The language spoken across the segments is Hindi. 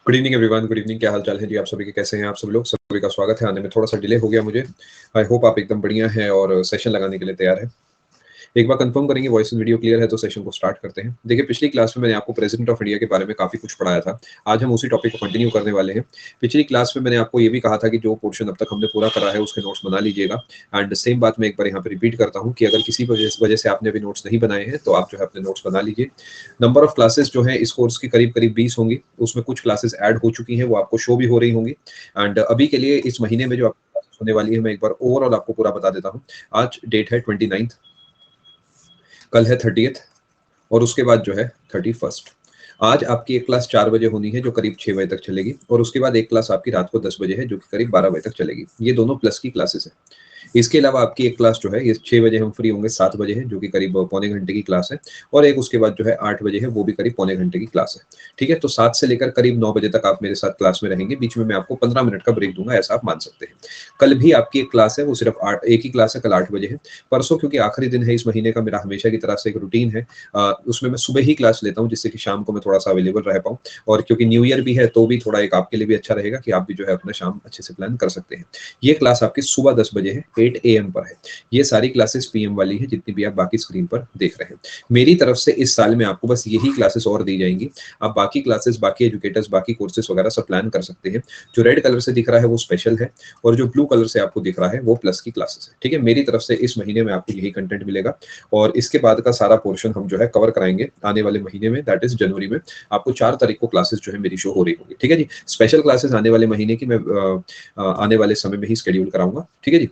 Good evening everyone, good evening. क्या हाल चाल है जी आप सभी के? कैसे हैं आप सब लोग? सभी का स्वागत है। आने में थोड़ा सा डिले हो गया मुझे। आई होप आप एकदम बढ़िया हैं और सेशन लगाने के लिए तैयार हैं। एक बार कंफर्म करेंगे वॉइस एंड वीडियो क्लियर है तो सेशन को स्टार्ट करते हैं। देखिए, पिछली क्लास में मैंने आपको प्रेसिडेंट ऑफ इंडिया के बारे में काफ़ी कुछ पढ़ाया था। आज हम उसी टॉपिक को कंटिन्यू करने वाले हैं। पिछली क्लास में मैंने आपको ये भी कहा था कि जो पोर्शन अब तक हमने पूरा करा है उसके नोट्स बना लीजिएगा। एंड सेम बात मैं एक बार यहाँ पे रिपीट करता हूँ कि अगर किसी वजह से आपने अभी नोट्स नहीं बनाए हैं तो आप जो है अपने नोट्स बना लीजिए। नंबर ऑफ क्लासेस जो है इस कोर्स की करीब करीब 20 होंगी। उसमें कुछ क्लासेस ऐड हो चुकी हैं, वो आपको शो भी हो रही होंगी। एंड अभी के लिए इस महीने में जो आपको क्लासेस होने वाली है, मैं एक बार ओवरऑल आपको पूरा बता देता हूँ। आज डेट है 29, कल है 30th और उसके बाद जो है 31st। आज आपकी एक क्लास 4 बजे होनी है जो करीब 6 बजे तक चलेगी, और उसके बाद एक क्लास आपकी रात को 10 बजे है जो कि करीब 12 बजे तक चलेगी। ये दोनों प्लस की क्लासेस है। इसके अलावा आपकी एक क्लास जो है ये 6 बजे हम फ्री होंगे, 7 बजे है जो कि करीब पौने घंटे की क्लास है, और एक उसके बाद जो है 8 बजे है, वो भी करीब पौने घंटे की क्लास है। ठीक है, तो 7 से लेकर करीब 9 बजे तक आप मेरे साथ क्लास में रहेंगे। बीच में मैं आपको 15 मिनट का ब्रेक दूंगा, ऐसा आप मान सकते हैं। कल भी आपकी एक क्लास है, वो सिर्फ एक ही क्लास है, कल 8 बजे है। परसों क्योंकि आखिरी दिन है इस महीने का, मेरा हमेशा की तरह से एक रूटीन है, उसमें मैं सुबह ही क्लास लेता हूँ जिससे कि शाम को मैं थोड़ा सा अवेलेबल रह पाऊँ। और क्योंकि न्यू ईयर भी है तो भी थोड़ा एक आपके लिए भी अच्छा रहेगा कि आप भी जो है अपना शाम अच्छे से प्लान कर सकते हैं। ये क्लास आपकी सुबह 10 बजे है, 8 AM पर है। ये सारी क्लासेस पीएम वाली है जितनी भी आप बाकी स्क्रीन पर देख रहे हैं। मेरी तरफ से इस साल में आपको बस यही क्लासेस और दी जाएंगी। आप बाकी क्लासेस, बाकी एजुकेटर्स, बाकी कोर्सेज वगैरह सब प्लान कर सकते हैं। जो रेड कलर से दिख रहा है वो स्पेशल है, और जो ब्लू कलर से आपको दिख रहा है वो प्लस की क्लासेस है। ठीक है, मेरी तरफ से इस महीने में आपको यही कंटेंट मिलेगा, और इसके बाद का सारा पोर्शन हम जो है कवर कराएंगे आने वाले महीने में, दैट इज जनवरी में। आपको 4 तारीख को क्लासेस जो है मेरी शो हो रही होगी। ठीक है जी, स्पेशल क्लासेस आने वाले महीने की मैं आने वाले समय में ही शेड्यूल कराऊंगा। ठीक है जी,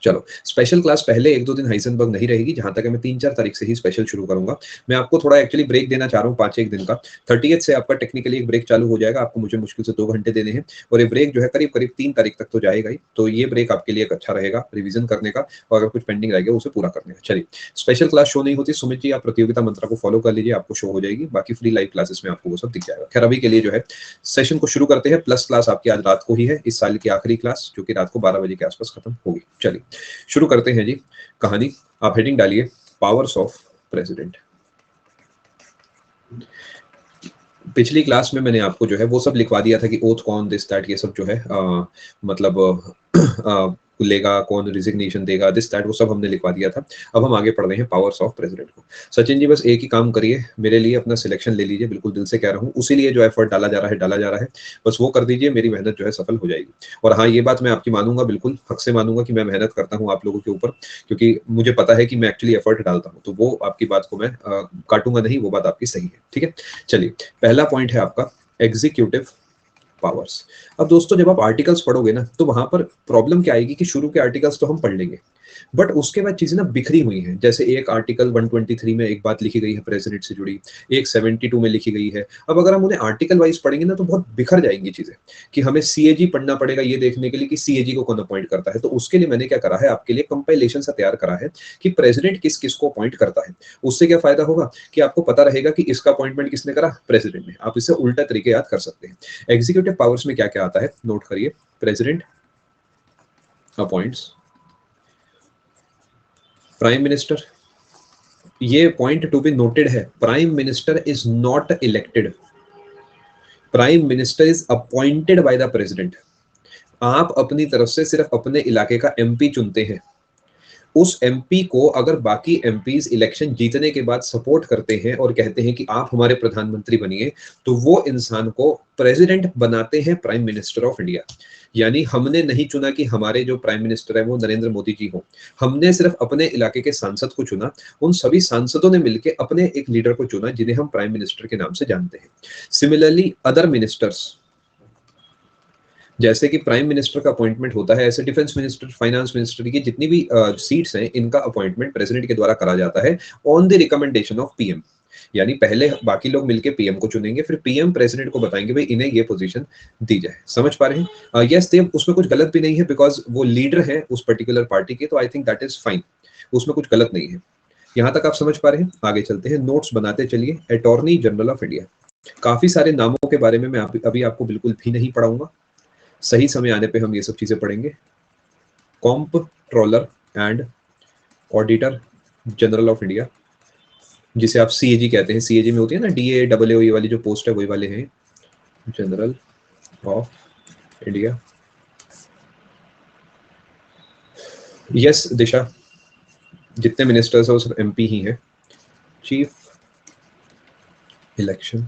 चलो। स्पेशल क्लास पहले 1-2 दिन हाइसेनबर्ग नहीं रहेगी, जहां तक है मैं 3-4 तारीख से ही स्पेशल शुरू करूंगा। मैं आपको थोड़ा एक्चुअली ब्रेक देना चाह रहा हूँ 5-1 दिन का। 30th से आपका टेक्निकली एक ब्रेक चालू हो जाएगा, आपको मुझे मुश्किल से 2 घंटे देने हैं, और ये ब्रेक जो है करीब करीब 3 तारीख तक तो जाएगा ही। तो ये ब्रेक आपके लिए एक अच्छा रहेगा रिवीजन करने का, और अगर कुछ पेंडिंग रह गया उसे पूरा करने का। चलिए, स्पेशल क्लास शो नहीं होती सुमित जी, आप प्रतियोगिता मंत्रा को फॉलो कर लीजिए, आपको शो हो जाएगी। बाकी फ्री लाइव क्लासेस में आपको वो सब दिख जाएगा। खैर, अभी के लिए जो है सेशन को शुरू करते हैं। प्लस क्लास आपकी आज रात को ही है, इस साल की आखिरी क्लास, जो कि रात को 12 बजे के आसपास खत्म होगी। चलिए शुरू करते हैं जी कहानी। आप हेडिंग डालिए, पावर्स ऑफ प्रेसिडेंट। पिछली क्लास में मैंने आपको जो है वो सब लिखवा दिया था कि ओथ कौन, दिस दैट, ये सब जो है मतलब लेगा कौन, रिजिग्नेशन देगा, दिस दैट, वो सब हमने लिखवा दिया था। अब हम आगे पढ़ रहे हैं पावर्स ऑफ प्रेसिडेंट को। सचिन जी, बस एक ही काम करिए, मेरे लिए अपना सिलेक्शन ले लीजिए, बिल्कुल दिल से कह रहा हूँ, उसी लिए जो एफर्ट डाला जा रहा है, बस वो कर दीजिए, मेरी मेहनत जो है सफल हो जाएगी। और हाँ, ये बात मैं आपकी मानूंगा, बिल्कुल हक से मानूंगा कि मैं मेहनत करता हूँ आप लोगों के ऊपर, क्योंकि मुझे पता है कि मैं एक्चुअली एफर्ट डालता हूँ, तो वो आपकी बात को मैं काटूंगा नहीं, वो बात आपकी सही है। ठीक है, चलिए, पहला पॉइंट है आपका एग्जीक्यूटिव पावर्स। अब दोस्तों, जब आप आर्टिकल्स पढ़ोगे ना, तो वहां पर प्रॉब्लम क्या आएगी कि शुरू के आर्टिकल्स तो हम पढ़ लेंगे, बट उसके बाद चीजें ना बिखरी हुई हैं। जैसे एक आर्टिकल 123 में एक बात लिखी गई है प्रेसिडेंट से जुड़ी, एक 72 में लिखी गई है। अब अगर हम उन्हें आर्टिकल वाइज पढ़ेंगे ना तो बहुत बिखर जाएंगी चीजें, कि हमें सीएजी पढ़ना पड़ेगा ये देखने के लिए कि सीएजी को कौन अपॉइंट करता है। तो उसके लिए मैंने क्या करा है, आपके लिए कंपाइलेशन सा तैयार करा है कि प्रेसिडेंट किस किस को अपॉइंट करता है। उससे क्या फायदा होगा कि आपको पता रहेगा कि इसका अपॉइंटमेंट किसने करा, प्रेसिडेंट ने। आप इससे उल्टा तरीके याद कर सकते हैं। एग्जीक्यूटिव पावर्स में क्या क्या आता है, नोट करिए। President appoints prime minister. ये पॉइंट टू बी नोटेड है, prime minister is not elected, prime minister is appointed by the president. आप अपनी तरफ से सिर्फ अपने इलाके का एमपी चुनते हैं। उस एमपी को अगर बाकी एमपीज इलेक्शन जीतने के बाद सपोर्ट करते हैं और कहते हैं कि आप हमारे प्रधानमंत्री बनिए, तो वो इंसान को प्रेसिडेंट बनाते हैं प्राइम मिनिस्टर ऑफ इंडिया। यानी हमने नहीं चुना कि हमारे जो प्राइम मिनिस्टर है वो नरेंद्र मोदी जी हो, हमने सिर्फ अपने इलाके के सांसद को चुना। उन सभी सांसदों ने मिलकर अपने एक लीडर को चुना जिन्हें हम प्राइम मिनिस्टर के नाम से जानते हैं। सिमिलरली अदर मिनिस्टर्स, जैसे कि प्राइम मिनिस्टर का अपॉइंटमेंट होता है, ऐसे डिफेंस मिनिस्टर, फाइनेंस मिनिस्टर की जितनी भी सीट्स हैं, इनका अपॉइंटमेंट प्रेसिडेंट के द्वारा करा जाता है on the recommendation of PM. यानी पहले बाकी लोग मिलकर पीएम को चुनेंगे, फिर पीएम प्रेसिडेंट को बताएंगे भाई इन्हें ये पोजीशन दी जाए। समझ पा रहे हैं? यस देव, उसमें कुछ गलत भी नहीं है, बिकॉज वो लीडर है उस पर्टिकुलर पार्टी के, तो I think that is fine, उसमें कुछ गलत नहीं है। यहाँ तक आप समझ पा रहे हैं? आगे चलते हैं, नोट्स बनाते चलिए। अटॉर्नी जनरल ऑफ इंडिया, काफी सारे नामों के बारे में मैं अभी आपको बिल्कुल भी नहीं पढ़ाऊंगा, सही समय आने पे हम ये सब चीजें पढ़ेंगे। Comptroller and auditor general of India, जिसे आप सीएजी कहते हैं, सीएजी में होती है ना DA AA, ये वाली जो पोस्ट है वही वाले हैं। General of India. यस दिशा, जितने मिनिस्टर्स है वो सब एमपी ही हैं। चीफ इलेक्शन,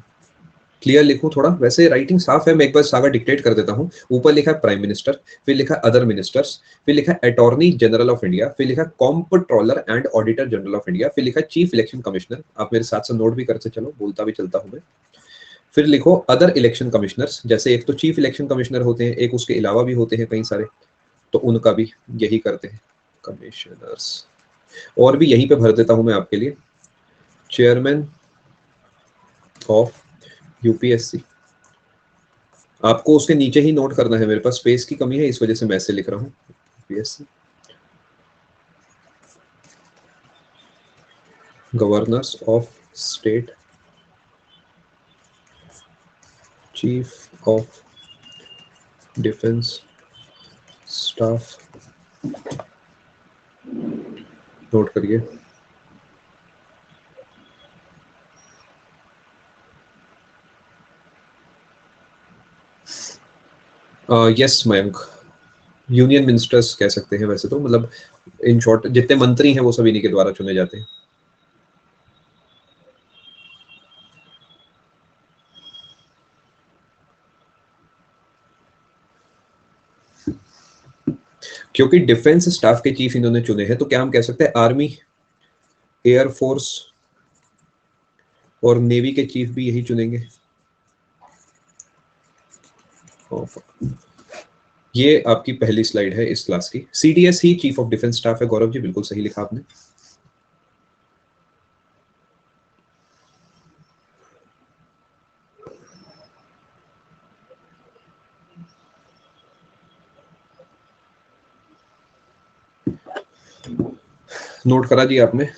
क्लियर लिखूं थोड़ा, वैसे राइटिंग साफ है, मैं एक बार सारा डिक्टेट कर देता हूँ। ऊपर लिखा है प्राइम मिनिस्टर, फिर लिखा है अदर मिनिस्टर्स, फिर लिखा है अटॉर्नी जनरल ऑफ इंडिया, फिर लिखा है comptroller and auditor general of India, फिर लिखा है चीफ इलेक्शन कमिश्नर। आप मेरे साथ साथ नोट भी करते चलो, बोलता भी चलता हूँ मैं। फिर लिखो अदर इलेक्शन कमिश्नर्स, जैसे एक तो चीफ इलेक्शन कमिश्नर होते हैं, एक उसके अलावा भी होते हैं कई सारे, तो उनका भी यही करते हैं कमिश्नर्स। और भी यहीं पे भर देता हूं मैं आपके लिए, चेयरमैन ऑफ यूपीएससी। आपको उसके नीचे ही नोट करना है, मेरे पास स्पेस की कमी है इस वजह से मैं ऐसे लिख रहा हूँ, UPSC. Governors of state, chief of defence staff, note करिए। यस मयंक, यूनियन मिनिस्टर्स कह सकते हैं वैसे तो, मतलब इन शॉर्ट जितने मंत्री हैं वो सब इन्हीं के द्वारा चुने जाते हैं। क्योंकि डिफेंस स्टाफ के चीफ इन्होंने चुने हैं, तो क्या हम कह सकते हैं आर्मी, एयरफोर्स और नेवी के चीफ भी यही चुनेंगे। ये आपकी पहली स्लाइड है इस क्लास की। CDS he chief of defence staff है। गौरव जी बिल्कुल सही लिखा आपने। नोट करा जी आपने,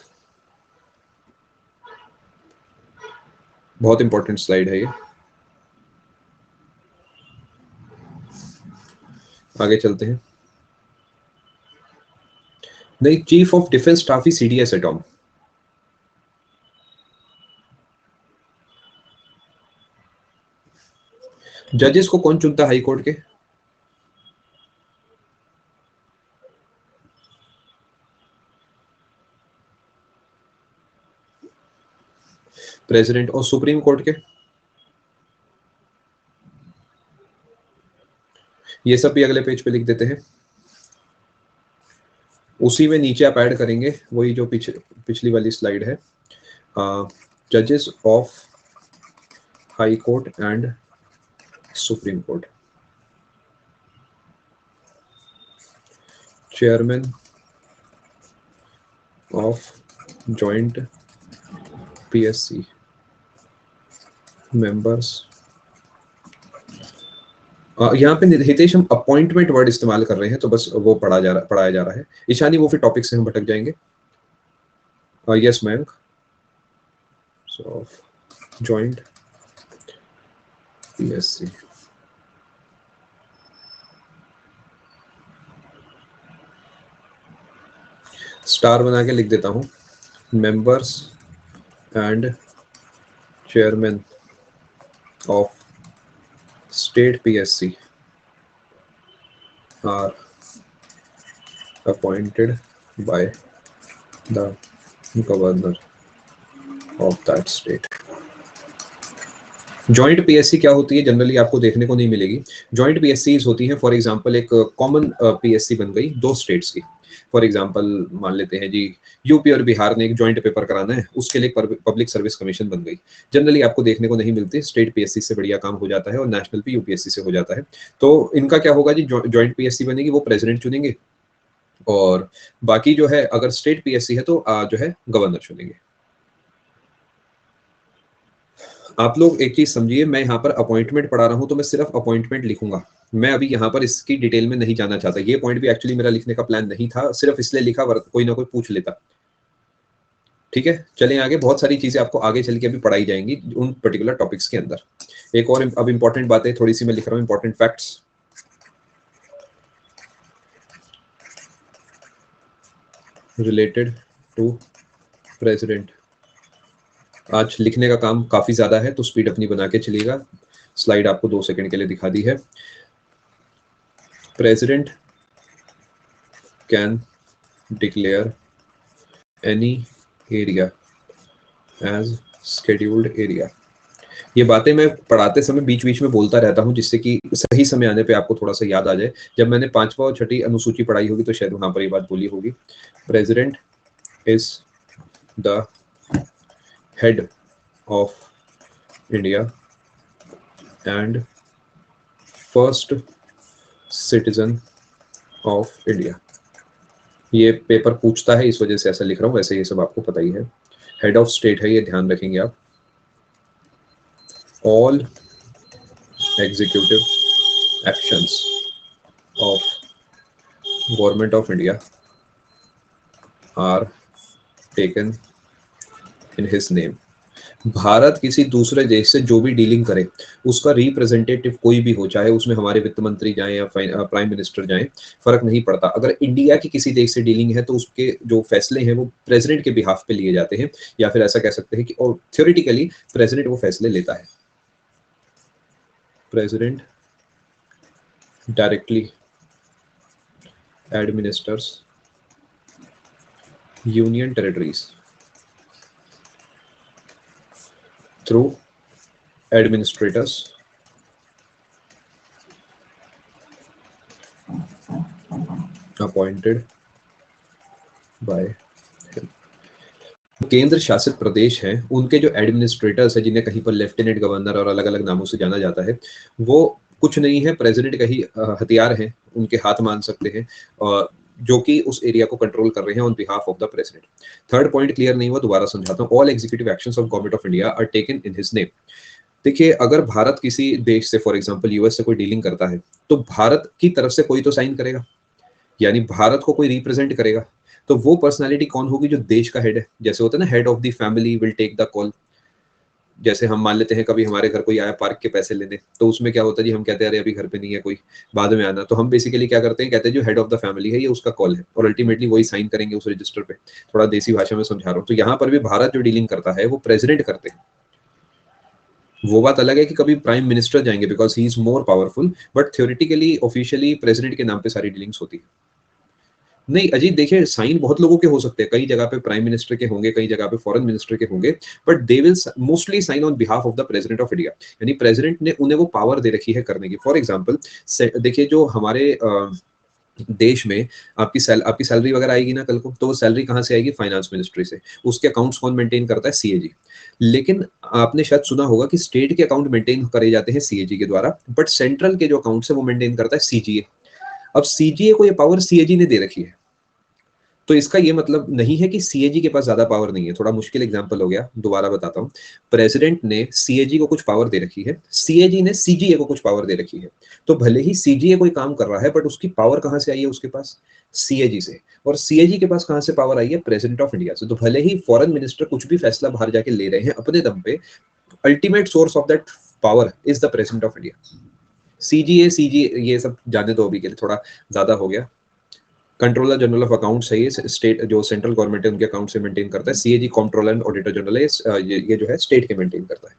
बहुत इंपॉर्टेंट स्लाइड है ये। आगे चलते हैं। नहीं, chief of defence staff he CDS है टॉम। जजेस को कौन चुनता है हाई कोर्ट के? प्रेसिडेंट। और सुप्रीम कोर्ट के? ये सब भी अगले पेज पे लिख देते हैं। उसी में नीचे आप ऐड करेंगे वही जो पिछली वाली स्लाइड है, जजेस of high court and supreme court, chairman of joint PSC, members. यहाँ पे हितेश हम अपॉइंटमेंट वर्ड इस्तेमाल कर रहे हैं, तो बस वो पढ़ाया जा रहा है। ईशानी वो फिर टॉपिक से हम भटक जाएंगे। यस मैम, सो जॉइंट पीएससी, स्टार बना के लिख देता हूँ, members and chairman of state PSC are appointed by the governor of that state. Joint PSC क्या होती है? जनरली आपको देखने को नहीं मिलेगी। जॉइंट पीएससी होती है, फॉर एग्जांपल एक कॉमन पीएससी बन गई दो स्टेट्स की। फॉर एग्जांपल मान लेते हैं जी, यूपी और बिहार ने एक जॉइंट पेपर कराना है, उसके लिए पब्लिक सर्विस कमीशन बन गई। जनरली आपको देखने को नहीं मिलती, स्टेट पीएससी से बढ़िया काम हो जाता है और नेशनल पे यूपीएससी से हो जाता है। तो इनका क्या होगा जी, जॉइंट पीएससी बनेगी, वो प्रेसिडेंट चुनेंगे, और बाकी जो है अगर स्टेट पीएससी है तो जो है गवर्नर चुनेंगे। आप लोग एक चीज समझिए, मैं यहाँ पर अपॉइंटमेंट पढ़ा रहा हूँ तो मैं सिर्फ अपॉइंटमेंट लिखूंगा, मैं अभी यहाँ पर इसकी डिटेल में नहीं जाना चाहता। ये पॉइंट भी एक्चुअली मेरा लिखने का प्लान नहीं था, सिर्फ इसलिए लिखा कोई ना कोई पूछ लेता। ठीक है, चलें आगे। बहुत सारी चीजें आपको आगे चल के अभी पढ़ाई जाएंगी उन पर्टिकुलर टॉपिक्स के अंदर। एक और अब इंपॉर्टेंट बात है, थोड़ी सी मैं लिख रहा हूँ important facts related to president. आज लिखने का काम काफी ज्यादा है तो स्पीड अपनी बना के चलिएगा। स्लाइड आपको 2 सेकंड के लिए दिखा दी है। President can declare any area as scheduled area. ये बातें मैं पढ़ाते समय बीच बीच में बोलता रहता हूँ, जिससे कि सही समय आने पे आपको थोड़ा सा याद आ जाए। जब मैंने 5वां और 6ठी अनुसूची पढ़ाई होगी तो शायद वहां पर ये बात बोली होगी। President is the head of India and first citizen of India. ये पेपर पूछता है, इस वजह से ऐसा लिख रहा हूँ, वैसे ये सब आपको पता ही है। हेड ऑफ स्टेट है, ये ध्यान रखेंगे आप। All executive actions of government of India are taken in his name. Bharat किसी दूसरे देश से जो भी डीलिंग करे, उसका रिप्रेजेंटेटिव कोई भी हो, चाहे उसमें हमारे वित्त मंत्री जाएं या प्राइम मिनिस्टर जाएं, फर्क नहीं पड़ता। अगर इंडिया की किसी देश से डीलिंग है तो उसके जो फैसले हैं वो प्रेसिडेंट के बिहाफ पे लिए जाते हैं, या फिर ऐसा कह सकते हैं कि और थ्योरेटिकली प्रेसिडेंट वो फैसले लेता है। President directly administers union territories through administrators appointed by him। केंद्र शासित प्रदेश हैं, उनके जो एडमिनिस्ट्रेटर्स हैं, जिन्हें कहीं पर लेफ्टिनेंट गवर्नर और अलग अलग नामों से जाना जाता है, वो कुछ नहीं है, प्रेसिडेंट का ही हथियार है, उनके हाथ मान सकते हैं, जो कि उस एरिया को कंट्रोल कर रहे हैं on behalf of the president. Third point clear नहीं हुआ, दोबारा समझाता हूँ। All executive actions of government of India are taken in his name. देखिए, अगर भारत किसी देश से, फॉर एग्जांपल यूएस से कोई डीलिंग करता है, तो भारत की तरफ से कोई तो साइन करेगा, यानी भारत को कोई रिप्रेजेंट करेगा। तो वो पर्सनालिटी कौन होगी? जो देश का हेड है। जैसे होता है ना, head of the family will take the call. जैसे हम मान लेते हैं कभी हमारे घर कोई आया पार्क के पैसे लेने, तो उसमें क्या होता है जी, हम कहते हैं अरे अभी घर पे नहीं है कोई, बाद में आना। तो हम बेसिकली क्या करते हैं, कहते हैं जो हेड ऑफ द फैमिली है ये उसका कॉल है, और अल्टीमेटली वही साइन करेंगे उस रजिस्टर पे। थोड़ा देसी भाषा में समझा रहा हूँ। तो यहाँ पर भी भारत जो डीलिंग करता है वो प्रेसिडेंट करते हैं। वो बात अलग है कि कभी प्राइम मिनिस्टर जाएंगे because he is more powerful, but theoretically officially president के नाम पे सारी डीलिंग्स होती है। नहीं अजीत, देखिए साइन बहुत लोगों के हो सकते हैं, कई जगह पे प्राइम मिनिस्टर के होंगे, कई जगह पे फॉरेन मिनिस्टर के होंगे, but they will mostly sign on behalf of the president of India. यानी प्रेसिडेंट ने उन्हें वो पावर दे रखी है करने की। फॉर एग्जाम्पल देखिए, जो हमारे देश में आपकी सैलरी वगैरह आएगी ना कल को, तो वो सैलरी कहाँ से आएगी? फाइनेंस मिनिस्ट्री से। उसके अकाउंट्स कौन मेंटेन करता है? सीएजी। लेकिन आपने शायद सुना होगा कि स्टेट के अकाउंट मेंटेन करे जाते हैं सीएजी के द्वारा, बट सेंट्रल के जो अकाउंट्स है वो मेंटेन करता है सीजीए। अब सीजीए को ये पावर सीएजी ने दे रखी है, तो इसका ये मतलब नहीं है कि सीएजी के पास ज्यादा पावर नहीं है। थोड़ा मुश्किल एग्जांपल हो गया, दोबारा बताता हूँ। प्रेसिडेंट ने सीएजी को कुछ पावर दे रखी है, सीएजी ने सीजीए को कुछ पावर दे रखी है। तो भले ही सीजीए कोई काम कर रहा है, बट उसकी पावर कहाँ से आई है? उसके पास सीएजी से। और सीएजी के पास कहाँ से पावर आई है? प्रेसिडेंट ऑफ इंडिया से। तो भले ही फॉरेन मिनिस्टर कुछ भी फैसला बाहर जाके ले रहे हैं अपने दम पे, ultimate source of that power is the president of India. CGA ये सब जाने दो अभी के लिए, थोड़ा ज्यादा हो गया। कंट्रोलर जनरल ऑफ अकाउंट्स है, ये स्टेट जो सेंट्रल गवर्नमेंट है उनके अकाउंट से मेंटेन करता है। CAG controller and auditor general है, ये जो है स्टेट के मेंटेन करता है।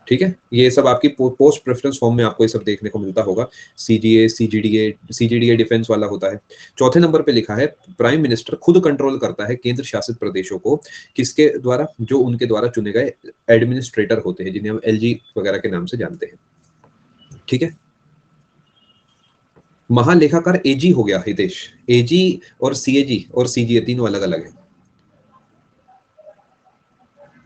ठीक है, ये सब आपकी पोस्ट प्रेफरेंस फॉर्म में आपको ये सब देखने को मिलता होगा। सीजीए, सीजीडीए डिफेंस वाला होता है। चौथे नंबर पे लिखा है प्राइम मिनिस्टर खुद कंट्रोल करता है केंद्र शासित प्रदेशों को, किसके द्वारा? जो उनके द्वारा चुने गए एडमिनिस्ट्रेटर होते हैं, जिन्हें हम एलजी वगैरह के नाम से जानते हैं। ठीक है, महालेखाकार एजी हो गया हितेश। एजी और सीएजी और सीजीए तीनों अलग अलग है।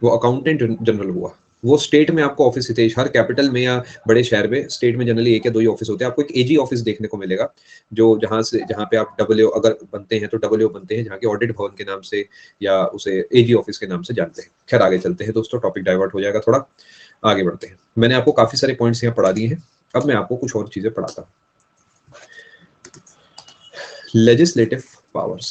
वो अकाउंटेंट जनरल हुआ। वो स्टेट में आपको ऑफिस, हितेश, हर कैपिटल में या बड़े शहर में स्टेट में जनरली एक या दो ही ऑफिस होते हैं। आपको एक एजी ऑफिस देखने को मिलेगा, जो जहां पे आप डब्ल्यू अगर बनते हैं तो डब्ल्यू बनते हैं, जहाँ के ऑडिट भवन के नाम से या उसे एजी ऑफिस के नाम से जानते हैं। खैर आगे चलते हैं दोस्तों, टॉपिक डाइवर्ट हो जाएगा, थोड़ा आगे बढ़ते हैं। मैंने आपको काफी सारे पॉइंट्स यहाँ पढ़ा दिए हैं, अब मैं आपको कुछ और चीजें पढ़ाता हूँ। Legislative powers.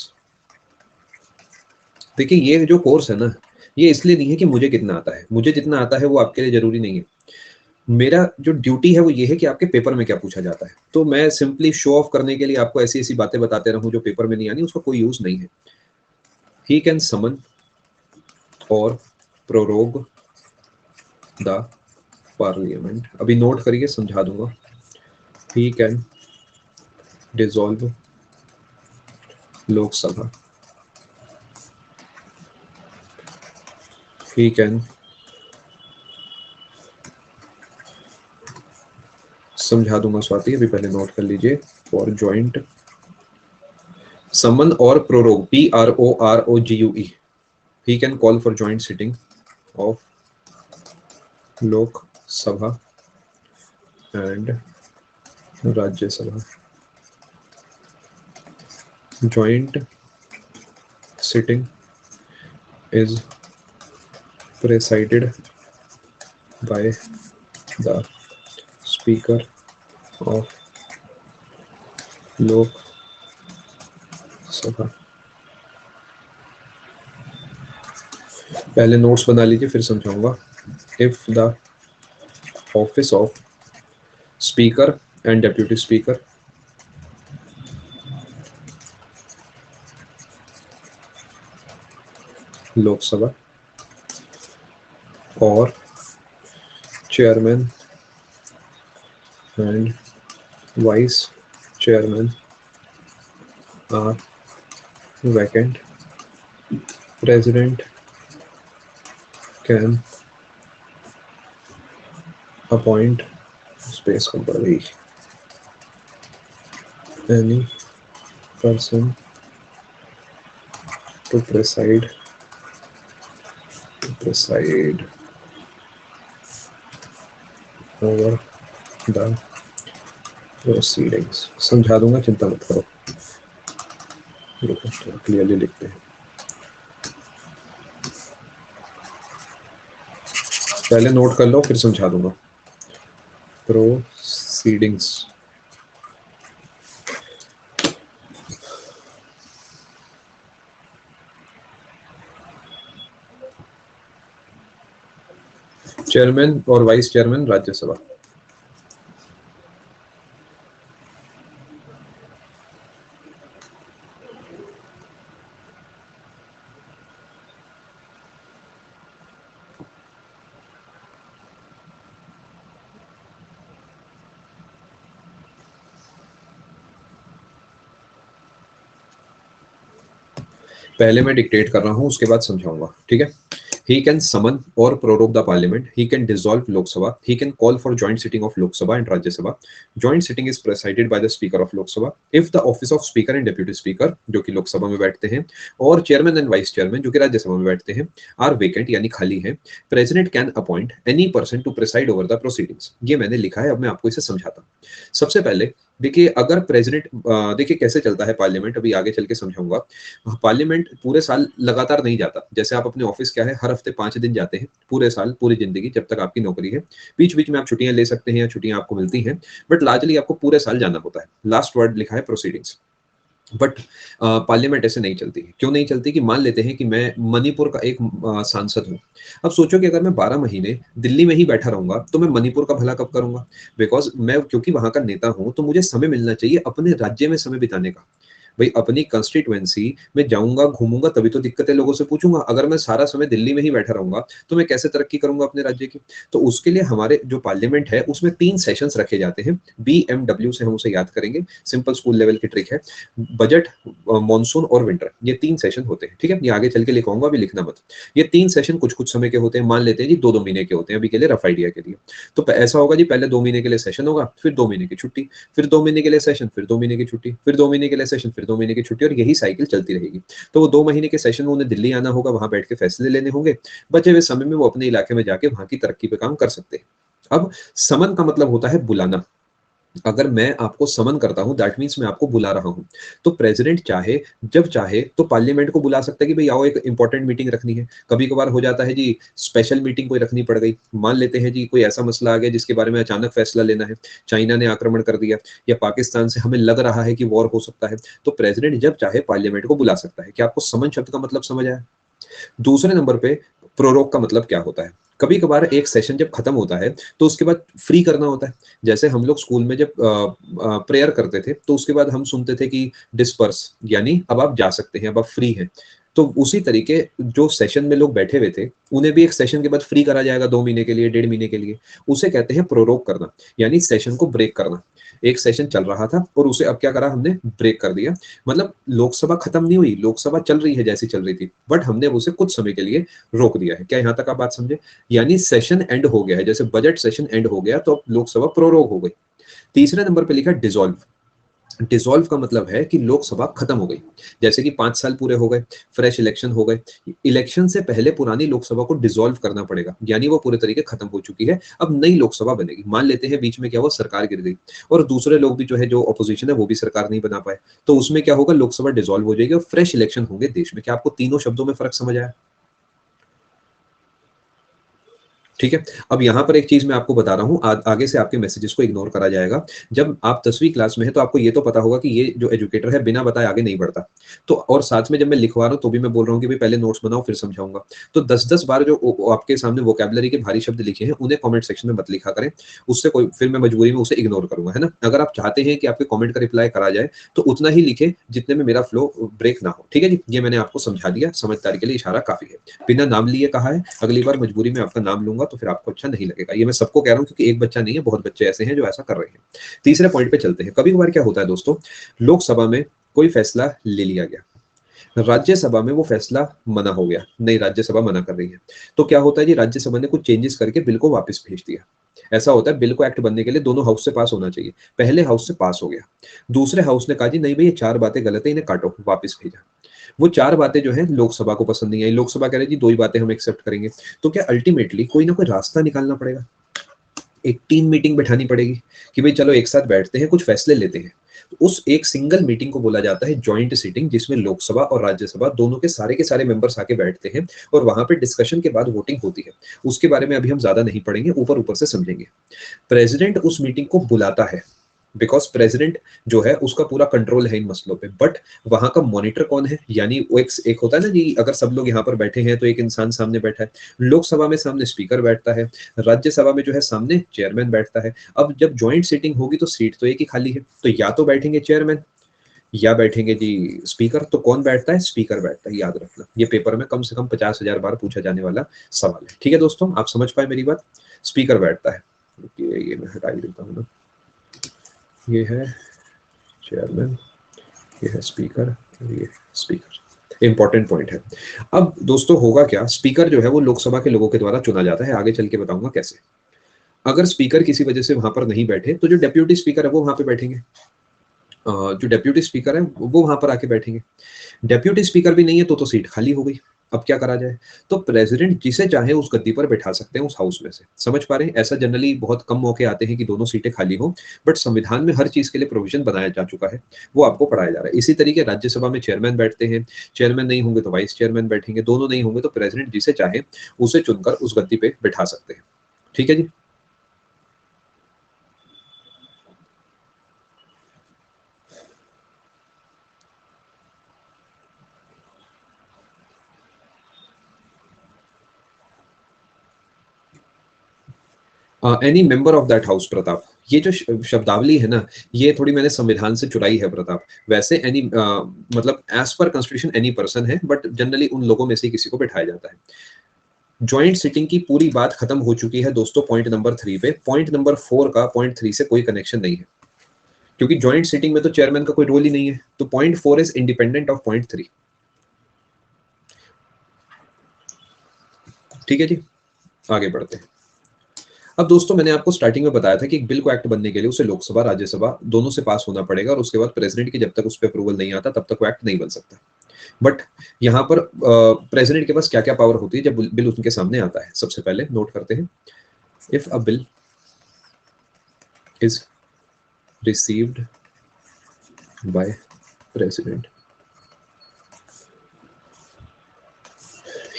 देखिए, ये जो कोर्स है ना, ये इसलिए नहीं है कि मुझे कितना आता है, मुझे जितना आता है वो आपके लिए जरूरी नहीं है। मेरा जो ड्यूटी है वो ये है कि आपके पेपर में क्या पूछा जाता है। तो मैं सिंपली शो ऑफ करने के लिए आपको ऐसी ऐसी बातें बताते रहूं जो पेपर में नहीं आनी, उसका कोई यूज नहीं है। ही कैन समन और प्रोरोग द पार्लियामेंट, अभी नोट करिए, समझा दूंगा। He can dissolve Lok Sabha, he can समझा दूंगा स्वाति, अभी पहले नोट कर लीजिए। फॉर ज्वाइंट समन और prorogue, PROROGUE, he can call for joint sitting of Lok Sabha and Rajya Sabha. Joint sitting is presided by the Speaker of Lok Sabha. पहले नोट्स बना लीजिए, फिर समझाऊंगा। If the office of speaker and deputy speaker Lok Sabha और chairman and vice chairman are vacant, president can appoint space temporary any person to preside over the proceedings. समझा दूंगा, चिंता मत करो, क्लियरली लिखते हैं। पहले नोट कर लो, फिर समझा दूंगा। प्रोसीडिंग्स, चेयरमैन और वाइस चेयरमैन राज्यसभा। पहले मैं डिक्टेट कर रहा हूं, उसके बाद समझाऊंगा, ठीक है। He can summon or prorogue the parliament. He can dissolve Lok Sabha. He can call for joint sitting of Lok Sabha and Rajya Sabha. Joint sitting is presided by the Speaker of Lok Sabha. If the office of Speaker and Deputy Speaker, जो कि लोक सभा में बैठते हैं, और Chairman and Vice Chairman, जो कि राज्य सभा में बैठते हैं, are vacant यानी खाली हैं, President can appoint any person to preside over the proceedings. ये मैंने लिखा है, अब मैं आपको इसे समझाता हूँ। सबसे पहले देखिए, अगर प्रेसिडेंट, देखिए कैसे चलता है पार्लियामेंट, अभी आगे चल के समझाऊंगा। पार्लियामेंट पूरे साल लगातार नहीं जाता, जैसे आप अपने ऑफिस क्या है, हर हफ्ते 5 दिन जाते हैं, पूरे साल, पूरी जिंदगी, जब तक आपकी नौकरी है। बीच बीच में आप छुट्टियां ले सकते हैं या छुट्टियां आपको मिलती हैं, बट लार्जली आपको पूरे साल जाना होता है। लास्ट वर्ड लिखा है प्रोसीडिंग्स। बट पार्लियामेंट ऐसे नहीं चलती। क्यों नहीं चलती? कि मान लेते हैं कि मैं मणिपुर का एक सांसद हूँ। अब सोचो कि अगर मैं 12 महीने दिल्ली में ही बैठा रहूंगा तो मैं मणिपुर का भला कब करूंगा? बिकॉज मैं क्योंकि वहां का नेता हूं, तो मुझे समय मिलना चाहिए अपने राज्य में समय बिताने का। भाई अपनी कंस्टिट्यूएंसी में जाऊंगा, घूमूंगा, तभी तो दिक्कतें लोगों से पूछूंगा। अगर मैं सारा समय दिल्ली में ही बैठा रहूंगा तो मैं कैसे तरक्की करूंगा अपने राज्य की? तो उसके लिए हमारे जो पार्लियामेंट है उसमें 3 सेशंस रखे जाते हैं। BMW से हम उसे याद करेंगे, सिंपल स्कूल लेवल की ट्रिक है। बजट, मॉनसून और विंटर, ये 3 सेशन होते हैं, ठीक है। ये आगे चल के लिखाऊंगा, अभी लिखना मत। ये 3 सेशन कुछ कुछ समय के होते हैं, मान लेते हैं जी 2-2 महीने के होते हैं, अभी के लिए रफ आइडिया के लिए। तो ऐसा होगा जी, पहले 2 महीने के लिए सेशन होगा, फिर 2 महीने की छुट्टी, फिर 2 महीने के लिए सेशन, फिर 2 महीने की छुट्टी, फिर 2 महीने के लिए सेशन, फिर 2 महीने की छुट्टी, और यही साइकिल चलती रहेगी। तो वो 2 महीने के सेशन में उन्हें दिल्ली आना होगा, वहां बैठ के फैसले लेने होंगे। बचे हुए समय में वो अपने इलाके में जाके वहां की तरक्की पे काम कर सकते हैं। अब समन का मतलब होता है बुलाना। अगर मैं आपको समन करता हूं, दैट मीन्स मैं आपको बुला रहा हूं। तो प्रेसिडेंट चाहे, जब चाहे तो पार्लियामेंट को बुला सकता है कि भाई आओ, एक इंपॉर्टेंट मीटिंग रखनी है। कभी कभार हो जाता है जी, स्पेशल मीटिंग कोई रखनी पड़ गई। मान लेते हैं जी कोई ऐसा मसला आ गया जिसके बारे में अचानक फैसला लेना है, चाइना ने आक्रमण कर दिया या पाकिस्तान से हमें लग रहा है कि वॉर हो सकता है, तो प्रेसिडेंट जब चाहे पार्लियामेंट को बुला सकता है। क्या आपको समन शब्द का मतलब समझ आया? दूसरे नंबर पे प्रोरोग का मतलब क्या होता है? कभी कभार एक सेशन जब खत्म होता है तो उसके बाद फ्री करना होता है। जैसे हम लोग स्कूल में जब प्रेयर करते थे तो उसके बाद हम सुनते थे कि डिस्पर्स, यानी अब आप जा सकते हैं, अब आप फ्री हैं। तो उसी तरीके जो सेशन में लोग बैठे हुए थे उन्हें भी एक सेशन के बाद फ्री करा जाएगा 2 महीने के लिए, 1.5 महीने के लिए। उसे कहते हैं प्रोरोग करना, यानी सेशन को ब्रेक करना। एक सेशन चल रहा था और उसे अब क्या करा हमने, ब्रेक कर दिया। मतलब लोकसभा खत्म नहीं हुई, लोकसभा चल रही है जैसी चल रही थी, बट हमने उसे कुछ समय के लिए रोक दिया है। क्या यहाँ तक आप बात समझे? यानी सेशन एंड हो गया है, जैसे बजट सेशन एंड हो गया तो अब लोकसभा प्रोरोग हो गई। तीसरे नंबर पे लिखा डिसॉल्व। डिसॉल्व का मतलब है कि लोकसभा खत्म हो गई, जैसे कि 5 साल पूरे हो गए, फ्रेश इलेक्शन हो गए। इलेक्शन से पहले पुरानी लोकसभा को डिसॉल्व करना पड़ेगा, यानी वो पूरे तरीके खत्म हो चुकी है, अब नई लोकसभा बनेगी। मान लेते हैं बीच में क्या हुआ, सरकार गिर गई और दूसरे लोग भी जो है, जो ऑपोजिशन है वो भी सरकार नहीं बना पाए, तो उसमें क्या होगा, लोकसभा डिसॉल्व हो जाएगी और फ्रेश इलेक्शन होंगे देश में। क्या आपको तीनों शब्दों में फर्क समझ आया? ठीक है। अब यहाँ पर एक चीज मैं आपको बता रहा हूँ, आगे से आपके मैसेजेस को इग्नोर करा जाएगा। जब आप 10वीं क्लास में है तो आपको ये तो पता होगा कि ये जो एजुकेटर है बिना बताए आगे नहीं बढ़ता। तो और साथ में जब मैं लिखवा रहा हूँ तो भी मैं बोल रहा हूँ कि भाई पहले नोट्स बनाओ फिर समझाऊंगा। तो 10-10 बार जो आपके सामने वोकैबुलरी के भारी शब्द लिखे हैं उन्हें कॉमेंट सेक्शन में मत लिखा करें, उससे कोई फिर मैं मजबूरी में उसे इग्नोर करूंगा, है ना। अगर आप चाहते हैं कि आपके कॉमेंट का रिप्लाई करा जाए तो उतना ही लिखे जितने में मेरा फ्लो ब्रेक ना हो। ठीक है जी, ये मैंने आपको समझा दिया, समझदारी के लिए इशारा काफी है। बिना नाम लिए कहा है, अगली बार मजबूरी में आपका नाम लूंगा तो फिर आपको अच्छा नहीं लगेगा। ये मैं सबको कह रहा हूँ क्योंकि एक बच्चा नहीं है, बहुत बच्चे ऐसे हैं जो ऐसा कर रहे हैं। तीसरे पॉइंट पे चलते हैं। कभी कभार क्या होता है दोस्तों, लोकसभा में कोई फैसला ले लिया गया, राज्यसभा में वो फैसला मना हो गया, नहीं राज्यसभा मना कर रही है, तो क्या होता है जी, राज्यसभा ने कुछ चेंजेस करके बिल को वापस भेज दिया। ऐसा होता है, बिल को एक्ट बनने के लिए दोनों हाउस से पास होना चाहिए। पहले हाउस से पास हो गया, दूसरे हाउस ने कहा जी नहीं भाई ये 4 बातें गलत है, इन्हें काटो, वापस भेजा। वो 4 बातें जो है लोकसभा को पसंद नहीं आई, लोकसभा कह रही जी 2 ही बातें हम एक्सेप्ट करेंगे। तो क्या अल्टीमेटली कोई ना कोई रास्ता निकालना पड़ेगा, एक टीम मीटिंग बैठानी पड़ेगी कि भाई चलो एक साथ बैठते हैं, कुछ फैसले लेते हैं। तो उस एक सिंगल मीटिंग को बोला जाता है जॉइंट सीटिंग, जिसमें लोकसभा और राज्यसभा दोनों के सारे मेंबर्स आके बैठते हैं और वहां पे डिस्कशन के बाद वोटिंग होती है। उसके बारे में अभी हम ज्यादा नहीं पढ़ेंगे, ऊपर ऊपर से समझेंगे। प्रेसिडेंट उस मीटिंग को बुलाता है, बिकॉज प्रेसिडेंट जो है उसका पूरा कंट्रोल है इन मसलों पे। बट वहां का मॉनिटर कौन है, यानी वो एक होता है ना जी, अगर सब लोग यहाँ पर बैठे हैं तो एक इंसान सामने बैठा है। लोकसभा में सामने स्पीकर बैठता है, राज्यसभा में जो है सामने चेयरमैन बैठता है। अब जब ज्वाइंट सीटिंग होगी तो सीट तो एक ही खाली है, तो या तो बैठेंगे चेयरमैन या बैठेंगे जी स्पीकर। तो कौन बैठता है, स्पीकर बैठता है, याद रखना। ये पेपर में कम से कम 50,000 बार पूछा जाने वाला सवाल है। ठीक है दोस्तों, आप समझ पाए मेरी बात? स्पीकर बैठता है, ये मैं हटा ही देता हूँ ना, ये है चेयरमैन, ये है स्पीकर, ये स्पीकर। इंपॉर्टेंट पॉइंट है। अब दोस्तों होगा क्या, स्पीकर जो है वो लोकसभा के लोगों के द्वारा चुना जाता है, आगे चल के बताऊंगा कैसे। अगर स्पीकर किसी वजह से वहां पर नहीं बैठे तो जो डेप्यूटी स्पीकर है वो वहां पे बैठेंगे। जो डेप्यूटी स्पीकर है वो वहां पर आके बैठेंगे। डेप्यूटी स्पीकर भी नहीं है तो सीट खाली हो गई। अब क्या करा जाए, तो प्रेसिडेंट जिसे चाहे उस गद्दी पर बैठा सकते हैं उस हाउस में से। समझ पा रहे हैं? ऐसा जनरली बहुत कम मौके आते हैं कि दोनों सीटें खाली हो, बट संविधान में हर चीज के लिए प्रोविजन बनाया जा चुका है, वो आपको पढ़ाया जा रहा है। इसी तरीके राज्यसभा में चेयरमैन बैठते हैं, चेयरमैन नहीं होंगे तो वाइस चेयरमैन बैठेंगे, दोनों नहीं होंगे तो प्रेसिडेंट जिसे चाहे उसे चुनकर उस गद्दी पे बैठा सकते हैं। ठीक है जी। Any member of that house, Pratap, ये जो शब्दावली है ना, ये थोड़ी मैंने संविधान से चुराई है प्रताप। वैसे एनी मतलब as per constitution any person है, बट जनरली उन लोगों में से किसी को बैठाया जाता है। ज्वाइंट सिटिंग की पूरी बात खत्म हो चुकी है दोस्तों पॉइंट नंबर 3 पे। पॉइंट नंबर 4 का पॉइंट 3 से कोई कनेक्शन नहीं है, क्योंकि ज्वाइंट सिटिंग में तो चेयरमैन का कोई रोल ही नहीं है। तो point 4 is independent of point 3। ठीक है जी, आगे बढ़ते हैं। अब दोस्तों मैंने आपको स्टार्टिंग में बताया था कि एक बिल को एक्ट बनने के लिए उसे लोकसभा राज्यसभा दोनों से पास होना पड़ेगा, और उसके बाद प्रेसिडेंट की जब तक उस पर अप्रूवल नहीं आता तब तक वो एक्ट नहीं बन सकता। बट यहाँ पर प्रेसिडेंट के पास क्या क्या पावर होती है जब बिल उनके सामने आता है, सबसे पहले नोट करते हैं। If a bill is received by president,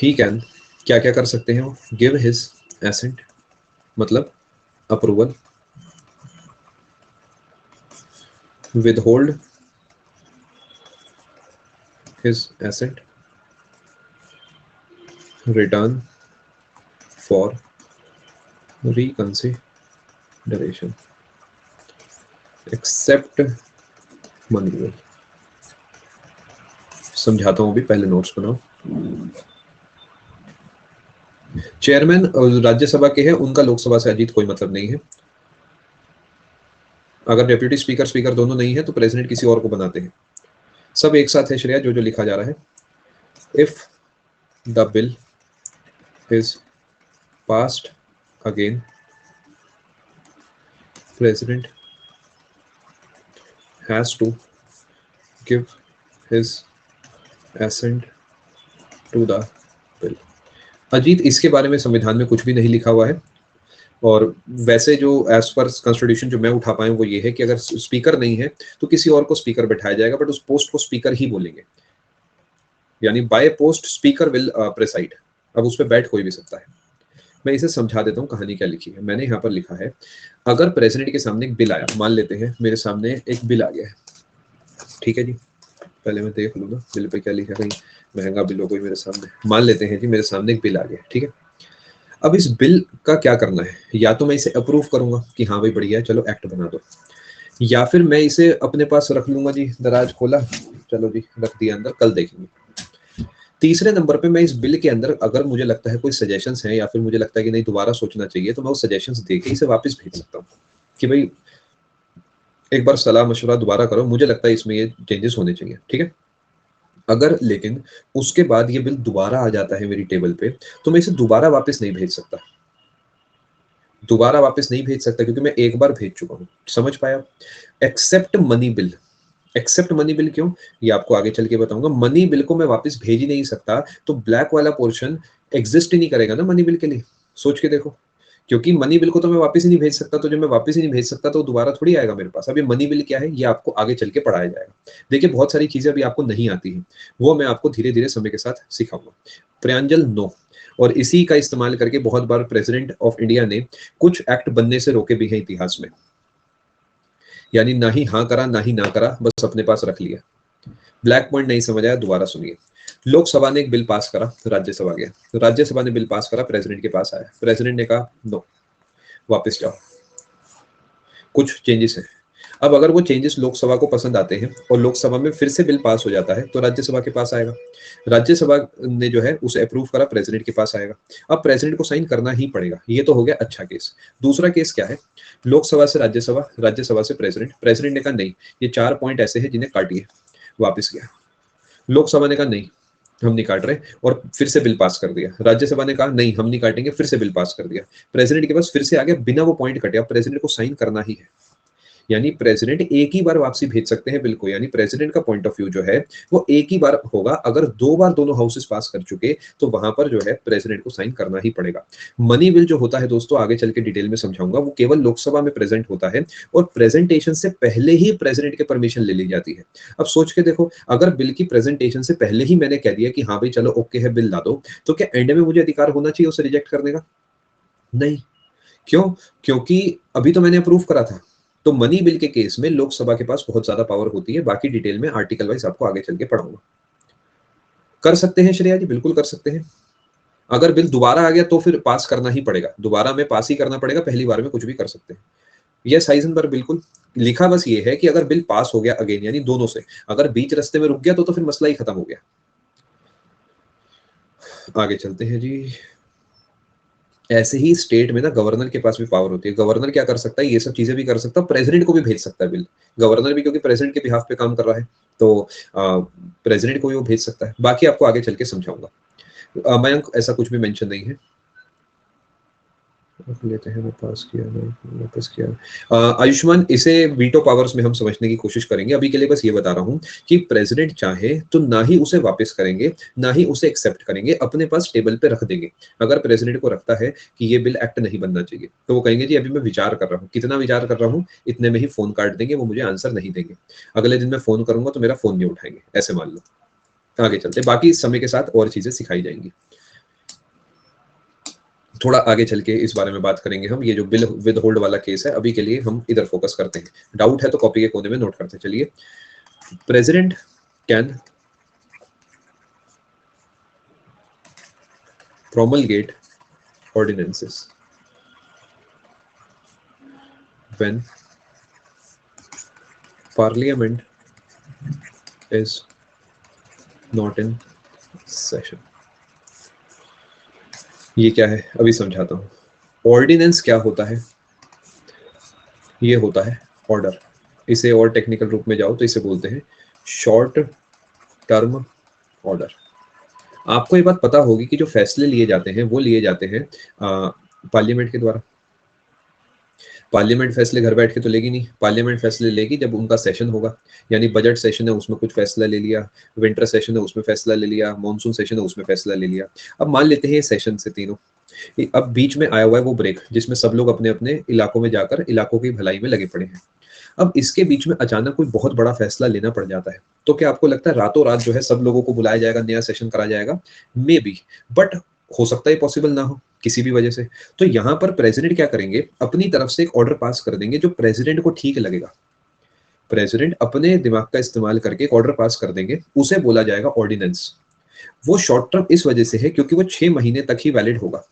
he can, क्या क्या कर सकते हैं वो, गिव हिज एसेंट, मतलब approval, withhold his assent, return for reconsideration, accept manual, समझाता हूँ, अभी पहले नोट्स बनाओ। चेयरमैन राज्यसभा के हैं, उनका लोकसभा से अजीत कोई मतलब नहीं है। अगर डेप्यूटी स्पीकर स्पीकर दोनों नहीं है तो प्रेसिडेंट किसी और को बनाते हैं। सब एक साथ है श्रेया, जो जो लिखा जा रहा है। If the bill is passed again, president has to give his assent to the bill. Ajit, इसके बारे में संविधान में कुछ भी नहीं लिखा हुआ है, और वैसे जो एज पर कॉन्स्टिट्यूशन जो मैं उठा पाया वो ये है कि अगर स्पीकर नहीं है तो किसी और को स्पीकर बैठाया जाएगा, बट उस पोस्ट को स्पीकर ही बोलेंगे, यानी by post speaker will preside. अब उस पर बैठ कोई भी सकता है। मैं इसे समझा देता हूँ कहानी क्या लिखी है। मैंने यहाँ पर लिखा है, अगर प्रेसिडेंट के सामने एक बिल आया, मान लेते हैं मेरे सामने एक बिल आ गया है, ठीक है जी, पहले मैं देख लूँ ना बिल पे क्या लिखा, कहीं महंगा बिल हो कोई मेरे सामने। मान लेते हैं जी मेरे सामने एक बिल आ गया, ठीक है। अब इस बिल का क्या करना है, या तो मैं इसे अप्रूव करूंगा कि हाँ भाई बढ़िया है, चलो एक्ट बना दो, या फिर मैं इसे अपने पास रख लूंगा जी, दराज खोला, चलो जी रख दिया अंदर, कल देखेंगे। तीसरे नंबर पे मैं इस बिल के अंदर अगर मुझे लगता है कोई सजेशंस हैं, या फिर मुझे लगता है कि नहीं दोबारा सोचना चाहिए, तो मैं उस सजेशंस देके इसे वापस भेज सकता हूँ कि भाई एक बार सलाह मशवरा दोबारा करो, मुझे लगता है इसमें ये चेंजेस होने चाहिए, ठीक है। अगर लेकिन उसके बाद ये बिल दोबारा आ जाता है मेरी टेबल पे, तो मैं इसे दोबारा वापस नहीं भेज सकता, दोबारा वापस नहीं भेज सकता, क्योंकि मैं एक बार भेज चुका हूं। समझ पाया? Except money bill. Except money bill क्यों, ये आपको आगे चल के बताऊंगा। मनी बिल को मैं वापस भेज ही नहीं सकता, तो ब्लैक वाला पोर्शन एग्जिस्ट ही नहीं करेगा ना मनी बिल के लिए। सोच के देखो, क्योंकि मनी बिल को तो मैं वापस ही नहीं भेज सकता, तो जब मैं वापस ही नहीं भेज सकता तो दोबारा थोड़ी आएगा मेरे पास। अब ये मनी बिल क्या है, ये आपको आगे चल के पढ़ाया जाएगा। देखिए बहुत सारी चीजें अभी आपको नहीं आती हैं, वो मैं आपको धीरे धीरे समय के साथ सिखाऊंगा। प्रयांजल नो, और इसी का इस्तेमाल करके बहुत बार प्रेसिडेंट ऑफ इंडिया ने कुछ एक्ट बनने से रोके भी हैं इतिहास में, यानी ना ही हाँ करा ना ही ना करा, बस अपने पास रख लिया। ब्लैक पॉइंट नहीं समझ आया, दोबारा सुनिए। लोकसभा ने एक बिल पास करा, राज्यसभा गया, तो राज्यसभा ने बिल पास करा, प्रेसिडेंट के पास आया, प्रेसिडेंट ने कहा नो, वापस जाओ, कुछ चेंजेस हैं। अब अगर वो चेंजेस लोकसभा को पसंद आते हैं और लोकसभा में फिर से बिल पास हो जाता है, तो राज्यसभा के पास आएगा, राज्यसभा ने जो है उसे अप्रूव करा, प्रेसिडेंट के पास आएगा। अब प्रेसिडेंट को साइन करना ही पड़ेगा। ये तो हो गया अच्छा केस। दूसरा केस क्या है, लोकसभा से राज्यसभा, राज्यसभा से प्रेसिडेंट, प्रेसिडेंट ने कहा नहीं, ये 4 पॉइंट ऐसे हैं जिन्हें काटिए, वापिस गया। लोकसभा ने कहा नहीं हम नहीं काट रहे, और फिर से बिल पास कर दिया। राज्यसभा ने कहा नहीं हम नहीं काटेंगे, फिर से बिल पास कर दिया। प्रेसिडेंट के पास फिर से आ गया, बिना वो पॉइंट कटे, अब प्रेसिडेंट को साइन करना ही है। यानी प्रेसिडेंट एक ही बार वापसी भेज सकते हैं बिल को, यानी प्रेसिडेंट का पॉइंट ऑफ व्यू जो है वो एक ही बार होगा। अगर 2 बार दोनों हाउसेस पास कर चुके तो वहां पर जो है प्रेसिडेंट को साइन करना ही पड़ेगा। मनी बिल जो होता है दोस्तों, आगे चल के डिटेल में समझाऊंगा, वो केवल लोकसभा में प्रेजेंट होता है, और प्रेजेंटेशन से पहले ही प्रेसिडेंट के परमिशन ले ली जाती है। अब सोच के देखो, अगर बिल की प्रेजेंटेशन से पहले ही मैंने कह दिया कि हाँ भाई चलो ओके है बिल ला दो, तो क्या एंड में मुझे अधिकार होना चाहिए उसे रिजेक्ट करने का? नहीं। क्यों? क्योंकि अभी तो मैंने अप्रूव करा था। तो मनी बिल के केस में लोकसभा के पास बहुत ज्यादा पावर होती है। बाकी डिटेल में आर्टिकल वाइज आपको आगे चल के पढ़ाऊंगा। कर सकते हैं श्रेया जी, बिल्कुल कर सकते हैं। अगर बिल दोबारा आ गया तो फिर पास करना ही पड़ेगा, दोबारा में पास ही करना पड़ेगा, पहली बार में कुछ भी कर सकते हैं। यस हाइजेनबर्ग, बिल्कुल। लिखा बस ये है कि अगर बिल पास हो गया अगेन, यानी दोनों से, अगर बीच रास्ते में रुक गया तो फिर मसला ही खत्म हो गया। आगे चलते हैं जी। ऐसे ही स्टेट में ना गवर्नर के पास भी पावर होती है। गवर्नर क्या कर सकता है, ये सब चीजें भी कर सकता है, प्रेसिडेंट को भी भेज सकता है बिल। गवर्नर भी क्योंकि प्रेसिडेंट के बिहाफ पे काम कर रहा है, तो प्रेसिडेंट को भी वो भेज सकता है। बाकी आपको आगे चल के समझाऊंगा। मयंक, ऐसा कुछ भी मेंशन नहीं है। रख लेते हैं, मैं पास किया ना वापस किया। आयुष्मान, इसे वीटो पावर्स में हम समझने की कोशिश करेंगे। अभी के लिए बस ये बता रहा हूं कि प्रेसिडेंट चाहे तो ना ही उसे वापस करेंगे ना ही उसे एक्सेप्ट करेंगे, अपने पास टेबल पे रख देंगे। अगर प्रेसिडेंट को लगता है कि ये बिल एक्ट नहीं बनना चाहिए, तो वो कहेंगे जी अभी मैं विचार कर रहा हूँ। कितना विचार कर रहा हूँ, इतने में ही फोन काट देंगे, वो मुझे आंसर नहीं देंगे। अगले दिन मैं फोन करूंगा तो मेरा फोन नहीं उठाएंगे, ऐसे मान लो। आगे चलते, बाकी समय के साथ और चीजें सिखाई जाएंगी। थोड़ा आगे चल के इस बारे में बात करेंगे हम। ये जो बिल विद होल्ड वाला केस है, अभी के लिए हम इधर फोकस करते हैं। डाउट है तो कॉपी के कोने में नोट करते चलिए। President can promulgate ordinances when parliament is not in session. ये क्या है अभी समझाता हूँ। ऑर्डिनेंस क्या होता है? ये होता है ऑर्डर। इसे और टेक्निकल रूप में जाओ तो इसे बोलते हैं शॉर्ट टर्म ऑर्डर। आपको ये बात पता होगी कि जो फैसले लिए जाते हैं वो लिए जाते हैं पार्लियामेंट के द्वारा। पार्लियामेंट फैसले घर बैठ के तो लेगी नहीं, पार्लियामेंट फैसले लेगी जब उनका सेशन होगा। यानी बजट सेशन है उसमें कुछ फैसला ले लिया, विंटर सेशन है उसमें फैसला ले लिया, मॉनसून सेशन है उसमें फैसला ले लिया। अब मान लेते हैं ये सेशन से तीनों, अब बीच में आया हुआ है वो ब्रेक जिसमें सब लोग अपने अपने इलाकों में जाकर इलाकों की भलाई में लगे पड़े हैं। अब इसके बीच में अचानक कोई बहुत बड़ा फैसला लेना पड़ जाता है, तो क्या आपको लगता है रातों रात जो है सब लोगों को बुलाया जाएगा, नया सेशन करा जाएगा? मे बी, बट हो सकता है पॉसिबल ना हो किसी भी वजह से। तो यहाँ पर प्रेसिडेंट क्या करेंगे, अपनी तरफ से एक ऑर्डर पास कर देंगे जो प्रेसिडेंट को ठीक लगेगा। प्रेसिडेंट अपने दिमाग का इस्तेमाल करके एक ऑर्डर पास कर देंगे, उसे बोला जाएगा ऑर्डिनेंस। वो शॉर्ट टर्म इस वजह से है क्योंकि वो 6 महीने तक ही वैलिड होगा।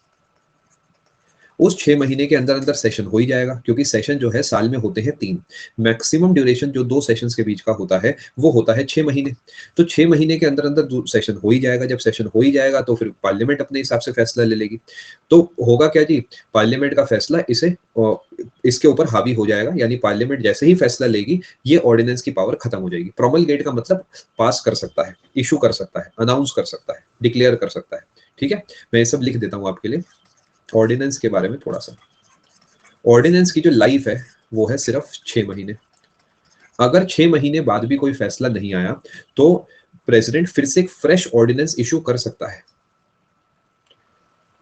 उस 6 महीने के अंदर अंदर सेशन हो ही जाएगा, क्योंकि सेशन जो है साल में होते हैं 3। मैक्सिमम ड्यूरेशन जो 2 सेशंस के बीच का होता है वो होता है 6 महीने। तो 6 महीने के अंदर अंदर सेशन हो ही जाएगा। जब सेशन हो ही जाएगा तो फिर पार्लियामेंट अपने हिसाब से फैसला ले लेगी। तो होगा क्या जी, पार्लियामेंट का फैसला इसके ऊपर हावी हो जाएगा। यानी पार्लियामेंट जैसे ही फैसला लेगी ये ऑर्डिनेंस की पावर खत्म हो जाएगी। प्रोमलगेट का मतलब पास कर सकता है, इशू कर सकता है, अनाउंस कर सकता है, डिक्लेयर कर सकता है। ठीक है, मैं ये सब लिख देता हूँ आपके लिए ऑर्डिनेंस के बारे में थोड़ा सा। ऑर्डिनेंस की जो लाइफ है वो है सिर्फ 6 महीने। अगर 6 महीने बाद भी कोई फैसला नहीं आया तो प्रेसिडेंट फिर से एक फ्रेश ऑर्डिनेंस इशू कर सकता है।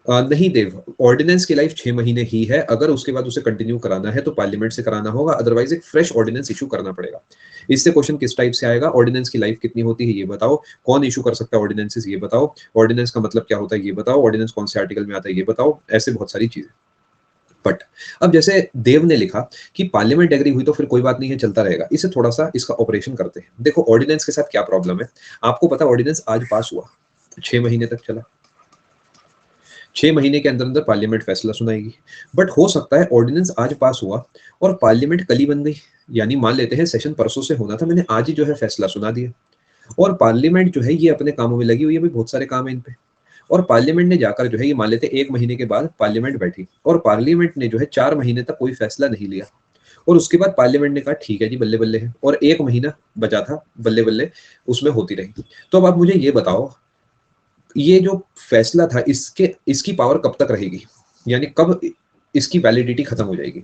नहीं देव, ऑर्डिनेंस की लाइफ 6 महीने ही है। अगर उसके बाद उसे कंटिन्यू कराना है तो पार्लियामेंट से कराना होगा, अदरवाइज एक फ्रेश ऑर्डिनेंस इशू करना पड़ेगा। इससे क्वेश्चन किस टाइप से आएगा, ऑर्डिनेंस की लाइफ कितनी होती है ये बताओ, कौन इशू कर सकता है ऑर्डिनेंसेस ये बताओ, ऑर्डिनेंस का मतलब क्या होता है ये बताओ, ऑर्डिनेंस कौन से आर्टिकल में आता है ये बताओ, ऐसे बहुत सारी चीजें। बट अब जैसे देव ने लिखा कि पार्लियामेंट एग्री हुई तो फिर कोई बात नहीं है, चलता रहेगा। इसे थोड़ा सा इसका ऑपरेशन करते हैं। देखो ऑर्डिनेंस के साथ क्या प्रॉब्लम है, आपको पता ऑर्डिनेंस आज पास हुआ, 6 महीने तक चला, 6 महीने के अंदर अंदर पार्लियामेंट फैसला सुनाएगी। बट हो सकता है ऑर्डिनेंस आज पास हुआ और पार्लियामेंट कल ही बन गई। यानी मान लेते हैं सेशन परसों से होना था, मैंने आज ही जो है फैसला सुना दिया, और पार्लियामेंट जो है ये अपने कामों में लगी हुई है, भी बहुत सारे काम है इन पे। और पार्लियामेंट ने जाकर जो है ये मान लेते 1 महीने के बाद पार्लियामेंट बैठी और पार्लियामेंट ने जो है 4 महीने तक कोई फैसला नहीं लिया, और उसके बाद पार्लियामेंट ने कहा ठीक है जी बल्ले बल्ले है, और 1 महीना बचा था बल्ले बल्ले उसमें होती रही। तो अब आप मुझे ये बताओ ये जो फैसला था इसकी पावर कब तक रहेगी, यानी कब इसकी वैलिडिटी खत्म हो जाएगी?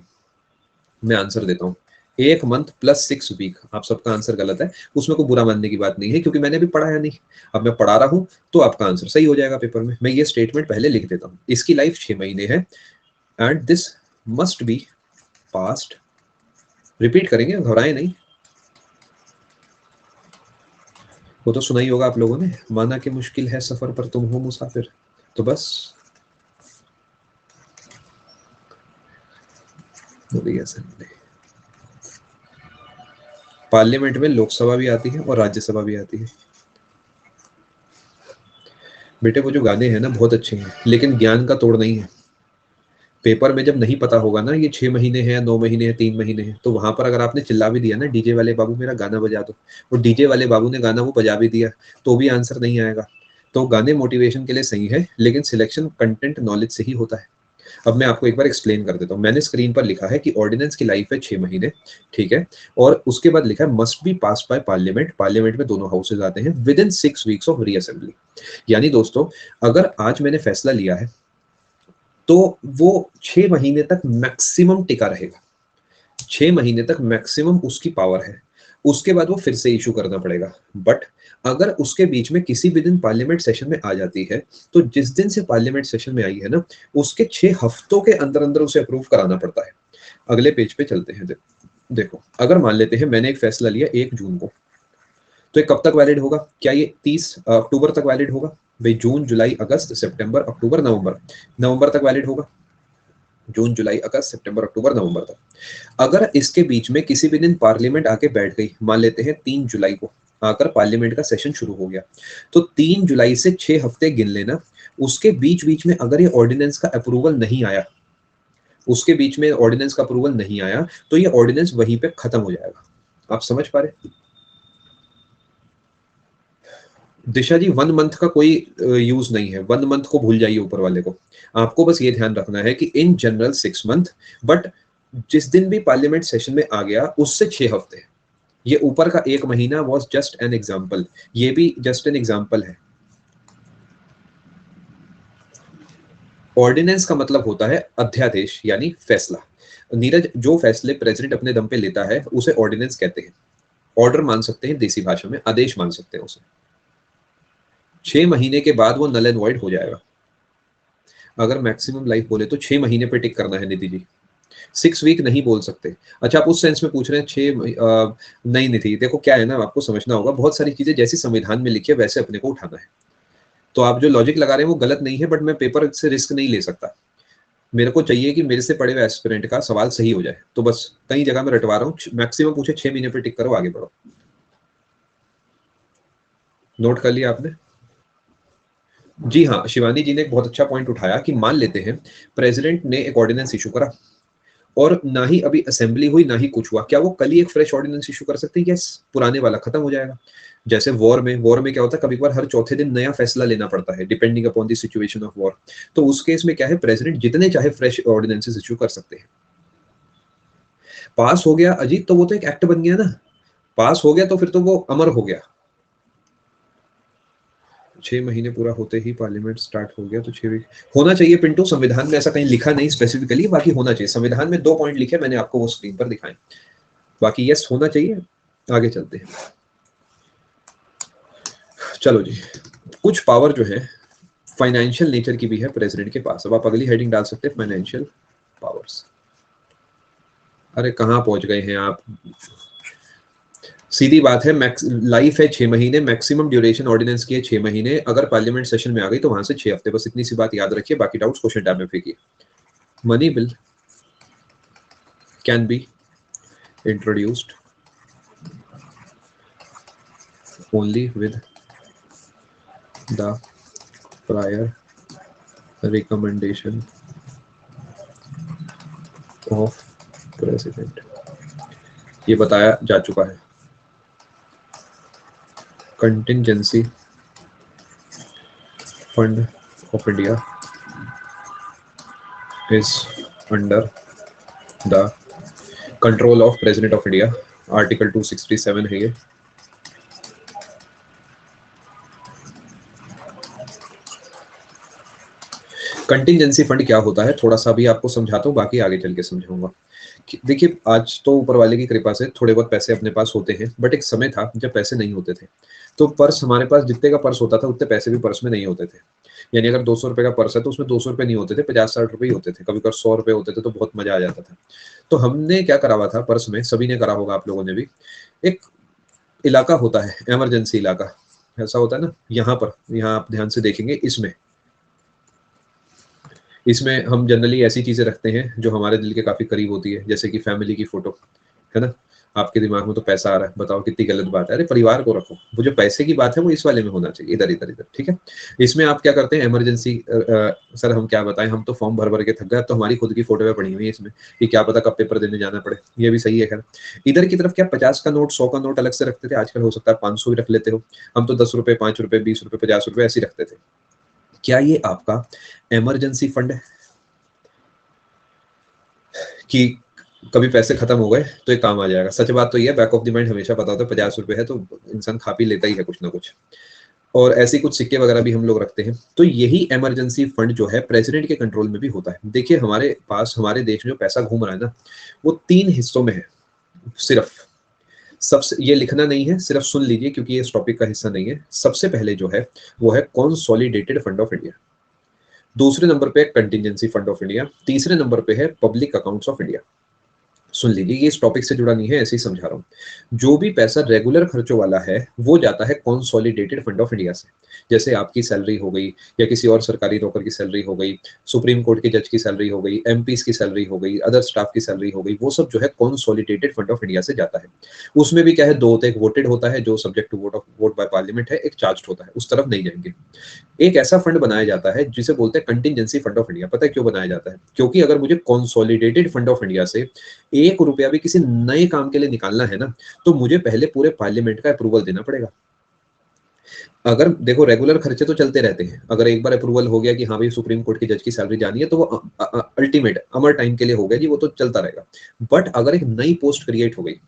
मैं आंसर देता हूँ 1 मंथ प्लस 6 वीक। आप सबका आंसर गलत है, उसमें कोई बुरा मानने की बात नहीं है क्योंकि मैंने भी पढ़ाया नहीं। अब मैं पढ़ा रहा हूं तो आपका आंसर सही हो जाएगा पेपर में। मैं ये स्टेटमेंट पहले लिख देता हूँ, इसकी लाइफ 6 महीने है and this must be past. Repeat करेंगे, घबराए नहीं। वो तो सुना ही होगा आप लोगों ने, माना कि मुश्किल है सफर पर तुम हो मुसाफिर। तो बस बोलिए ऐसा। पार्लियामेंट में लोकसभा भी आती है और राज्यसभा भी आती है। बेटे वो जो गाने हैं ना बहुत अच्छे हैं, लेकिन ज्ञान का तोड़ नहीं है। पेपर में जब नहीं पता होगा ना ये 6 महीने है या 9 महीने है 3 महीने है, तो वहां पर अगर आपने चिल्ला भी दिया ना डीजे वाले बाबू मेरा गाना बजा दो, और डीजे वाले बाबू ने गाना वो बजा भी दिया, तो भी आंसर नहीं आएगा। तो गाने मोटिवेशन के लिए सही है, लेकिन सिलेक्शन कंटेंट नॉलेज से ही होता है। अब मैं आपको एक बार एक्सप्लेन कर देता हूँ। मैंने स्क्रीन पर लिखा है कि ऑर्डिनेंस की लाइफ है 6 महीने, ठीक है, और उसके बाद लिखा है must be pass by parliament. Parliament में दोनों हाउसेज आते हैं with in 6 weeks of reassembly. यानी दोस्तों अगर आज मैंने फैसला लिया है तो वो 6 महीने तक मैक्सिमम टिका रहेगा। 6 महीने तक मैक्सिमम उसकी पावर है, उसके बाद वो फिर से इशू करना पड़ेगा। बट अगर उसके बीच में किसी भी दिन पार्लियामेंट सेशन में आ जाती है, तो जिस दिन से पार्लियामेंट सेशन में आई है ना उसके 6 हफ्तों के अंदर अंदर उसे अप्रूव कराना पड़ता है। अगले पेज पे चलते हैं। देखो अगर मान लेते हैं मैंने एक फैसला लिया 1 जून को, तो ये कब तक वैलिड होगा? क्या ये 30 अक्टूबर तक वैलिड होगा? भाई जून जुलाई अगस्त सितंबर अक्टूबर नवंबर, नवंबर तक वैलिड होगा। जून जुलाई अगस्त सितंबर अक्टूबर नवंबर तक। अगर इसके बीच में किसी भी दिन पार्लियामेंट आके बैठ गई, मान लेते हैं 3 जुलाई को आकर पार्लियामेंट का सेशन शुरू हो गया, तो 3 जुलाई से 6 हफ्ते गिन लेना। उसके बीच बीच में अगर ये ऑर्डिनेंस का अप्रूवल नहीं आया, उसके बीच में ऑर्डिनेंस का अप्रूवल नहीं आया, तो ये ऑर्डिनेंस वहीं पे खत्म हो जाएगा। आप समझ पा रहे? दिशा जी 1 मंथ का कोई यूज नहीं है, 1 मंथ को भूल जाइए ऊपर वाले को। आपको बस ये ध्यान रखना है कि इन जनरल 6 मंथ, बट जिस दिन भी पार्लियामेंट सेशन में आ गया उससे 6 हफ्ते। ये ऊपर का 1 महीना वॉज जस्ट एन एग्जाम्पल, ये भी जस्ट एन एग्जाम्पल है। ऑर्डिनेंस का मतलब होता है अध्यादेश यानी फैसला। नीरज, जो फैसले प्रेसिडेंट अपने दम पे लेता है उसे ऑर्डिनेंस कहते हैं। ऑर्डर मान सकते हैं देसी भाषा में, आदेश मान सकते हैं उसे। 6 महीने के बाद वो नल एंड वॉइड हो जाएगा। अगर मैक्सिमम लाइफ बोले तो 6 महीने पे टिक करना है निधि जी, 6 वीक नहीं बोल सकते। अच्छा, आप उस सेंस में पूछ रहे हैं 6 नहीं निधि, देखो क्या है ना, आपको समझना होगा, बहुत सारी चीजें जैसी संविधान में लिखी है वैसे अपने को उठाना है। तो आप जो लॉजिक लगा रहे हैं वो गलत नहीं है, बट मैं पेपर से रिस्क नहीं ले सकता। मेरे को चाहिए कि मेरे से पढ़े हुए एस्पिरेंट का सवाल सही हो जाए, तो बस कई जगह मैं रटवा रहा हूँ। मैक्सिमम पूछे 6 महीने पे टिक करो, आगे बढ़ो। नोट कर लिया आपने? जी हाँ, शिवानी जी ने एक बहुत अच्छा पॉइंट उठाया कि मान लेते हैं प्रेसिडेंट ने एक ऑर्डिनेंस इशू करा और ना ही अभी असेंबली हुई ना ही कुछ हुआ, क्या वो कल ही एक फ्रेश ऑर्डिनेंस इशू कर सकते हैं? यस, पुराने वाला खत्म हो जाएगा। जैसे वॉर में क्या होता है, कभी कभार हर चौथे दिन नया फैसला लेना पड़ता है depending upon the situation of war. तो उस केस में क्या है, प्रेसिडेंट जितने चाहे फ्रेश ऑर्डिनेंसेस इशू कर सकते हैं। पास हो गया अजीत तो वो तो एक एक्ट बन गया ना, पास हो गया तो फिर तो वो अमर हो गया। 6 महीने पूरा होते ही पार्लियामेंट स्टार्ट हो गया तो 6 वीक होना चाहिए। पिंटू, संविधान में ऐसा कहीं लिखा नहीं स्पेसिफिकली, बाकी होना चाहिए। संविधान में 2 पॉइंट लिखे, मैंने आपको वो स्क्रीन पर दिखाए, बाकी यस होना चाहिए। आगे चलते हैं। चलो जी, कुछ पावर जो है फाइनेंशियल नेचर की भी है प्रेसिडेंट के पास। अब आप अगली हेडिंग डाल सकते हैं, फाइनेंशियल पावर्स। अरे कहाँ पहुंच गए हैं आप? सीधी बात है, लाइफ है 6 महीने, मैक्सिमम ड्यूरेशन ऑर्डिनेंस की है 6 महीने। अगर पार्लियामेंट सेशन में आ गई तो वहां से 6 हफ्ते, बस इतनी सी बात याद रखिए। बाकी डाउट्स क्वेश्चन टैब में फेंकिए। Money bill can be introduced only with the prior recommendation of president. ये बताया जा चुका है। Contingency fund of India is under the control of President of India, article 267 है ये। कंटिंजेंसी फंड क्या होता है थोड़ा सा भी आपको समझाता हूँ, बाकी आगे चल के समझाऊंगा। देखिए, आज तो ऊपर वाले की कृपा से थोड़े बहुत पैसे अपने पास होते हैं, बट एक समय था जब पैसे नहीं होते थे। तो पर्स हमारे पास जितने का पर्स होता था उतने पैसे भी पर्स में नहीं होते थे। यानी अगर 200 रुपए का पर्स है तो उसमें 200 रुपए नहीं होते थे, 50-60 रुपए ही होते थे। कभी कभी 100 रुपए होते थे तो बहुत मजा आ जाता था। तो हमने क्या करा हुआ था पर्स में, सभी ने करा होगा आप लोगों ने भी, एक इलाका होता है इमरजेंसी इलाका, ऐसा होता है ना। यहाँ आप ध्यान से देखेंगे, इसमें हम जनरली ऐसी चीजें रखते हैं जो हमारे दिल के काफी करीब होती है, जैसे कि फैमिली की फोटो, है ना। आपके दिमाग में तो पैसा आ रहा है, बताओ कितनी गलत बात है। अरे परिवार को रखो, वो जो पैसे की बात है वो इस वाले में होना चाहिए, इधर इधर इधर, ठीक है। इसमें आप क्या करते हैं, इमरजेंसी सर हम क्या बताएं, हम तो फॉर्म भर भर के थक गए, तो हमारी खुद की फोटो पड़ी हुई है इसमें, कि क्या पता कब पेपर देने जाना पड़े। ये भी सही है। खैर, इधर की तरफ क्या 50 का नोट 100 का नोट अलग से रखते थे, आजकल हो सकता है 500 भी रख लेते हो। हम तो 10 रुपए 5 रुपए 20 रुपए 50 रुपए ऐसे रखते थे। क्या ये आपका इमरजेंसी फंड है कि कभी पैसे खत्म हो गए तो ये काम आ जाएगा? सच बात तो ये है, बैक ऑफ द माइंड हमेशा पता होता है 50 रुपए है तो इंसान खा पी लेता ही है कुछ ना कुछ। और ऐसे कुछ सिक्के वगैरह भी हम लोग रखते हैं। तो यही इमरजेंसी फंड जो है प्रेसिडेंट के कंट्रोल में भी होता है। देखिए, हमारे पास हमारे देश में जो पैसा घूम रहा है ना, वो 3 हिस्सों में है सिर्फ। सबसे, ये लिखना नहीं है, सिर्फ सुन लीजिए क्योंकि ये इस टॉपिक का हिस्सा नहीं है। सबसे पहले जो है वो है कॉन्सोलिडेटेड फंड ऑफ इंडिया, दूसरे नंबर पे कंटिजेंसी फंड ऑफ इंडिया, तीसरे नंबर पे है पब्लिक अकाउंट्स ऑफ इंडिया। सुन लीजिए, ये इस टॉपिक से जुड़ा नहीं है, ऐसे ही समझा रहा हूँ। जो भी पैसा रेगुलर खर्चों वाला है वो जाता है कॉन्सोलिडेटेड फंड ऑफ इंडिया से। जैसे आपकी सैलरी हो गई या किसी और सरकारी नौकर की सैलरी हो गई, सुप्रीम कोर्ट के जज की सैलरी हो गई, एमपीस की सैलरी हो गई, अदर स्टाफ की सैलरी हो गई, वो सब जो है कॉन्सोलिडेटेड फंड ऑफ इंडिया से जाता है। उसमें भी क्या है, दो होते हैं, एक वोटेड होता है जो subject to vote by parliament है, एक चार्ज्ड होता है, उस तरफ नहीं जाएंगे। एक ऐसा फंड बनाया जाता है जिसे बोलते हैं कंटिजेंसी फंड ऑफ इंडिया। पता है क्यों बनाया जाता है? क्योंकि अगर मुझे कंसोलिडेटेड फंड ऑफ इंडिया से 1 रुपया भी किसी नए काम के लिए निकालना है ना, तो मुझे पहले पूरे पार्लियामेंट का अप्रूवल देना पड़ेगा। अगर देखो रेगुलर खर्चे तो चलते रहते हैं, अगर एक बार अप्रूवल हो गया कि हाँ भाई सुप्रीम कोर्ट की जज की सैलरी जानी है तो वो अल्टीमेट अमर टाइम के लिए हो गया जी, वो तो चलता रहेगा। बट अगर एक नई पोस्ट क्रिएट हो गई,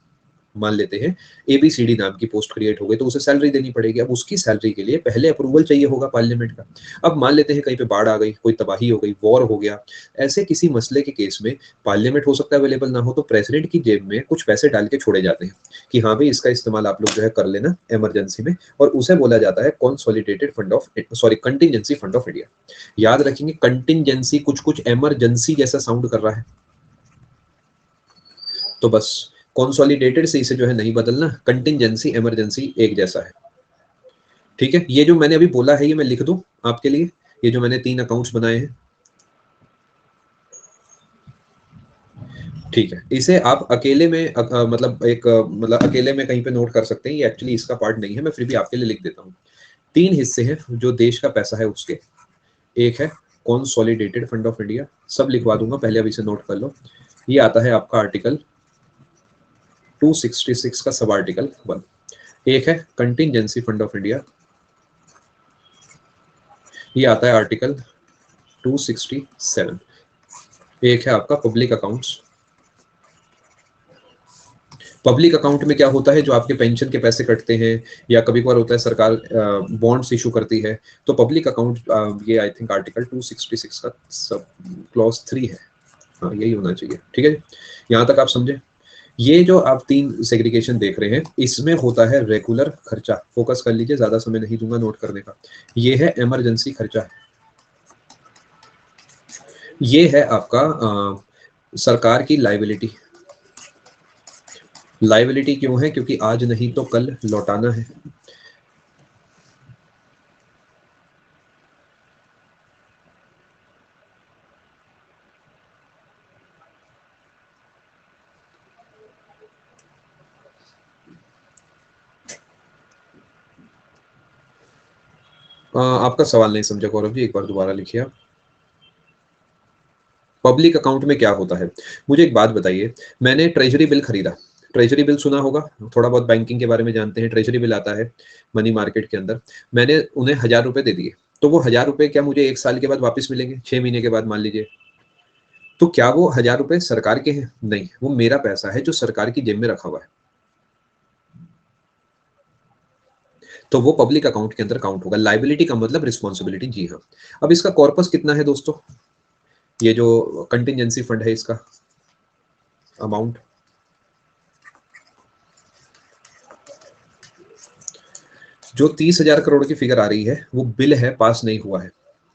मान लेते हैं एबीसीडी नाम की पोस्ट क्रिएट हो गई, तो उसे सैलरी देनी पड़ेगी। अब उसकी सैलरी के लिए पहले अप्रूवल चाहिए होगा पार्लियामेंट का। अब मान लेते हैं कहीं पे बाढ़ आ गई, कोई तबाही हो गई, वॉर हो गया, ऐसे किसी मसले के केस में पार्लियामेंट हो सकता है अवेलेबल ना हो, तो प्रेसिडेंट की जेब में कुछ पैसे डाल के छोड़े जाते हैं कि हाँ भाई इसका इस्तेमाल आप लोग जो है कर लेना इमरजेंसी में, और उसे बोला जाता है consolidated fund of sorry contingency fund of India. याद रखेंगे कंटिजेंसी कुछ कुछ इमरजेंसी जैसा साउंड कर रहा है, तो बस कॉन्सोलिडेटेड से इसे जो है नहीं बदलना, कंटिजेंसी इमरजेंसी एक जैसा है। ठीक है, ये जो मैंने अभी बोला है ये मैं लिख दूं आपके लिए, ये जो मैंने 3 अकाउंट्स बनाए हैं, ठीक है, इसे आप अकेले में मतलब एक मतलब अकेले में कहीं पे नोट कर सकते हैं, ये एक्चुअली इसका पार्ट नहीं है, मैं फिर भी आपके लिए लिख देता हूँ। 3 हिस्से हैं जो देश का पैसा है उसके। एक है कॉन्सोलिडेटेड फंड ऑफ इंडिया, सब लिखवा दूंगा, पहले अब इसे नोट कर लो। ये आता है आपका आर्टिकल 266 का सब आर्टिकल 1। एक है कंटिजेंसी फंड ऑफ इंडिया, ये आता है आर्टिकल 267। एक है आपका पब्लिक अकाउंट्स। पब्लिक अकाउंट में क्या होता है, जो आपके पेंशन के पैसे कटते हैं, या कभी कभार होता है सरकार बॉन्ड्स इशू करती है, तो पब्लिक अकाउंट ये आई थिंक आर्टिकल 266 का सब क्लॉज 3 है। हाँ यही होना चाहिए, ठीक है जी, यहाँ तक आप समझे। ये जो आप 3 सेग्रीगेशन देख रहे हैं, इसमें होता है रेगुलर खर्चा, फोकस कर लीजिए, ज्यादा समय नहीं दूंगा नोट करने का। ये है इमरजेंसी खर्चा, ये है आपका सरकार की लाइबिलिटी। लाइबिलिटी क्यों है, क्योंकि आज नहीं तो कल लौटाना है। आपका सवाल नहीं समझा गौरव जी, एक बार दोबारा लिखिए आप। पब्लिक अकाउंट में क्या होता है, मुझे एक बात बताइए, मैंने ट्रेजरी बिल खरीदा, ट्रेजरी बिल सुना होगा, थोड़ा बहुत बैंकिंग के बारे में जानते हैं, ट्रेजरी बिल आता है मनी मार्केट के अंदर। मैंने उन्हें 1000 रुपए दे दिए, तो वो 1000 रुपए क्या मुझे 1 साल के बाद वापस मिलेंगे, 6 महीने के बाद मान लीजिए, तो क्या वो 1000 रुपए सरकार के हैं? नहीं, वो मेरा पैसा है जो सरकार की जेब में रखा हुआ है, तो वो पब्लिक अकाउंट के अंदर काउंट होगा। लाइबिलिटी का मतलब रिस्पॉन्सिबिलिटी, जी हाँ। अब इसका कॉर्पस कितना है दोस्तों, ये जो कंटिजेंसी फंड है इसका अमाउंट, जो 30,000 करोड़ की फिगर आ रही है वो बिल है, पास नहीं हुआ है।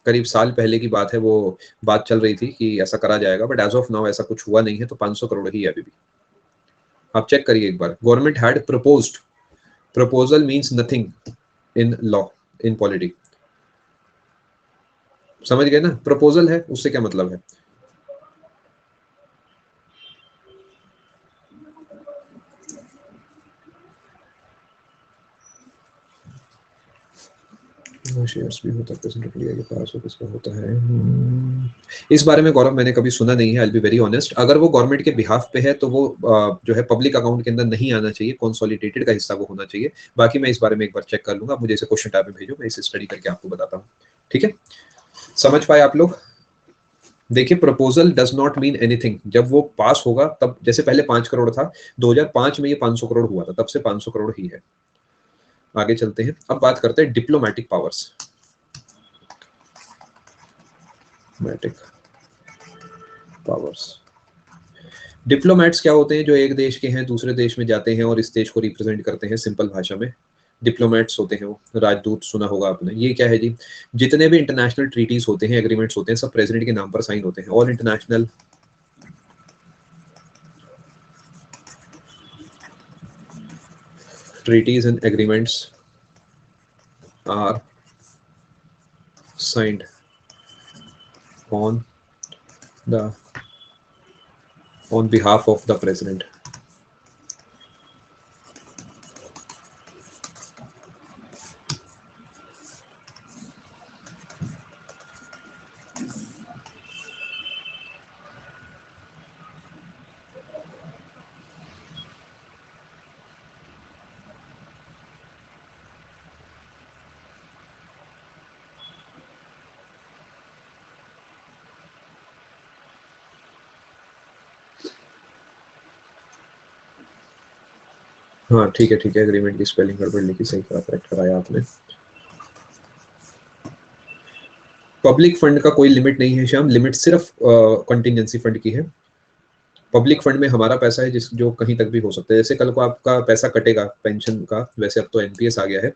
करीब साल पहले की बात है, वो बात चल रही थी कि ऐसा करा जाएगा, बट एज ऑफ नाउ ऐसा कुछ हुआ नहीं है, तो 500 करोड़ ही है अभी भी। आप चेक करिए एक बार, government had proposed, proposal means nothing in law, in polity, समझ गए ना, प्रपोजल है उससे क्या मतलब है। शेयर्स भी होता है प्रेजेंट इंडिया के पास, वो किसका होता है? इस बारे में गौरव मैंने कभी सुना नहीं है, आई विल बी वेरी ऑनेस्ट। अगर वो गवर्नमेंट के बिहाफ पे है तो वो जो है पब्लिक अकाउंट के अंदर नहीं आना चाहिए, कंसोलिडेटेड का हिस्सा वो होना चाहिए। बाकी मैं इस बारे में एक बार चेक कर लूंगा, मुझे इसे क्वेश्चन टाइप में भेजो, मैं इसे स्टडी करके आपको बताता हूँ। ठीक है, समझ पाए आप लोग? देखिए proposal does not mean anything, जब वो पास होगा तब, जैसे पहले 5 करोड़ था, 2005 में ये 500 करोड़ हुआ था, तब से 500 करोड़ ही है। आगे चलते हैं, अब बात करते हैं diplomatic powers. Diplomatic powers, diplomats क्या होते हैं, जो एक देश के हैं दूसरे देश में जाते हैं और इस देश को रिप्रेजेंट करते हैं, सिंपल भाषा में डिप्लोमेट्स होते हैं वो, राजदूत सुना होगा आपने। ये क्या है जी, जितने भी इंटरनेशनल ट्रीटीज होते हैं, एग्रीमेंट्स होते हैं, सब प्रेसिडेंट के नाम पर साइन होते हैं। All international treaties and agreements are signed on the on behalf of the president. हाँ ठीक है, एग्रीमेंट की स्पेलिंग गड़बड़ लिखी, सही करा, करेक्ट कराया आपने। पब्लिक फंड का कोई लिमिट नहीं है श्याम, लिमिट सिर्फ कंटिजेंसी फंड की है। पब्लिक फंड में हमारा पैसा है जिस जो कहीं तक भी हो सकता है, जैसे कल को आपका पैसा कटेगा पेंशन का, वैसे अब तो एनपीएस आ गया है,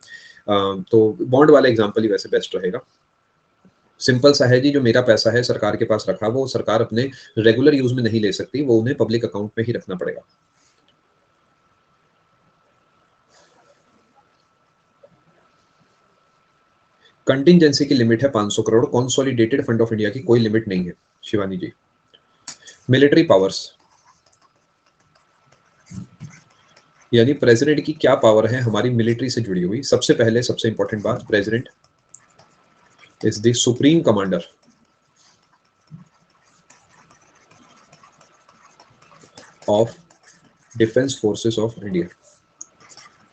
तो बॉन्ड वाला एग्जांपल ही वैसे बेस्ट रहेगा। सिंपल सा है जी, जो मेरा पैसा है सरकार के पास रखा, वो सरकार अपने रेगुलर यूज में नहीं ले सकती, वो उन्हें पब्लिक अकाउंट में ही रखना पड़ेगा। कंटिजेंसी की लिमिट है 500 crore, consolidated fund of India की कोई लिमिट नहीं है शिवानी जी। मिलिट्री पावर्स, यानी प्रेसिडेंट की क्या पावर है हमारी मिलिट्री से जुड़ी हुई। सबसे पहले सबसे इंपॉर्टेंट बात, president is the supreme commander of defence forces of India.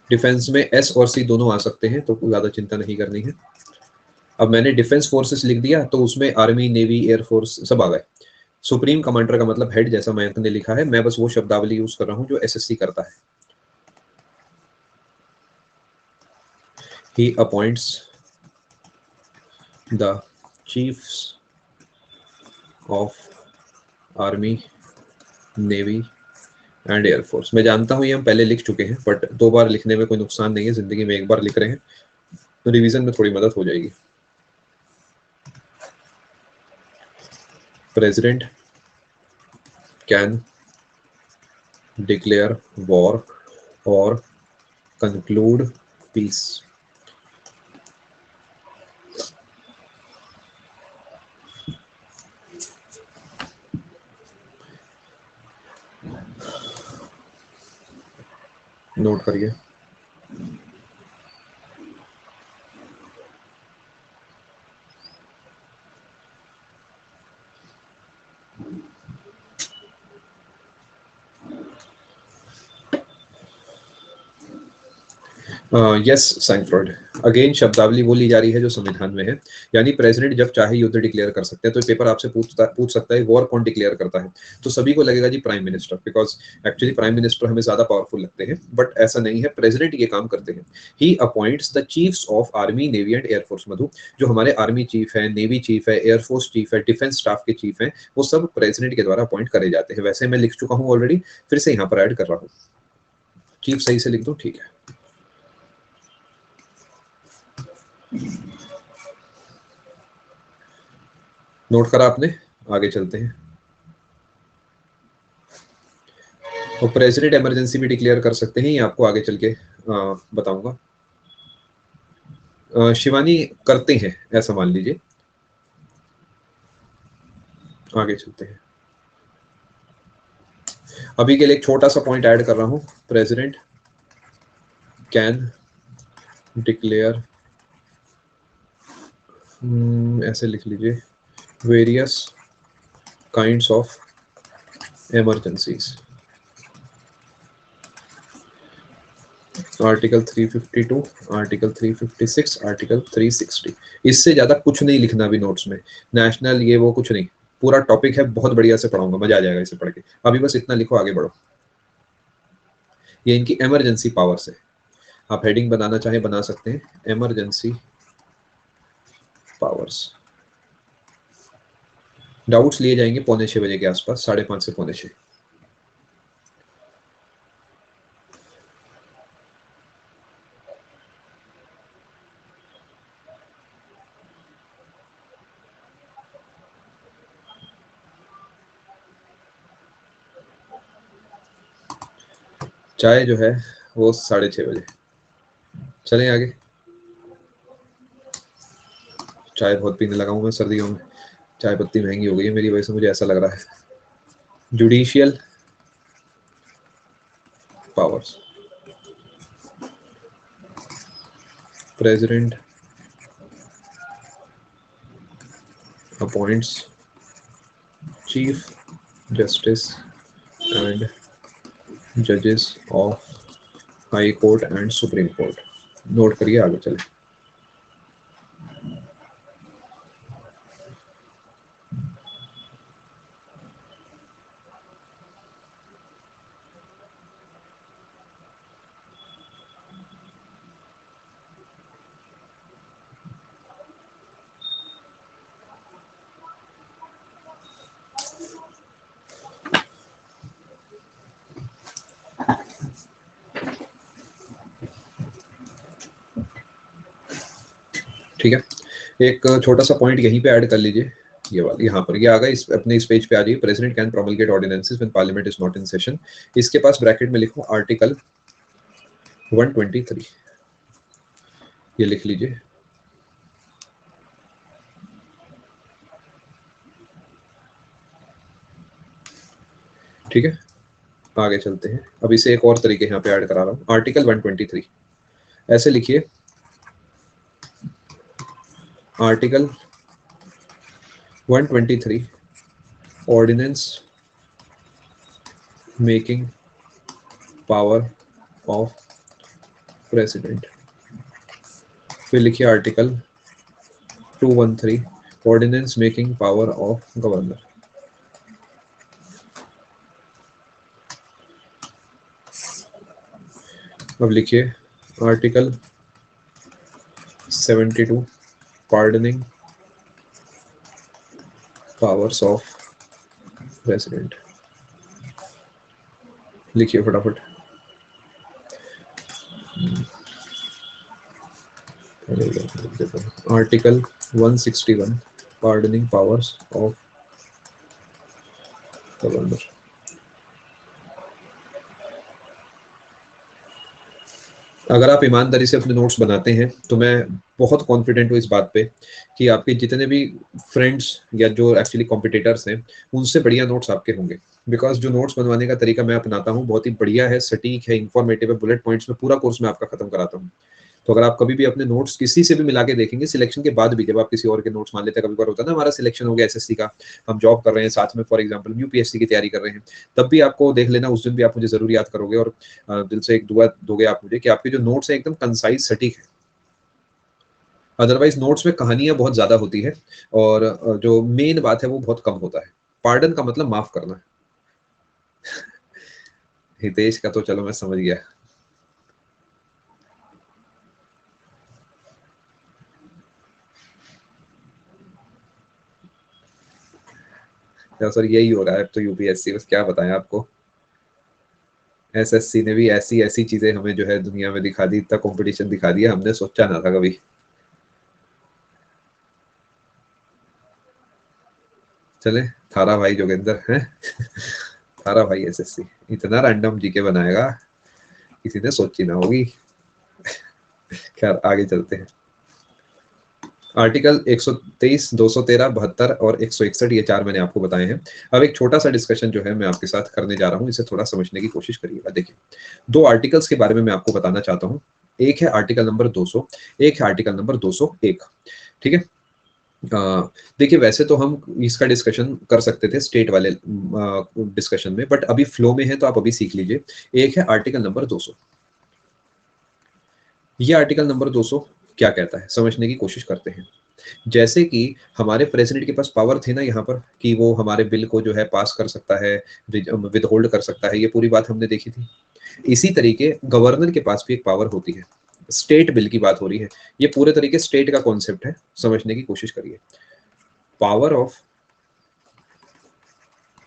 Defence में एस और सी दोनों आ सकते हैं, तो ज्यादा चिंता नहीं करनी है। अब मैंने डिफेंस फोर्सेस लिख दिया तो उसमें आर्मी, नेवी, एयरफोर्स सब आ गए। सुप्रीम कमांडर का मतलब हेड, जैसा मयंक ने लिखा है, मैं बस वो शब्दावली यूज कर रहा हूं जो एसएससी करता है। He appoints the chiefs of army, navy and air force. मैं जानता हूं ये हम पहले लिख चुके हैं, बट 2 बार लिखने में कोई नुकसान नहीं है, जिंदगी में 1 बार लिख रहे हैं तो रिवीजन में थोड़ी मदद हो जाएगी। प्रेसिडेंट कैन डिक्लेयर वॉर और कंक्लूड पीस। नोट करिए। यस सैंक्फ्रॉड, अगेन शब्दावली वो ली जा रही है जो संविधान में है, यानी प्रेसिडेंट जब चाहे युद्ध डिक्लेयर कर सकते हैं। तो पेपर आपसे पूछ सकता है वॉर कौन डिक्लेयर करता है, तो सभी को लगेगा जी prime minister, because actually prime minister हमें ज्यादा पावरफुल लगते हैं, बट ऐसा नहीं है, प्रेसिडेंट ये काम करते हैं। He appoints the chiefs of army, navy and air force. मधु, जो हमारे आर्मी चीफ है, नेवी चीफ है, एयरफोर्स चीफ है, डिफेंस स्टाफ के चीफ है, वो सब प्रेसिडेंट के द्वारा अपॉइंट करे जाते हैं। वैसे मैं लिख चुका हूँ ऑलरेडी, फिर से यहाँ पर ऐड कर रहा हूँ। चीफ सही से लिख दो, ठीक है। नोट करा आपने, आगे चलते हैं। तो प्रेसिडेंट इमरजेंसी भी डिक्लेयर कर सकते हैं, ये आपको आगे चल के बताऊंगा। शिवानी करते हैं ऐसा मान लीजिए, आगे चलते हैं। अभी के लिए एक छोटा सा पॉइंट ऐड कर रहा हूं, प्रेसिडेंट कैन डिक्लेयर, ऐसे लिख लीजिए, various kinds of emergencies. Article 352, article 356, article 360। इससे ज्यादा कुछ नहीं लिखना भी नोट्स में, नेशनल ये वो कुछ नहीं, पूरा टॉपिक है, बहुत बढ़िया से पढ़ाऊंगा, मजा आ जाएगा इसे पढ़ के। अभी बस इतना लिखो, आगे बढ़ो। ये इनकी इमरजेंसी पावर्स है, आप हेडिंग बनाना चाहें बना सकते हैं, इमरजेंसी पावर्स। डाउट्स लिए जाएंगे 5:45 के आसपास, 5:30 से 5:45। चाय जो है वो 6:30 बजे। चलें आगे। चाय बहुत पीने लगा हूं मैं सर्दियों में, चाय पत्ती महंगी हो गई है मेरी वजह से, मुझे ऐसा लग रहा है। Judicial powers, president appoints chief justice and जजेस of high court and supreme court. Note करिए, आगे चले। ठीक है, एक छोटा सा पॉइंट यहीं पे ऐड कर लीजिए, ये वाला यहाँ पर, ये आ गया, इस अपने इस पेज पे आ जाइए। President can promulgate ordinances when parliament is not in session. इसके पास ब्रैकेट में लिखो आर्टिकल 123, ये लिख लीजिए। ठीक है, आगे चलते हैं। अब इसे एक और तरीके यहाँ पे ऐड करा रहा हूँ, आर्टिकल 123 ऐसे लिखिए, article 123 ordinance making power of president. फिर लिखिए article 213 ordinance making power of governor. अब लिखिए article 72 pardoning powers of president. लिखिए फटाफट। Article 161 pardoning powers of governor. अगर आप ईमानदारी से अपने नोट्स बनाते हैं तो मैं बहुत कॉन्फिडेंट हूँ इस बात पे कि आपके जितने भी फ्रेंड्स या जो एक्चुअली कॉम्पिटिटर्स हैं उनसे बढ़िया नोट्स आपके होंगे। बिकॉज जो नोट्स बनवाने का तरीका मैं अपनाता हूँ बहुत ही बढ़िया है, सटीक है, इंफॉर्मेटिव है, बुलेट पॉइंट्स में पूरा कोर्स मैं आपका खत्म कराता हूँ। तो अगर आप कभी भी अपने नोट्स किसी से भी मिला के देखेंगे सिलेक्शन के बाद भी, जब आप किसी और के नोट्स मान लेते हैं, कभी बार होता है ना हमारा सिलेक्शन हो गया एसएससी का, हम जॉब कर रहे हैं साथ में, फॉर एग्जांपल यूपीएससी की तैयारी कर रहे हैं, तब भी आपको देख लेना, उस दिन भी आप मुझे जरूर याद करोगे और दिल से एक दुआ दोगे आप मुझे कि आपके जो नोट्स है एकदम कंसाइज सटीक है। अदरवाइज नोट्स में कहानियां बहुत ज्यादा होती है और जो मेन बात है वो बहुत कम होता है। पार्डन का मतलब माफ करना। हितेश का तो चलो मैं समझ गया। या सर यही हो रहा है अब तो यूपीएससी, बस क्या बताएं आपको। एसएससी ने भी ऐसी ऐसी चीजें हमें जो है दुनिया में दिखा दी, इतना कंपटीशन दिखा दिया, हमने सोचा ना था कभी। चले थारा भाई जोगिंदर है। थारा भाई एसएससी इतना रैंडम जीके बनाएगा किसी ने सोची ना होगी। खैर आगे चलते हैं। आर्टिकल 123, 213, 72 और 161 ये चार मैंने आपको बताए हैं। अब एक छोटा सा डिस्कशन जो है मैं आपके साथ करने जा रहा हूँ, इसे थोड़ा समझने की कोशिश करिएगा। देखिए, दो आर्टिकल्स के बारे में मैं आपको बताना चाहता हूँ। एक है आर्टिकल नंबर 200, एक है आर्टिकल नंबर 201। ठीक है, देखिए वैसे तो हम इसका डिस्कशन कर सकते थे स्टेट वाले डिस्कशन में, बट अभी फ्लो में है तो आप अभी सीख लीजिए। एक है आर्टिकल नंबर 200। ये आर्टिकल नंबर 200 क्या कहता है समझने की कोशिश करते हैं। जैसे कि हमारे प्रेसिडेंट के पास पावर थे ना यहाँ पर कि वो हमारे बिल को जो है पास कर सकता है, विद होल्ड कर सकता है, ये पूरी बात हमने देखी थी। इसी तरीके गवर्नर के पास भी एक पावर होती है। स्टेट बिल की बात हो रही है, ये पूरे तरीके स्टेट का कॉन्सेप्ट है, समझने की कोशिश करिए। पावर ऑफ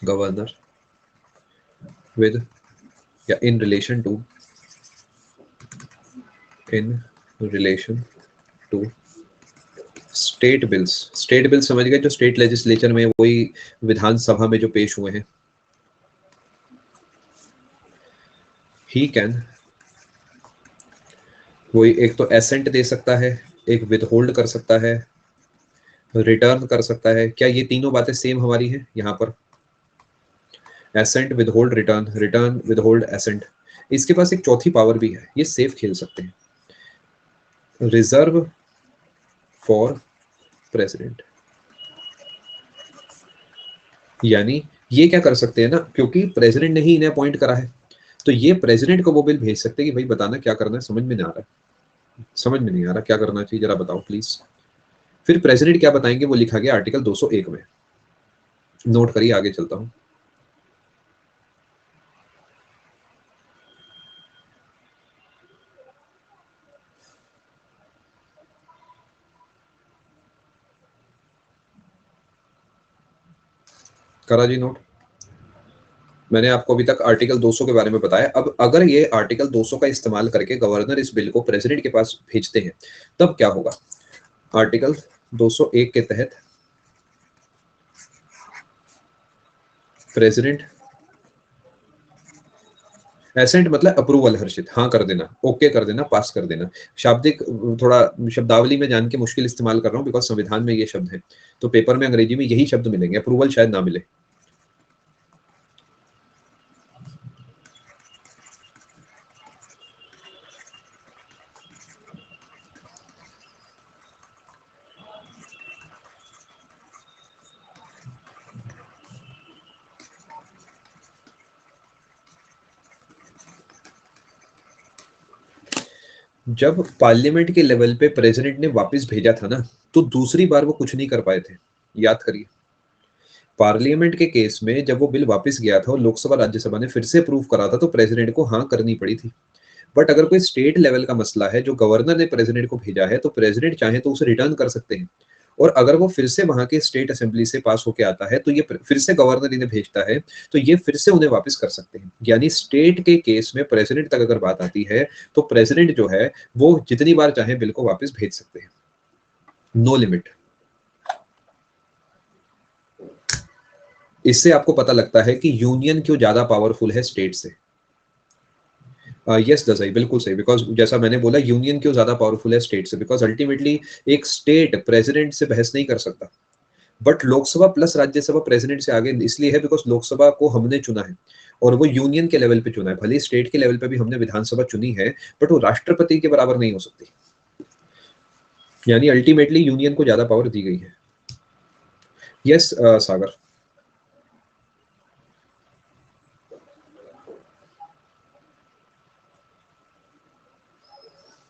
गवर्नर विद या in relation to state bills. State bill समझ गए, जो स्टेट लेजिस्लेचर में, वही विधानसभा में जो पेश हुए हैं। ही कैन, वही एक तो एसेंट दे सकता है, एक विदहोल्ड कर सकता है, रिटर्न कर सकता है। क्या ये तीनों बातें सेम हमारी हैं यहाँ पर? Assent, withhold, return, return, withhold, assent. इसके पास एक चौथी पावर भी है, ये सेफ खेल सकते हैं, रिजर्व फॉर प्रेसिडेंट। यानी ये क्या कर सकते हैं ना, क्योंकि प्रेसिडेंट ने ही इन्हें अपॉइंट करा है, तो ये प्रेसिडेंट को वो बिल भेज सकते हैं कि भाई बताना क्या करना है, समझ में नहीं आ रहा है, समझ में नहीं आ रहा क्या करना चाहिए, जरा बताओ प्लीज। फिर प्रेसिडेंट क्या बताएंगे वो लिखा गया आर्टिकल 201 में। नोट करिए, आगे चलता हूं। करा जी नोट। मैंने आपको अभी तक आर्टिकल 200 के बारे में बताया। अब अगर ये आर्टिकल 200 का इस्तेमाल करके गवर्नर इस बिल को प्रेसिडेंट के पास भेजते हैं तब क्या होगा। आर्टिकल 201 के तहत प्रेसिडेंट, एसेंट मतलब अप्रूवल, हर्षित, हाँ कर देना, ओके कर देना, पास कर देना। शाब्दिक थोड़ा शब्दावली में जान के मुश्किल इस्तेमाल कर रहा हूँ बिकॉज संविधान में ये शब्द है, तो पेपर में अंग्रेजी में यही शब्द मिलेंगे, अप्रूवल शायद ना मिले। जब पार्लियामेंट के लेवल पे प्रेसिडेंट ने वापस भेजा था ना, तो दूसरी बार वो कुछ नहीं कर पाए थे, याद करिए। पार्लियामेंट के केस में जब वो बिल वापस गया था और लोकसभा राज्यसभा ने फिर से अप्रूव करा था, तो प्रेसिडेंट को हाँ करनी पड़ी थी। बट अगर कोई स्टेट लेवल का मसला है जो गवर्नर ने प्रेसिडेंट को भेजा है, तो प्रेसिडेंट चाहे तो उसे रिटर्न कर सकते हैं, और अगर वो फिर से वहां के स्टेट असेंबली से पास होके आता है, तो ये फिर से गवर्नर इन्हें भेजता है, तो ये फिर से उन्हें वापस कर सकते हैं। यानी स्टेट के केस में प्रेसिडेंट तक अगर बात आती है, तो प्रेसिडेंट जो है वो जितनी बार चाहे बिल को वापस भेज सकते हैं, नो लिमिट। इससे आपको पता लगता है कि यूनियन क्यों ज्यादा पावरफुल है स्टेट से। यस दसाई, बिल्कुल सही, बिकॉज जैसा मैंने बोला, यूनियन क्यों ज्यादा पावरफुल है स्टेट से, बिकॉज अल्टीमेटली एक स्टेट प्रेसिडेंट से बहस नहीं कर सकता। But Lok Sabha plus Rajya Sabha president से आगे इसलिए है बिकॉज लोकसभा को हमने चुना है और वो यूनियन के लेवल पे चुना है। भले स्टेट के लेवल पे भी हमने विधानसभा चुनी है, बट वो राष्ट्रपति के बराबर नहीं हो सकती। यानी अल्टीमेटली यूनियन को ज्यादा पावर दी गई है। यस सागर,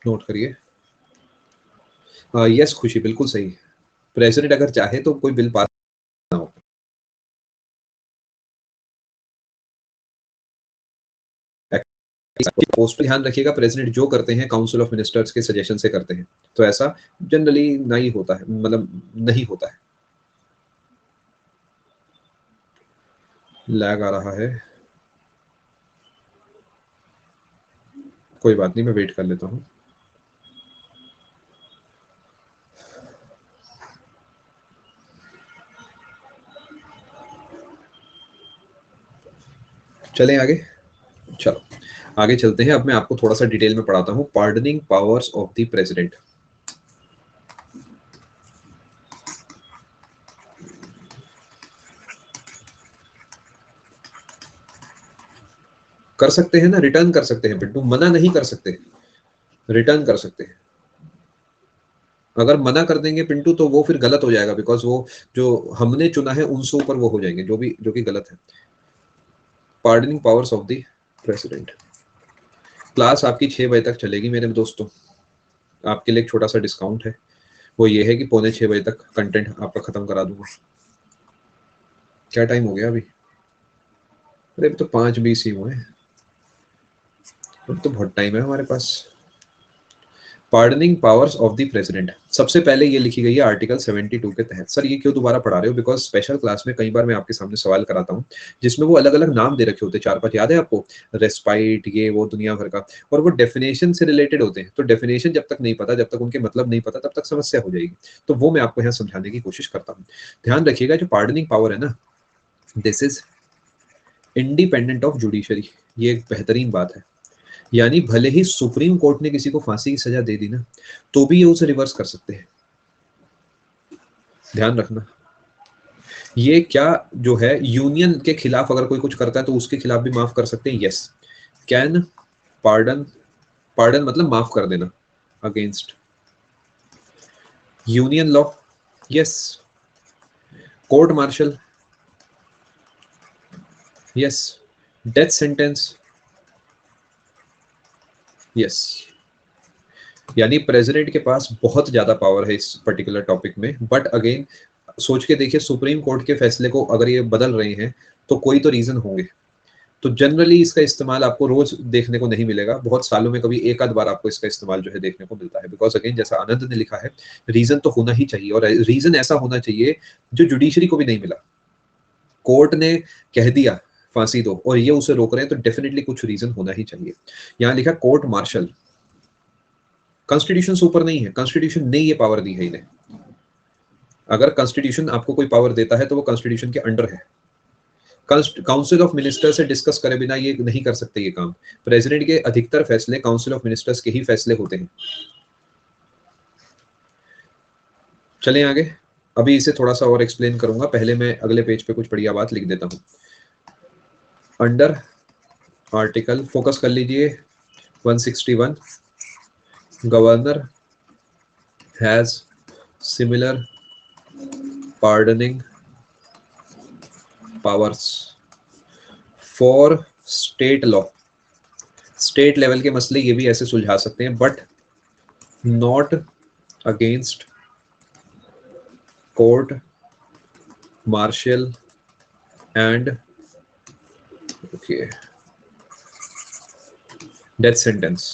नोट करिए। यस खुशी, बिल्कुल सही। प्रेसिडेंट अगर चाहे तो कोई बिल पास ना हो। पोस्ट पे ध्यान रखिएगा, प्रेसिडेंट जो करते हैं काउंसिल ऑफ मिनिस्टर्स के सजेशन से करते हैं, तो ऐसा जनरली नहीं होता है, मतलब नहीं होता है। लैग आ रहा है, कोई बात नहीं, मैं वेट कर लेता हूँ। चलें आगे, चलो आगे चलते हैं। अब मैं आपको थोड़ा सा डिटेल में पढ़ाता हूँ pardoning powers of the president. कर सकते हैं ना, रिटर्न कर सकते हैं पिंटू, मना नहीं कर सकते, रिटर्न कर सकते हैं। अगर मना कर देंगे पिंटू तो वो फिर गलत हो जाएगा, बिकॉज वो जो हमने चुना है उनसे ऊपर वो हो जाएंगे, जो कि गलत है। Pardoning powers of the president. Class आपकी 6 बजे तक चलेगी मेरे दोस्तों। आपके लिए एक छोटा सा डिस्काउंट है, वो ये है कि 5:45 तक कंटेंट आपका खत्म करा दूंगा। क्या टाइम हो गया अभी? अरे अभी तो 5:20 ही हुए हैं, अभी तो बहुत टाइम है हमारे पास। Pardoning powers of the president, सबसे पहले ये लिखी गई है आर्टिकल 72 के तहत। सर ये क्यों दोबारा पढ़ा रहे हो? बिकॉज स्पेशल क्लास में कई बार मैं आपके सामने सवाल कराता हूँ जिसमें वो अलग अलग नाम दे रखे होते हैं, 4-5, याद है आपको? रेस्पाइट, ये वो दुनिया भर का, और वो डेफिनेशन से रिलेटेड होते हैं। तो डेफिनेशन जब तक नहीं पता, जब तक उनके मतलब नहीं पता, तब तक समस्या हो जाएगी। तो वो मैं आपको यहाँ समझाने की कोशिश करता हूँ। ध्यान रखिएगा, जो पार्डनिंग पावर है ना, this is independent of judiciary. ये एक बेहतरीन बात है। यानी भले ही सुप्रीम कोर्ट ने किसी को फांसी की सजा दे दी ना, तो भी ये उसे रिवर्स कर सकते हैं। ध्यान रखना, ये क्या जो है, यूनियन के खिलाफ अगर कोई कुछ करता है तो उसके खिलाफ भी माफ कर सकते हैं। यस, कैन पार्डन, पार्डन मतलब माफ कर देना, against union law. Yes, court martial. Yes, death sentence. Yes, यानी प्रेसिडेंट के पास बहुत ज्यादा पावर है इस पर्टिकुलर टॉपिक में। बट अगेन सोच के देखिए, सुप्रीम कोर्ट के फैसले को अगर ये बदल रहे हैं तो कोई तो रीजन होंगे। तो जनरली इसका इस्तेमाल आपको रोज देखने को नहीं मिलेगा, बहुत सालों में कभी एक आध बार आपको इसका इस्तेमाल जो है देखने को मिलता है। बिकॉज अगेन जैसा आनंद ने लिखा है, रीजन तो होना ही चाहिए, और रीजन ऐसा होना चाहिए जो जुडिशरी को भी नहीं मिला। कोर्ट ने कह दिया फांसी दो और ये उसे रोक रहे हैं, तो डेफिनेटली कुछ रीजन होना ही चाहिए। यहाँ लिखा कोर्ट मार्शल। कॉन्स्टिट्यूशन से ऊपर नहीं है, कॉन्स्टिट्यूशन ने ये पावर दी है इन्हें। अगर कॉन्स्टिट्यूशन आपको कोई पावर देता है तो वो कॉन्स्टिट्यूशन के अंडर है। काउंसिल ऑफ मिनिस्टर से डिस्कस करे बिना ये नहीं कर सकते ये काम। प्रेसिडेंट के अधिकतर फैसले काउंसिल ऑफ मिनिस्टर्स के ही फैसले होते हैं। चलें आगे, अभी इसे थोड़ा सा और एक्सप्लेन करूंगा, पहले मैं अगले पेज पे कुछ बढ़िया बात लिख देता हूं। अंडर आर्टिकल, फोकस कर लीजिए 161, governor has similar pardoning powers for state law. State level के मसले ये भी ऐसे सुलझा सकते हैं, but not against court martial and death sentence.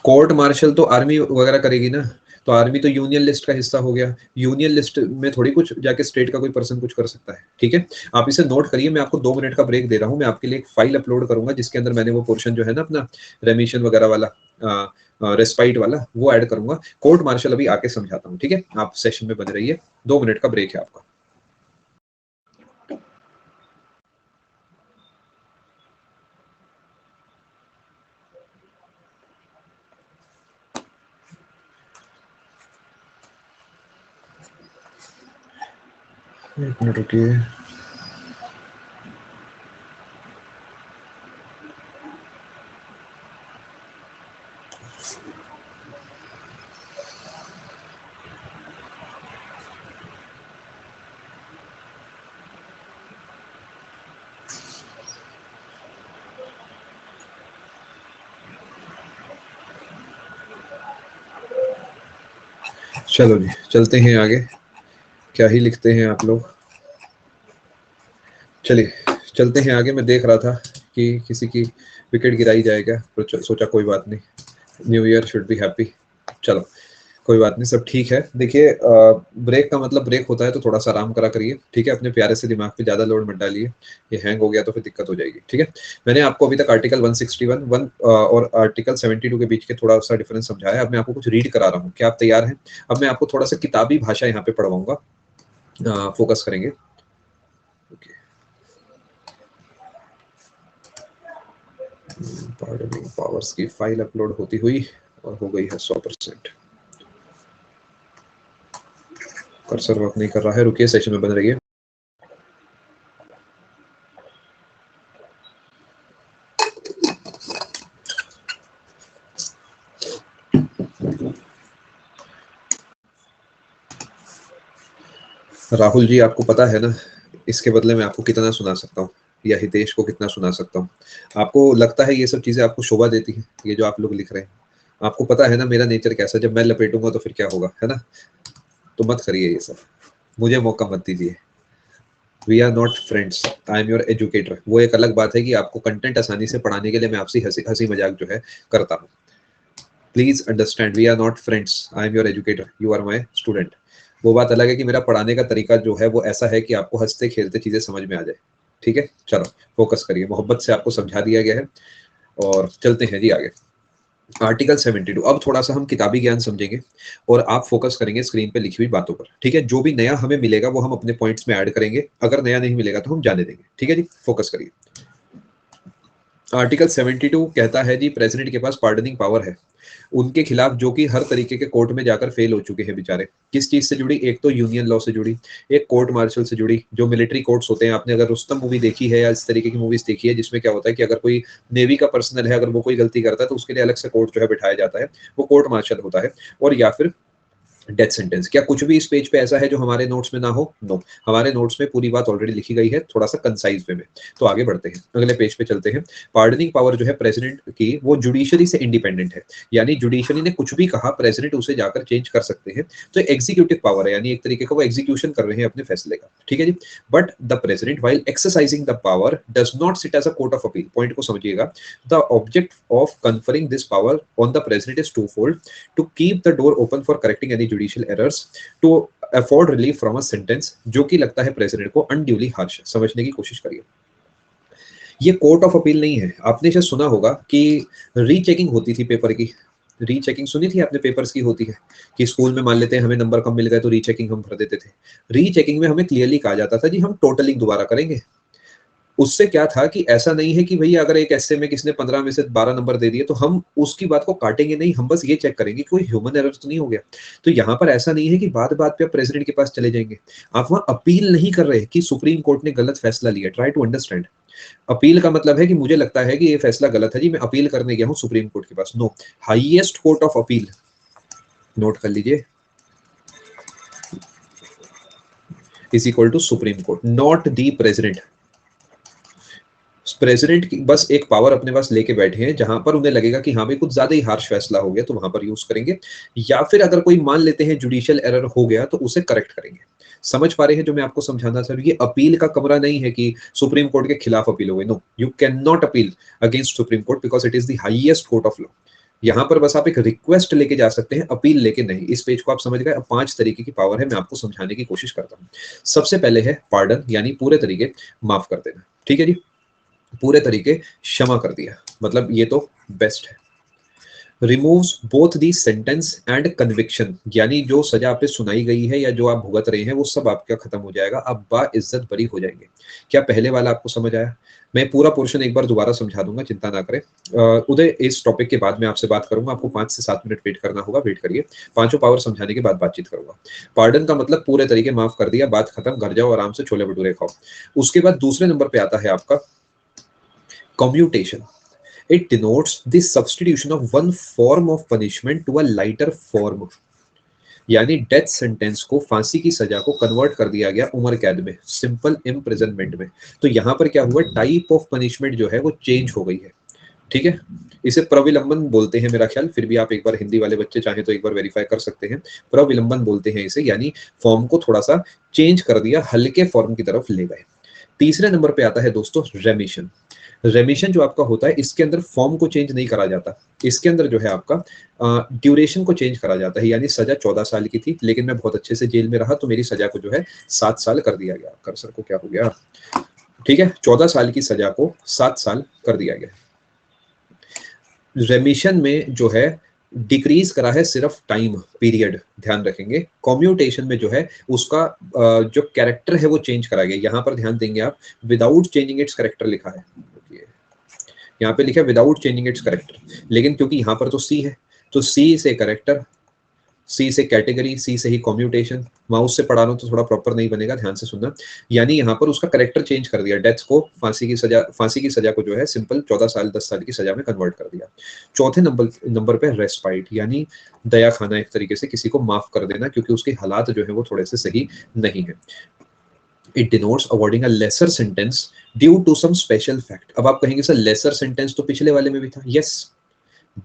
Court martial तो आर्मी वगैरह करेगी ना, तो आर्मी तो यूनियन लिस्ट का हिस्सा हो गया, यूनियन लिस्ट में थोड़ी कुछ जाके स्टेट का कोई पर्सन कुछ कर सकता है। ठीक है, आप इसे नोट करिए। मैं आपको 2 मिनट का ब्रेक दे रहा हूँ, मैं आपके लिए एक फाइल अपलोड करूंगा जिसके अंदर मैंने वो पोर्शन जो है ना अपना रेमिशन वगैरह वाला रेस्पाइट वाला वो ऐड करूंगा। कोर्ट मार्शल अभी आके समझाता हूँ, ठीक है? आप सेशन में बने रहिए, 2 मिनट का ब्रेक है आपका। एक मिनट रुकिए। चलो जी, चलते हैं आगे। क्या ही लिखते हैं आप लोग। चलिए चलते हैं आगे। मैं देख रहा था कि किसी की विकेट गिराई जाएगा, तो सोचा कोई बात नहीं, new year should be happy. चलो कोई बात नहीं, सब ठीक है। देखिए ब्रेक का मतलब ब्रेक होता है तो थोड़ा सा आराम करा करिए, ठीक है? अपने प्यारे से दिमाग पे ज्यादा लोड मत डालिए, ये हैंग हो गया तो फिर दिक्कत हो जाएगी, ठीक है? मैंने आपको अभी तक आर्टिकल 161 और आर्टिकल 72 के बीच के थोड़ा सा डिफरेंस समझाया है। अब मैं आपको कुछ रीड करा रहा हूँ, क्या आप तैयार हैं? अब मैं आपको थोड़ा सा किताबी भाषा यहाँ पे पढ़वाऊंगा, फोकस करेंगे। पार्डनिंग पावर्स की फाइल अपलोड होती हुई और हो गई है 100%। कर्सर वर्क नहीं कर रहा है, रुकिए, सेशन में बन रही है। राहुल जी, आपको पता है ना इसके बदले में आपको कितना सुना सकता हूँ, या हितेश को कितना सुना सकता हूँ? आपको लगता है ये सब चीजें आपको शोभा देती हैं, ये जो आप लोग लिख रहे हैं? आपको पता है ना मेरा नेचर कैसा, जब मैं लपेटूंगा तो फिर क्या होगा, है ना? तो मत करिए ये सब, मुझे मौका मत दीजिए। We are not friends, I am your educator. वो एक अलग बात है कि आपको कंटेंट आसानी से पढ़ाने के लिए मैं आपसे हंसी मजाक जो है करता हूँ। Please understand, we are not friends, I am your educator, you are my student. वो बात अलग है कि मेरा पढ़ाने का तरीका जो है वो ऐसा है कि आपको हंसते खेलते चीजें समझ में आ जाए, ठीक है? चलो फोकस करिए, मोहब्बत से आपको समझा दिया गया है और चलते हैं जी आगे। आर्टिकल 72, अब थोड़ा सा हम किताबी ज्ञान समझेंगे और आप फोकस करेंगे स्क्रीन पे लिखी हुई बातों पर, ठीक है? जो भी नया हमें मिलेगा वो हम अपने पॉइंट्स में ऐड करेंगे, अगर नया नहीं मिलेगा तो हम जाने देंगे, ठीक है जी? फोकस करिए। आर्टिकल 72 कहता है जी, प्रेसिडेंट के पास पार्डनिंग पावर है उनके खिलाफ जो कि हर तरीके के कोर्ट में जाकर फेल हो चुके हैं बेचारे। किस चीज से जुड़ी? एक तो यूनियन लॉ से जुड़ी, एक कोर्ट मार्शल से जुड़ी, जो मिलिट्री कोर्ट्स होते हैं। आपने अगर रुस्तम मूवी देखी है या इस तरीके की मूवीज देखी है जिसमें क्या होता है कि अगर कोई नेवी का पर्सनल है, अगर वो कोई गलती करता है तो उसके लिए अलग से कोर्ट जो है बिठाया जाता है, वो कोर्ट मार्शल होता है। और या फिर डेथ सेंटेंस। क्या कुछ भी इस पेज पे ऐसा है जो हमारे नोट्स में ना हो? नो, हमारे नोट्स में पूरी बात ऑलरेडी लिखी गई है, थोड़ा सा कंसाइज वे में। तो आगे बढ़ते हैं, अगले पेज पे चलते हैं। पार्डनिंग पावर जो है प्रेसिडेंट की, वो जुडिशरी से इंडिपेंडेंट है, यानी जुडिशरी ने कुछ भी कहा प्रेसिडेंट उसे जाकर चेंज कर सकते हैं। तो एग्जीक्यूटिव पावर है, यानी एक तरीके का वो एग्जीक्यूशन कर रहे हैं अपने फैसले का, ठीक है जी? But the president while exercising the power does not sit as a court of appeal. Point को समझिएगा। The object of conferring this power on the president is twofold: to keep the door open for correcting any judicial errors, to afford relief from a sentence जो कि लगता है प्रेसिडेंट को unduly harsh। समझने की कोशिश करिए। ये कोर्ट ऑफ अपील नहीं है। आपने शायद सुना होगा कि रीचेकिंग होती थी पेपर की, रीचेकिंग सुनी थी आपने, पेपर्स की होती है कि स्कूल में मान लेते हैं हमें नंबर कम मिल गए तो रीचेकिंग हम भर देते थे। रीचेकिंग में हमें क्लियरली कहा जाता था जी हम टोटलिंग दोबारा करेंगे। उससे क्या था कि ऐसा नहीं है कि भैया अगर एक एस्से में किसने 15 में से 12 नंबर दे दिए तो हम उसकी बात को काटेंगे नहीं, हम बस ये चेक करेंगे कि कोई ह्यूमन एरर तो नहीं हो गया। तो यहाँ पर ऐसा नहीं है कि बात बात पे आप प्रेसिडेंट के पास चले जाएंगे। आप वहां अपील नहीं कर रहे कि सुप्रीम कोर्ट ने गलत फैसला लिया। Try to understand. अपील का मतलब है कि मुझे लगता है कि ये फैसला गलत है जी, मैं अपील करने गया हूँ सुप्रीम कोर्ट के पास। No, highest court of appeal, note कर लीजिए, is equal to supreme court, not the president. President की बस एक पावर अपने पास लेके बैठे हैं, जहां पर उन्हें लगेगा कि हाँ भाई कुछ ज्यादा ही हार्श फैसला हो गया तो वहां पर यूज करेंगे, या फिर अगर कोई मान लेते हैं जुडिशियल एरर हो गया तो उसे करेक्ट करेंगे। समझ पा रहे हैं जो मैं आपको समझाना चाह रहा हूं? ये अपील का कमरा नहीं है कि सुप्रीम कोर्ट के खिलाफ अपील हो गई। No, you can not appeal against supreme court because it is the highest court of law. यहाँ पर बस आप एक रिक्वेस्ट लेके जा सकते हैं, अपील लेके नहीं। इस पेज को आप समझ गए। अब 5 तरीके की पावर है, मैं आपको समझाने की कोशिश करता हूँ। सबसे पहले है पार्डन, यानी पूरे तरीके माफ कर देना। ठीक है जी, पूरे तरीके क्षमा कर दिया, मतलब ये तो बेस्ट है। Removes both the sentence and conviction, यानी जो सजा आप पे सुनाई गई है या जो आप भुगत रहे हैं वो सब आपका खत्म हो जाएगा, आप बाइज्जत बरी हो जाएंगे। क्या पहले वाला आपको समझ आया? मैं पूरा पोर्शन एक बार दोबारा समझा दूंगा, चिंता ना करें। उदय, इस टॉपिक के बाद मैं आपसे बात करूंगा, आपको 5 से 7 मिनट वेट करना होगा, वेट करिए। पांचों पावर समझाने के बाद बातचीत करूंगा। पार्डन का मतलब पूरे तरीके माफ कर दिया, बात खत्म, घर जाओ आराम से छोले भटूरे खाओ। उसके बाद दूसरे नंबर पे आता है आपका commutation. It denotes the substitution of one form of punishment to a lighter form. यानी डेथ सेंटेंस को, फांसी की सजा को कन्वर्ट कर दिया गया उम्र कैद में, सिंपल इम्प्रिजनमेंट में। तो यहां पर क्या हुआ, टाइप ऑफ पनिशमेंट जो है वो चेंज हो गई है। ठीक है, इसे प्रविलंबन बोलते हैं मेरा ख्याल, फिर भी आप एक बार हिंदी वाले बच्चे चाहे तो एक बार वेरीफाई कर सकते हैं। प्रविलंबन बोलते हैं इसे, यानी फॉर्म को थोड़ा सा चेंज कर दिया, हल्के फॉर्म की तरफ ले गए। तीसरे नंबर पे आता है दोस्तों रेमिशन। रेमिशन जो आपका होता है, इसके अंदर फॉर्म को चेंज नहीं करा जाता, इसके अंदर जो है आपका ड्यूरेशन को चेंज करा जाता है। यानी सजा 14 साल की थी, लेकिन मैं बहुत अच्छे से जेल में रहा तो मेरी सजा को जो है 7 साल कर दिया गया। कर्सर को क्या हो गया? ठीक है, 14 साल की सजा को 7 साल कर दिया गया। रेमिशन में जो है डिक्रीज करा है सिर्फ टाइम पीरियड, ध्यान रखेंगे। कॉम्यूटेशन में जो है उसका जो कैरेक्टर है वो चेंज करा गया। यहां पर ध्यान देंगे आप, विदाउट चेंजिंग इट्स कैरेक्टर लिखा है, यहाँ पे लिखा है विदाउट चेंजिंग इट्स कैरेक्टर, लेकिन क्योंकि यहाँ पर तो सी है तो सी से कैरेक्टर, सी से कैटेगरी, सी से ही कॉम्यूटेशन। माउस से पढ़ा रहा हूं तो थोड़ा प्रॉपर नहीं बनेगा, ध्यान से सुनना। यानी यहाँ पर उसका कैरेक्टर चेंज कर दिया, डेथ को, फांसी की सजा को जो है सिंपल 14 साल 10 साल की सजा में कन्वर्ट कर दिया। चौथे नंबर पे रेस्पाइट, यानी दया खाना, एक तरीके से किसी को माफ कर देना क्योंकि उसके हालात जो है वो थोड़े से सही नहीं है। It denotes awarding a lesser sentence due to some special fact. अब आप कहेंगे सर लेसर सेंटेंस तो पिछले वाले में भी था, यस,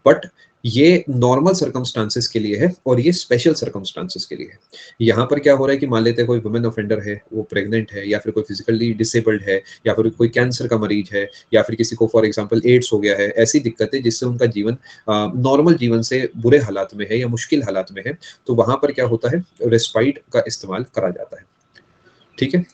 बट ये नॉर्मल सर्कमस्टांसेस के लिए है और ये स्पेशल सर्कमस्टांसेस के लिए है। यहाँ पर क्या हो रहा है कि मान लेते हैं कोई वुमेन ऑफेंडर है, वो प्रेग्नेंट है, या फिर कोई फिजिकली डिसेबल्ड है, या फिर कोई कैंसर का मरीज है, या फिर किसी को फॉर एग्जांपल एड्स हो गया है, ऐसी दिक्कतें जिससे उनका जीवन नॉर्मल जीवन से बुरे हालात में है या मुश्किल हालात में है, तो वहां पर क्या होता है, रेस्पाइट का इस्तेमाल करा जाता है। ठीक है,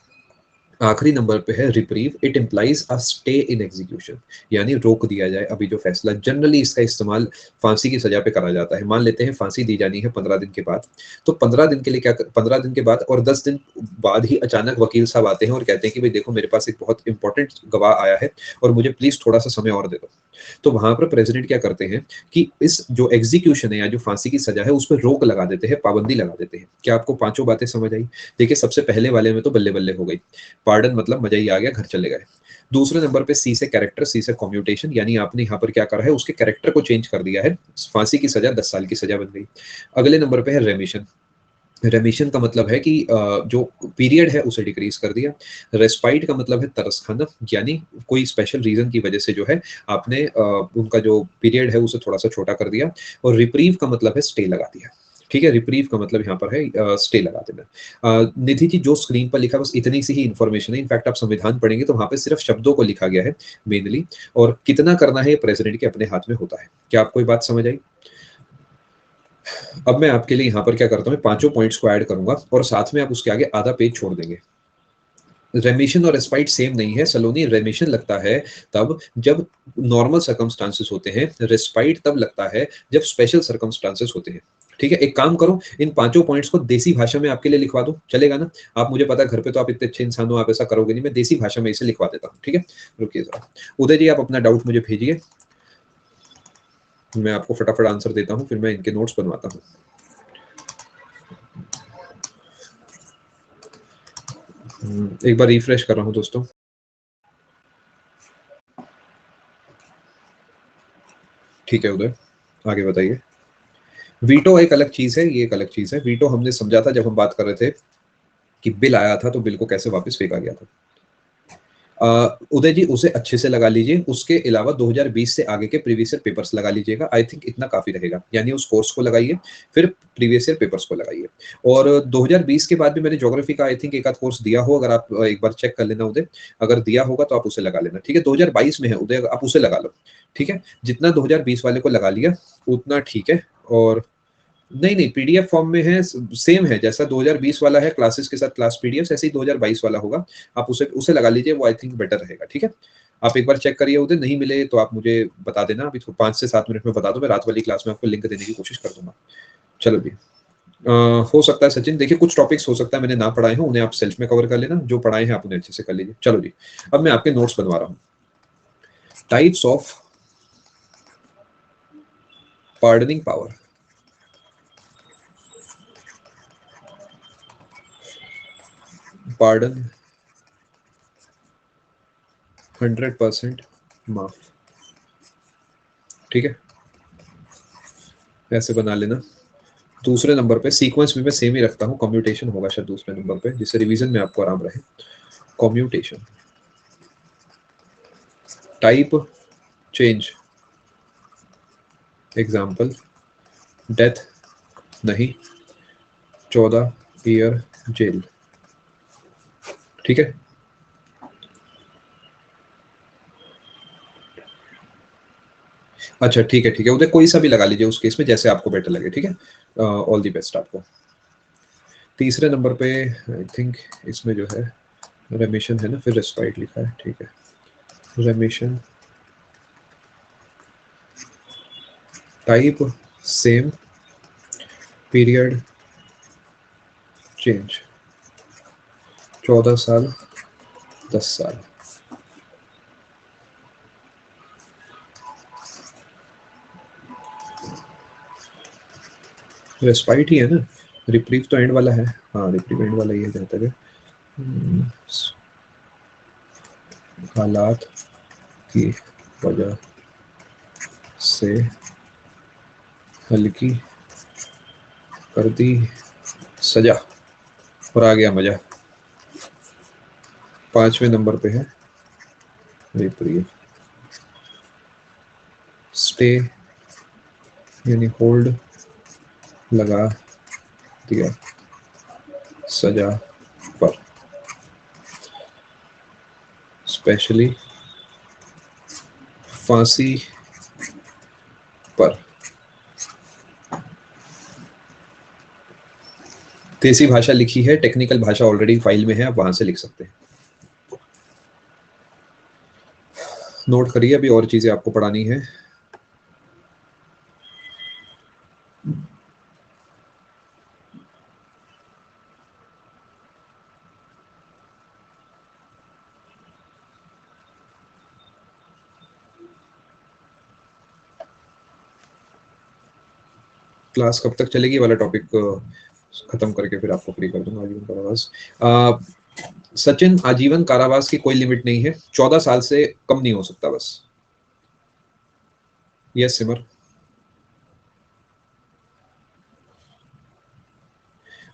आखिरी नंबर पे है reprieve. It implies a stay in execution, यानी रोक दिया जाए अभी जो फैसला। जनरली इसका इस्तेमाल फांसी की सजा पे करा जाता है। मान लेते हैं फांसी दी जानी है 15 दिन के बाद, तो 15 दिन के लिए क्या, 15 दिन के बाद और 10 दिन बाद ही अचानक वकील साहब आते हैं और कहते हैं कि भाई देखो मेरे पास एक बहुत इंपॉर्टेंट गवाह आया है और मुझे प्लीज थोड़ा सा समय और दे दो। तो वहां पर प्रेसिडेंट क्या करते हैं कि इस जो एग्जीक्यूशन है या जो फांसी की सजा है उस पर रोक लगा देते हैं, पाबंदी लगा देते हैं। क्या आपको पांचों बातें समझ आई? देखिए, सबसे पहले वाले में तो बल्ले बल्ले हो गई, पार्डन मतलब मजा ही आ गया, घर चले गए। दूसरे नंबर पे सी से कैरेक्टर, सी से कम्यूटेशन, यानी आपने यहाँ पर क्या करा है, उसके कैरेक्टर को चेंज कर दिया है, फांसी की सजा 10 साल की सजा बन गई। अगले नंबर पे है रेमिशन। रेमिशन का मतलब है कि जो पीरियड है उसे डिक्रीज कर दिया। रेस्पाइट का मतलब है तरस खाना, यानी कोई स्पेशल रीजन की वजह से जो है आपने उनका जो पीरियड है उसे थोड़ा सा छोटा कर दिया। और रिप्रीव का मतलब है स्टे लगा दिया। ठीक है, रिप्रीव का मतलब यहाँ पर है स्टे लगा देना। निधि जी, जो स्क्रीन पर लिखा बस इतनी सी ही इन्फॉर्मेशन है। इनफैक्ट आप संविधान पढ़ेंगे तो वहां पे सिर्फ शब्दों को लिखा गया है मेनली, और कितना करना है ये प्रेसिडेंट के अपने हाथ में होता है। क्या आपको ये बात समझ आई? अब मैं आपके लिए यहाँ पर क्या करता हूँ, पांचों पॉइंट्स को ऐड करूंगा और साथ में आप उसके आगे आधा पेज छोड़ देंगे। रेमिशन और रेस्पाइट सेम नहीं है सलोनी। रेमिशन लगता है तब जब नॉर्मल सर्कमस्टांसेस होते हैं, रेस्पाइट तब लगता है जब स्पेशल सर्कमस्टांसेस होते हैं। ठीक है, एक काम करो, इन पांचों पॉइंट्स को देसी भाषा में आपके लिए लिखवा दो, चलेगा ना? आप, मुझे पता है घर पे तो आप इतने अच्छे इंसान हो, आप ऐसा करोगे नहीं, मैं देसी भाषा में इसे लिखवा देता हूँ। ठीक है, रुकिए जरा। उदय जी, आप अपना डाउट मुझे भेजिए, मैं आपको फटाफट आंसर देता हूँ, फिर मैं इनके नोट्स बनवाता हूँ। एक बार रिफ्रेश कर रहा हूँ दोस्तों। ठीक है उदय, आगे बताइए। वीटो एक अलग चीज है, ये एक अलग चीज है। वीटो हमने समझा था जब हम बात कर रहे थे कि बिल आया था तो बिल को कैसे वापस फेंका गया था। उदय जी, उसे अच्छे से लगा लीजिए, उसके अलावा 2020 से आगे के प्रीवियस ईयर पेपर्स लगा लीजिएगा, आई थिंक इतना काफी रहेगा। यानी उस कोर्स को लगाइए, फिर प्रीवियस ईयर पेपर्स को लगाइए। और 2020 के बाद भी मैंने ज्योग्राफी का आई थिंक एक आध कोर्स दिया हो, अगर आप एक बार चेक कर लेना उदय, अगर दिया होगा तो आप उसे लगा लेना। ठीक है, 2022 में है उदय, आप उसे लगा लो। ठीक है, जितना 2020 वाले को लगा लिया उतना ठीक है। और नहीं नहीं, पीडीएफ फॉर्म में है, सेम है जैसा 2020 वाला है, क्लासेस के साथ क्लास पीडीएफ, ऐसे ही 2022 वाला होगा। आप उसे उसे लगा लीजिए, वो आई थिंक बेटर रहेगा। ठीक है, आप एक बार चेक करिए उधर, नहीं मिले तो आप मुझे बता देना, अभी 5 से 7 मिनट में बता दो, मैं रात वाली क्लास में आपको लिंक देने की कोशिश कर दूंगा। चलो जी। हो सकता है सचिन, देखिए कुछ टॉपिक्स हो सकता है मैंने ना पढ़ाए हो, उन्हें आप सेल्फ में कवर कर लेना, जो पढ़ाए हैं आप उन्हें अच्छे से कर लीजिए। चलो जी, अब मैं आपके नोट्स बनवा रहा हूँ। Types of pardoning power. Pardon 100% माफ। ठीक है, ऐसे बना लेना। दूसरे नंबर पे सीक्वेंस भी मैं सेम ही रखता हूँ, कम्यूटेशन होगा शायद दूसरे नंबर पे, जिससे रिवीजन में आपको आराम रहे। Commutation. Type change, example death नहीं, 14 ईयर जेल। ठीक है, अच्छा ठीक है ठीक है, उधर कोई सा भी लगा लीजिए उस केस में, जैसे आपको बेटर लगे। ठीक है, ऑल दी बेस्ट आपको। तीसरे नंबर पे आई थिंक इसमें जो है रेमिशन है ना, फिर रेस्पाइट लिखा है। ठीक है, रेमिशन, टाइप सेम, पीरियड चेंज, 14 साल 10 साल। रेस्पाइट ही है ना, रिप्रीव तो एंड वाला है। हाँ, रिप्रीव एंड वाला ही है जहाँ तक है। हालात की वजह से हल्की कर दी सजा और आ गया मजा। 5वें नंबर पे है रिप्रीव, स्टे यानी होल्ड लगा दिया सजा पर, स्पेशली फांसी पर। देसी भाषा लिखी है, टेक्निकल भाषा ऑलरेडी फाइल में है, आप वहां से लिख सकते हैं। नोट करिए, अभी और चीजें आपको पढ़ानी है। क्लास कब तक चलेगी वाला टॉपिक खत्म करके फिर आपको फ्री कर दूंगा। आजीवन कारावास, सचिन, आजीवन कारावास की कोई लिमिट नहीं है, 14 साल से कम नहीं हो सकता बस। यस सिमर।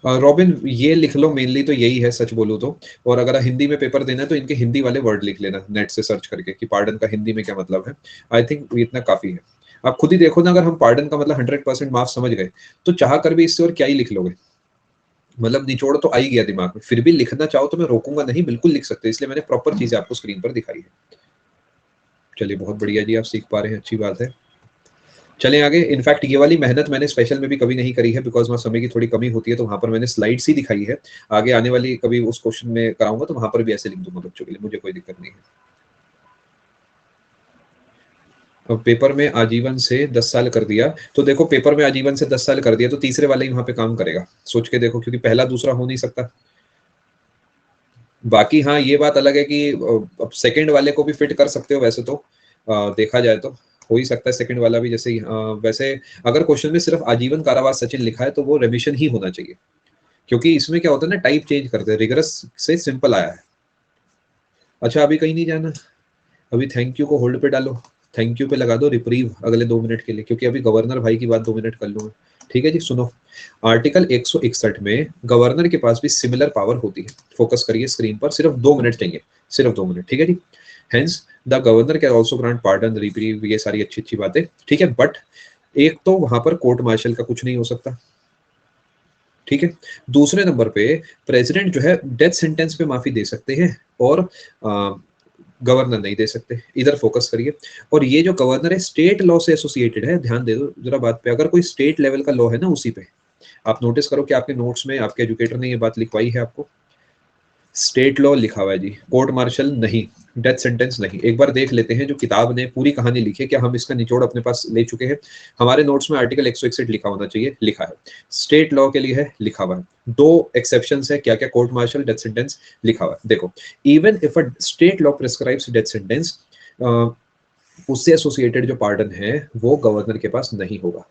रॉबिन, ये लिख लो, मेनली तो यही है सच बोलूं तो। और अगर हिंदी में पेपर देना है तो इनके हिंदी वाले वर्ड लिख लेना नेट से सर्च करके कि पार्डन का हिंदी में क्या मतलब है। आई थिंक इतना काफी है। आप खुद ही देखो ना, अगर हम पार्डन का मतलब 100% माफ समझ गए तो चाह कर भी इससे और क्या ही लिख लोगे। मतलब निचोड़ तो आ ही गया दिमाग में, फिर भी लिखना चाहो तो मैं रोकूंगा नहीं, बिल्कुल लिख सकते, इसलिए मैंने प्रॉपर चीजें आपको स्क्रीन पर दिखाई है। चलिए बहुत बढ़िया जी, आप सीख पा रहे हैं, अच्छी बात है। चलें आगे। इनफैक्ट ये वाली मेहनत मैंने स्पेशल में भी कभी नहीं करी है, बिकॉज वहाँ समय की थोड़ी कमी होती है, तो वहाँ पर मैंने स्लाइड्स ही दिखाई है। आगे आने वाली कभी उस क्वेश्चन में कराऊंगा तो वहाँ पर भी ऐसे लिख दूंगा बच्चों के लिए, मुझे कोई दिक्कत नहीं है। अब पेपर में आजीवन से 10 साल कर दिया, तो देखो पेपर में आजीवन से 10 साल कर दिया तो तीसरे वाले ही वहाँ पे काम करेगा, सोच के देखो, क्योंकि पहला दूसरा हो नहीं सकता। बाकी हाँ, ये बात अलग है कि अब सेकंड वाले को भी फिट कर सकते हो वैसे तो, देखा जाए तो हो ही सकता है सेकंड वाला भी। जैसे वैसे अगर क्वेश्चन में सिर्फ आजीवन कारावास सचिन लिखा है तो वो रिविजन ही होना चाहिए, क्योंकि इसमें क्या होता है ना, टाइप चेंज करते हैं, रिगरस से सिंपल आया है। अच्छा, अभी कहीं नहीं जाना, अभी थैंक यू को होल्ड पे डालो, थैंक यू पे लगा दो रिप्रीव अगले 2 मिनट के लिए, क्योंकि अभी गवर्नर भाई की बात 2 मिनट कर लूंगा। ठीक है जी, सुनो। आर्टिकल 161 में गवर्नर के पास भी सिमिलर पावर होती है। फोकस करिए स्क्रीन पर, सिर्फ 2 मिनट चाहिए, सिर्फ 2 मिनट, ठीक है जी। Hence the governor can also grant pardon, reprieve, ये सारी अच्छी अच्छी बातें, ठीक है। बट एक तो वहां पर कोर्ट मार्शल का कुछ नहीं हो सकता, ठीक है। दूसरे नंबर पे प्रेसिडेंट जो है डेथ सेंटेंस पे माफी दे सकते हैं, और गवर्नर नहीं दे सकते। इधर फोकस करिए। और ये जो गवर्नर है स्टेट लॉ से एसोसिएटेड है, ध्यान दे दो जरा बात पे। अगर कोई स्टेट लेवल का लॉ है ना, उसी पे आप नोटिस करो कि आपके नोट्स में आपके एजुकेटर ने ये बात लिखवाई है आपको, स्टेट लॉ लिखा हुआ है जी, कोर्ट मार्शल नहीं, डेथ सेंटेंस नहीं। एक बार देख लेते हैं जो किताब ने पूरी कहानी लिखी है, क्या हम इसका निचोड़ अपने पास ले चुके हैं। हमारे नोट्स में आर्टिकल 161 लिखा होना चाहिए, लिखा है। स्टेट लॉ के लिए है, लिखा हुआ है। 2 एक्सेप्शंस है, क्या क्या, कोर्ट मार्शल, डेथ सेंटेंस, लिखा हुआ है। देखो, even if a state law prescribes death sentence, उससे एसोसिएटेड जो पार्डन है वो गवर्नर के पास नहीं होगा।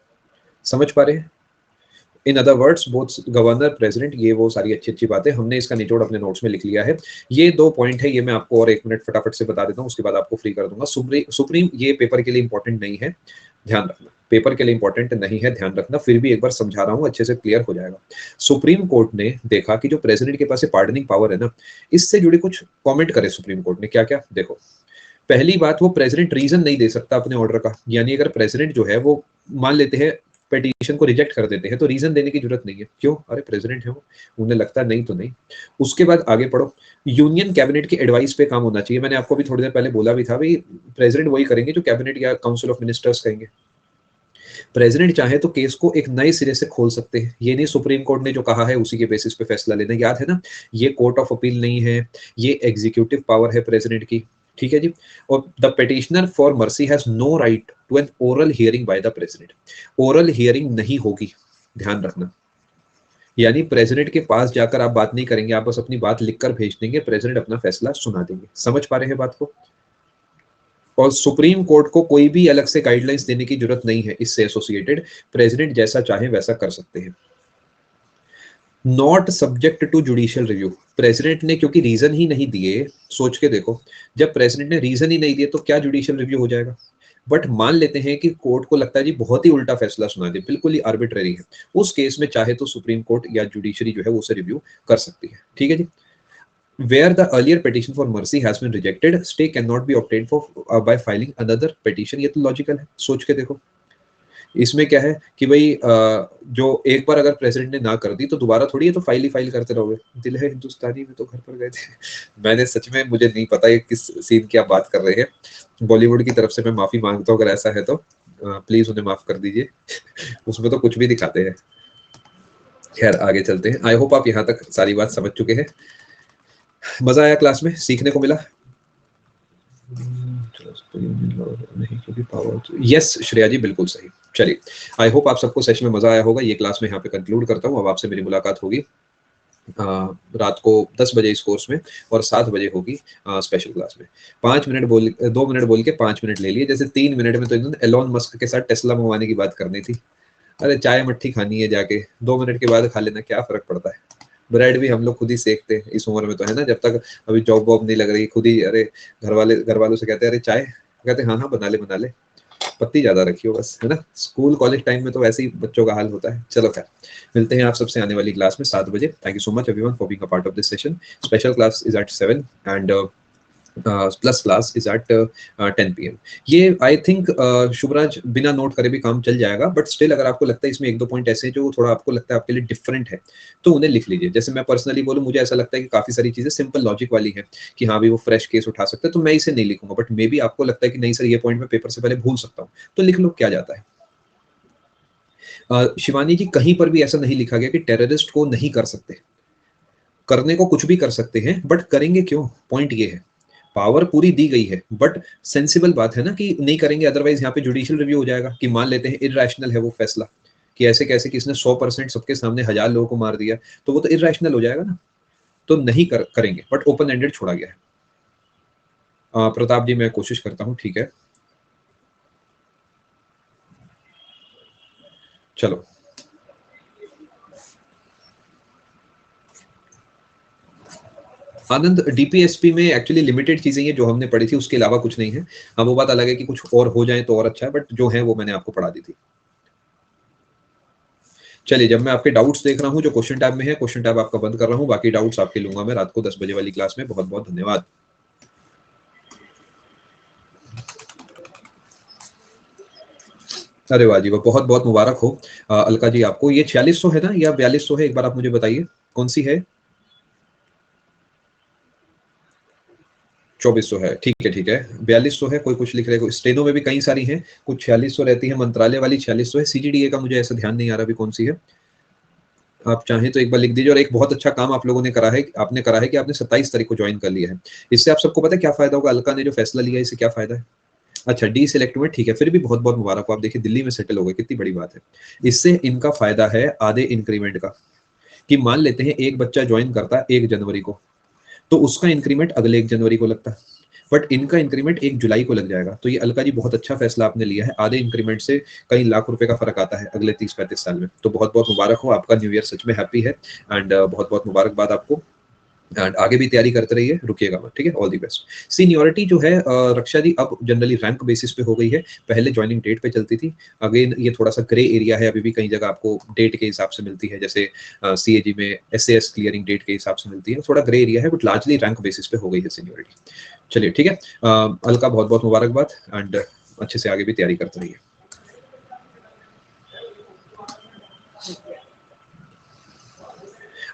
समझ पा रहे हैं? In other words both governor, president, ये वो सारी अच्छी अच्छी बातें हमने इसका निचोड़ अपने नोट्स में लिख लिया है। ये 2 पॉइंट है, ये मैं आपको और 1 मिनट फटाफट से बता देता हूँ, उसके बाद आपको फ्री कर दूंगा। सुप्रीम ये पेपर के लिए इंपॉर्टेंट नहीं है, ध्यान रखना, पेपर के लिए इंपॉर्टेंट नहीं है, ध्यान रखना। फिर भी एक बार समझा रहा हूँ, अच्छे से क्लियर हो जाएगा। सुप्रीम कोर्ट ने देखा कि जो प्रेसिडेंट के पास पार्डनिंग पावर है ना, इससे जुड़े कुछ कमेंट करे सुप्रीम कोर्ट ने। क्या क्या, देखो। पहली बात, वो प्रेसिडेंट रीजन नहीं दे सकता अपने ऑर्डर का, यानी अगर प्रेसिडेंट जो है वो मान लेते हैं पिटीशन को रिजेक्ट कर देते हैं, तो रीजन देने की जरूरत नहीं है। क्यों? अरे प्रेसिडेंट है वो, उन्हें लगता है नहीं तो नहीं। उसके बाद आगे पढ़ो, यूनियन कैबिनेट की एडवाइस पे काम होना चाहिए। मैंने आपको भी थोड़ी देर पहले बोला भी था भाई, प्रेसिडेंट वही करेंगे जो कैबिनेट या काउंसिल ऑफ मिनिस्टर्स कहेंगे। प्रेसिडेंट चाहे तो केस को एक नए सिरे से खोल सकते हैं, ये नहीं सुप्रीम कोर्ट ने जो कहा है उसी के बेसिस पे फैसला लेना। याद है ना, ये कोर्ट ऑफ अपील नहीं है, ये एग्जीक्यूटिव पावर है प्रेसिडेंट की, ठीक है जी। और the petitioner for mercy has no right to an oral hearing by the president. Oral hearing नहीं होगी, ध्यान रखना। यानी प्रेसिडेंट के पास जाकर आप बात नहीं करेंगे, आप बस अपनी बात लिखकर भेज देंगे, प्रेसिडेंट अपना फैसला सुना देंगे। समझ पा रहे हैं बात को? और सुप्रीम कोर्ट को कोई भी अलग से गाइडलाइंस देने की जरूरत नहीं है इससे एसोसिएटेड, प्रेसिडेंट जैसा चाहे वैसा कर सकते हैं। Not subject to judicial review, president ने क्योंकि रीजन ही नहीं दिए, सोच के देखो, जब प्रेसिडेंट ने रीजन ही नहीं दिए तो क्या जुडिशियल रिव्यू हो जाएगा। बट मान लेते हैं कि कोर्ट को लगता है जी बहुत ही उल्टा फैसला सुना दे, बिल्कुल ही आर्बिट्ररी है, उस केस में चाहे तो सुप्रीम कोर्ट या जुडिशरी जो है वो उसे रिव्यू कर सकती है, ठीक है जी। Where the earlier petition for mercy has been rejected, stay cannot be obtained for by filing another petition। ये तो लॉजिकल है, सोच के देखो। इसमें क्या है कि भाई जो एक बार अगर प्रेसिडेंट ने ना कर दी तो दोबारा थोड़ी है तो फाइल ही फाइल करते रहोगे। दिल है हिंदुस्तानी में तो घर पर गए थे। मैंने सच में, मुझे नहीं पता ये किस सीन की आप बात कर रहे हैं। बॉलीवुड की तरफ से मैं माफी मांगता हूँ अगर ऐसा है तो, प्लीज उन्हें माफ कर दीजिए। उसमें तो कुछ भी दिखाते हैं। खैर आगे चलते हैं। आई होप आप यहाँ तक सारी बात समझ चुके हैं। मजा आया क्लास में, सीखने को मिला? नहीं, क्योंकि पावर, यस श्रेया जी बिल्कुल सही। चलिए, आई होप आप सबको सेशन में मजा आया होगा। ये क्लास में यहाँ पे कंक्लूड करता हूँ। अब आपसे मेरी मुलाकात होगी रात को 10 बजे इस कोर्स में, और 7 बजे होगी स्पेशल क्लास में। 2 मिनट बोल के 5 मिनट ले लिए, जैसे 3 मिनट में तो इन्होंने एलोन मस्क के साथ टेस्ला मंगवाने की बात करनी थी। अरे चाय मट्ठी खानी है जाके, 2 मिनट के बाद खा लेना, क्या फर्क पड़ता है। ब्रेड भी हम लोग खुद ही सेकते हैं इस उम्र में तो, है ना। जब तक अभी जॉब वॉब नहीं लग रही, खुद ही, अरे घर वालों से कहते हैं अरे चाय, कहते हैं हाँ हाँ बना ले, पत्ती ज्यादा रखियो बस, है ना। स्कूल कॉलेज टाइम में तो वैसे ही बच्चों का हाल होता है। चलो खैर, मिलते हैं आप सबसे आने वाली क्लास में 7 बजे। Thank you so much everyone for being a part of this session. Special class is at 7 and plus class is at 10 PM। ये आई थिंक शुभराज बिना नोट करे भी काम चल जाएगा, बट स्टिल अगर आपको लगता है इसमें 1-2 पॉइंट ऐसे हैं जो थोड़ा आपको लगता है आपके लिए डिफरेंट है, तो उन्हें लिख लीजिए। जैसे मैं पर्सनली बोलूं, मुझे ऐसा लगता है कि काफी सारी चीजें सिंपल लॉजिक वाली है कि हाँ भी वो फ्रेश केस उठा सकते हैं, तो मैं इसे नहीं लिखूंगा। बट मे बी आपको लगता है कि नहीं सर ये पॉइंट मैं पेपर से पहले भूल सकता हूँ, तो लिख लो, क्या जाता है। शिवानी जी, कहीं पर भी ऐसा नहीं लिखा गया कि टेररिस्ट को नहीं कर सकते, करने को कुछ भी कर सकते हैं, बट करेंगे क्यों? पॉइंट ये है, पावर पूरी दी गई है, बट सेंसिबल बात है ना कि नहीं करेंगे, अदरवाइज यहाँ पे जुडिशियल रिव्यू हो जाएगा कि मान लेते हैं इरैशनल है वो फैसला, कि ऐसे कैसे किसने 100% सबके सामने 1000 लोगों को मार दिया, तो वो तो इरैशनल हो जाएगा ना, तो नहीं करेंगे, बट ओपन एंडेड छोड़ा गया है। प्रताप जी, मैं कोशिश करता हूँ, ठीक है, चलो। आनंद, डीपीएसपी में एक्चुअली लिमिटेड चीजें हैं जो हमने पढ़ी थी, उसके अलावा कुछ नहीं है। हाँ, वो बात अलग है कि कुछ और हो जाए तो और अच्छा है, बट जो है वो मैंने आपको पढ़ा दी थी। चलिए, जब मैं आपके डाउट्स देख रहा हूँ जो क्वेश्चन टैब में है, क्वेश्चन टैब आपका बंद कर रहा हूँ, बाकी डाउट्स आपके लूंगा मैं रात को 10 बजे वाली क्लास में। बहुत बहुत धन्यवाद। अरे वाह जी, वो बहुत बहुत मुबारक हो अलका जी आपको। ये 4600 है ना या 4200 है, एक बार आप मुझे बताइए कौन सी है? 2400 है, ठीक है ठीक है। 4200 है, कोई कुछ लिख रहे, स्टेनो में भी कई सारी हैं, कुछ 4600 रहती है, मंत्रालय वाली 4600 है, सीजीडीए का मुझे ऐसा ध्यान नहीं आ रहा अभी कौन सी है। आप चाहें तो एक बार लिख दीजिए। और एक बहुत अच्छा काम आप लोगों ने करा है, आपने करा है कि आपने 27 तारीख को ज्वाइन कर लिया है। इससे आप सबको पता है क्या फायदा होगा? अलका ने जो फैसला लिया है, इससे क्या फायदा है? अच्छा, डी सिलेक्ट हुए, ठीक है, फिर भी बहुत बहुत मुबारक हो। आप देखिए दिल्ली में सेटल हो गए, कितनी बड़ी बात है। इससे इनका फायदा है आधे इंक्रीमेंट का, कि मान लेते हैं एक बच्चा ज्वाइन करता है 1 जनवरी को, तो उसका इंक्रीमेंट अगले 1 जनवरी को लगता है, बट इनका इंक्रीमेंट 1 जुलाई को लग जाएगा। तो ये अलका जी बहुत अच्छा फैसला आपने लिया है, आधे इंक्रीमेंट से कई लाख रुपए का फर्क आता है अगले 30-35 साल में। तो बहुत बहुत मुबारक हो, आपका न्यू ईयर सच में हैप्पी है, एंड बहुत बहुत मुबारकबाद आपको, एंड आगे भी तैयारी करते रहिए, रुकिएगा मत, ठीक है। All the best. सीनियरिटी जो है रक्षा जी, अब जनरली रैंक बेसिस पे हो गई है, पहले ज्वाइनिंग डेट पे चलती थी। अगेन ये थोड़ा सा ग्रे एरिया है, अभी भी कई जगह आपको डेट के हिसाब से मिलती है, जैसे सीएजी में एसएएस क्लियरिंग डेट के हिसाब से मिलती है, थोड़ा ग्रे एरिया है, बट लार्जली रैंक बेसिस पे हो गई है सीनियरिटी। चलिए ठीक है, अलका बहुत बहुत मुबारकबाद, एंड अच्छे से आगे भी तैयारी करते रहिए।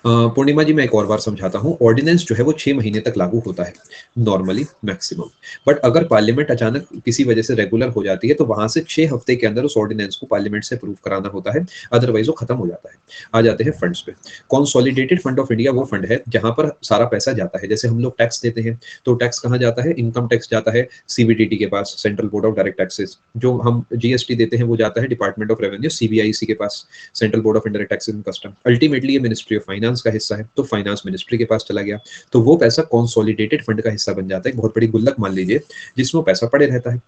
पूर्णिमा जी, मैं एक और बार समझाता हूँ। ऑर्डिनेंस जो है वो 6 महीने तक लागू होता है नॉर्मली, मैक्सिमम, बट अगर पार्लियामेंट अचानक किसी वजह से रेगुलर हो जाती है तो वहां से 6 हफ्ते के अंदर उस ऑर्डिनेंस को पार्लियामेंट से अप्रूव कराना होता है, अदरवाइज वो खत्म हो जाता है। आ जाते हैं फंड्स पे। कॉन्सोलिडेटेड फंड ऑफ इंडिया वो फंड है जहां पर सारा पैसा जाता है, जैसे हम लोग टैक्स देते हैं, तो टैक्स कहाँ जाता है? इनकम टैक्स जाता है सीबीडीटी के पास, central board of direct taxes. जो हम जीएसटी देते हैं वो जाता है डिपार्टमेंट ऑफ रेवेन्यू, सीबीआईसी के पास, central board of indirect taxes and custom. Ultimately ये मिनिस्ट्री ऑफ फाइनेंस का हिस्सा है, तो फाइनेंस मिनिस्ट्री के पास चला गया, तो वो पैसा कॉन्सोलिडेटेड फंड का हिस्सा बन जाता है, एक बहुत बड़ी गुल्लक मान लीजिए, जिसमें वो पैसा पड़े रहता है।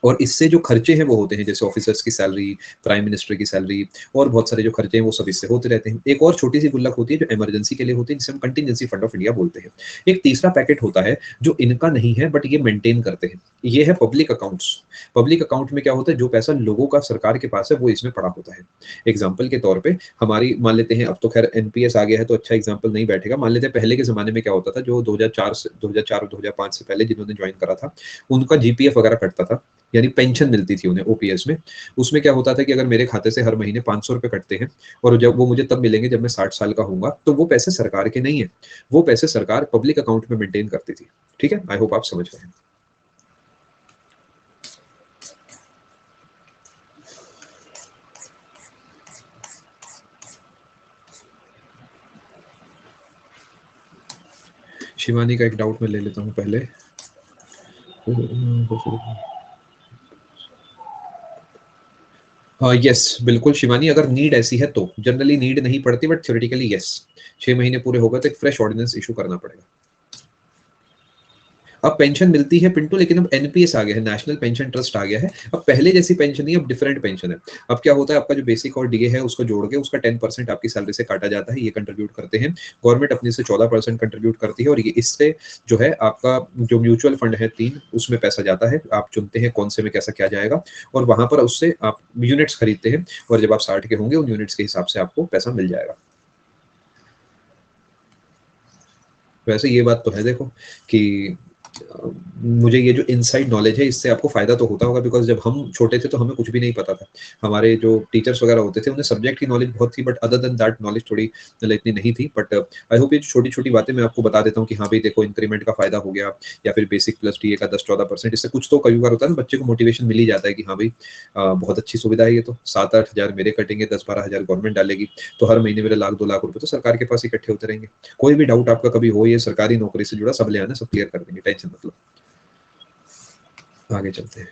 और इससे जो खर्चे हैं वो होते हैं, जैसे ऑफिसर्स की सैलरी, प्राइम मिनिस्टर की सैलरी, और बहुत सारे जो खर्चे हैं वो सब इससे होते रहते हैं। एक और छोटी सी गुल्लक होती है जो इमरजेंसी के लिए होती है, जिसे हम कंटिजेंसी फंड ऑफ इंडिया बोलते हैं। एक तीसरा पैकेट होता है जो इनका नहीं है, बट ये मेंटेन करते हैं, ये है पब्लिक अकाउंट्स। पब्लिक अकाउंट में क्या होता है? जो पैसा लोगों का सरकार के पास है वो इसमें पड़ा होता है। एग्जाम्पल के तौर पर हमारी, मान लेते हैं, अब तो खैर एनपीएस आ गया है तो अच्छा एग्जाम्पल नहीं बैठेगा, मान लेते हैं पहले के जमाने में क्या होता था, जो 2004 और 2005 से पहले जिन्होंने ज्वाइन करा था, उनका जीपीएफ वगैरह कटता था, यानी पेंशन मिलती थी उन्हें ओपीएस में। उसमें क्या होता था कि अगर मेरे खाते से हर महीने 500 रुपए कटते हैं, और जब वो मुझे तब मिलेंगे जब मैं 60 साल का होऊंगा, तो वो पैसे सरकार के नहीं है, वो पैसे सरकार पब्लिक अकाउंट में मेंटेन करती थी। ठीक है, आई होप आप समझ गए। शिवानी का एक डाउट मैं ले लेता हूँ पहले। यस, बिल्कुल शिवानी, अगर नीड ऐसी है तो। जनरली नीड नहीं पड़ती, बट थ्योरेटिकली यस, 6 महीने पूरे हो गए तो एक फ्रेश ऑर्डिनेंस इशू करना पड़ेगा। अब पेंशन मिलती है पिंटू, लेकिन अब एनपीएस आ गया है, नेशनल पेंशन ट्रस्ट आ गया है। अब पहले जैसी पेंशन नहीं, अब डिफरेंट पेंशन है। अब क्या होता है, आपका जो बेसिक और डीए है उसको जोड़ के उसका 10% आपकी सैलरी से काटा जाता है, ये कंट्रीब्यूट करते हैं। गवर्नमेंट अपने से 14% कंट्रीब्यूट करती है, और ये इससे जो है आपका जो म्यूचुअल फंड है 3, उसमें पैसा जाता है, आप चुनते हैं कौन से में कैसा क्या जाएगा, और वहां पर उससे आप यूनिट्स खरीदते हैं, और जब आप 60 के होंगे उन यूनिट्स के हिसाब से आपको पैसा मिल जाएगा। वैसे ये बात तो है देखो कि मुझे ये जो इनसाइड नॉलेज है इससे आपको फायदा तो होता होगा, बिकॉज जब हम छोटे थे तो हमें कुछ भी नहीं पता था। हमारे जो टीचर्स वगैरह होते थे उन्हें सब्जेक्ट की नॉलेज बहुत थी, but other than that knowledge थोड़ी मतलब इतनी नहीं थी। बट आई होप ये छोटी छोटी बातें मैं आपको बता देता हूँ कि हाँ भाई देखो इंक्रीमेंट का फायदा हो गया, या फिर बेसिक प्लस टीए का 10-14%, इससे कुछ तो कई बार होता है ना, बच्चे को मोटिवेशन मिल ही जाता है कि हाँ भाई बहुत अच्छी सुविधा है ये तो, 7-8 हज़ार मेरे कटेंगे, 10-12 हज़ार गवर्नमेंट डालेगी, तो हर महीने मेरे 1-2 लाख रुपए तो सरकार के पास इकट्ठे होते रहेंगे। कोई भी डाउट आपका कभी हो, ये सरकारी नौकरी से जुड़ा, सब ले आना, सब क्लियर कर देंगे, टेंशन मतलब। आगे चलते हैं।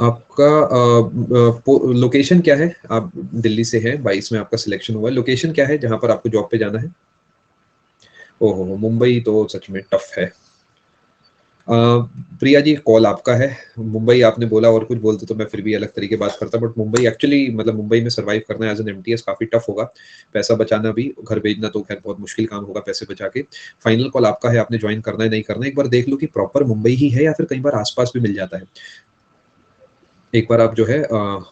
आपका लोकेशन क्या है? आप दिल्ली से हैं, 22 में आपका सिलेक्शन हुआ है। लोकेशन क्या है जहाँ पर आपको जॉब पे जाना है? ओहो, मुंबई तो सच में टफ है। अ, प्रिया जी, कॉल आपका है। मुंबई आपने बोला, और कुछ बोलते तो मैं फिर भी अलग तरीके बात करता, बट मुंबई एक्चुअली मतलब मुंबई में सर्वाइव करना एज एन एमटीएस काफ़ी टफ होगा। पैसा बचाना भी, घर भेजना तो खैर बहुत मुश्किल काम होगा पैसे बचा के। फाइनल कॉल आपका है, आपने ज्वाइन करना है नहीं करना है। एक बार देख लो कि प्रॉपर मुंबई ही है या फिर कई बार आस-पास भी मिल जाता है। एक बार आप जो है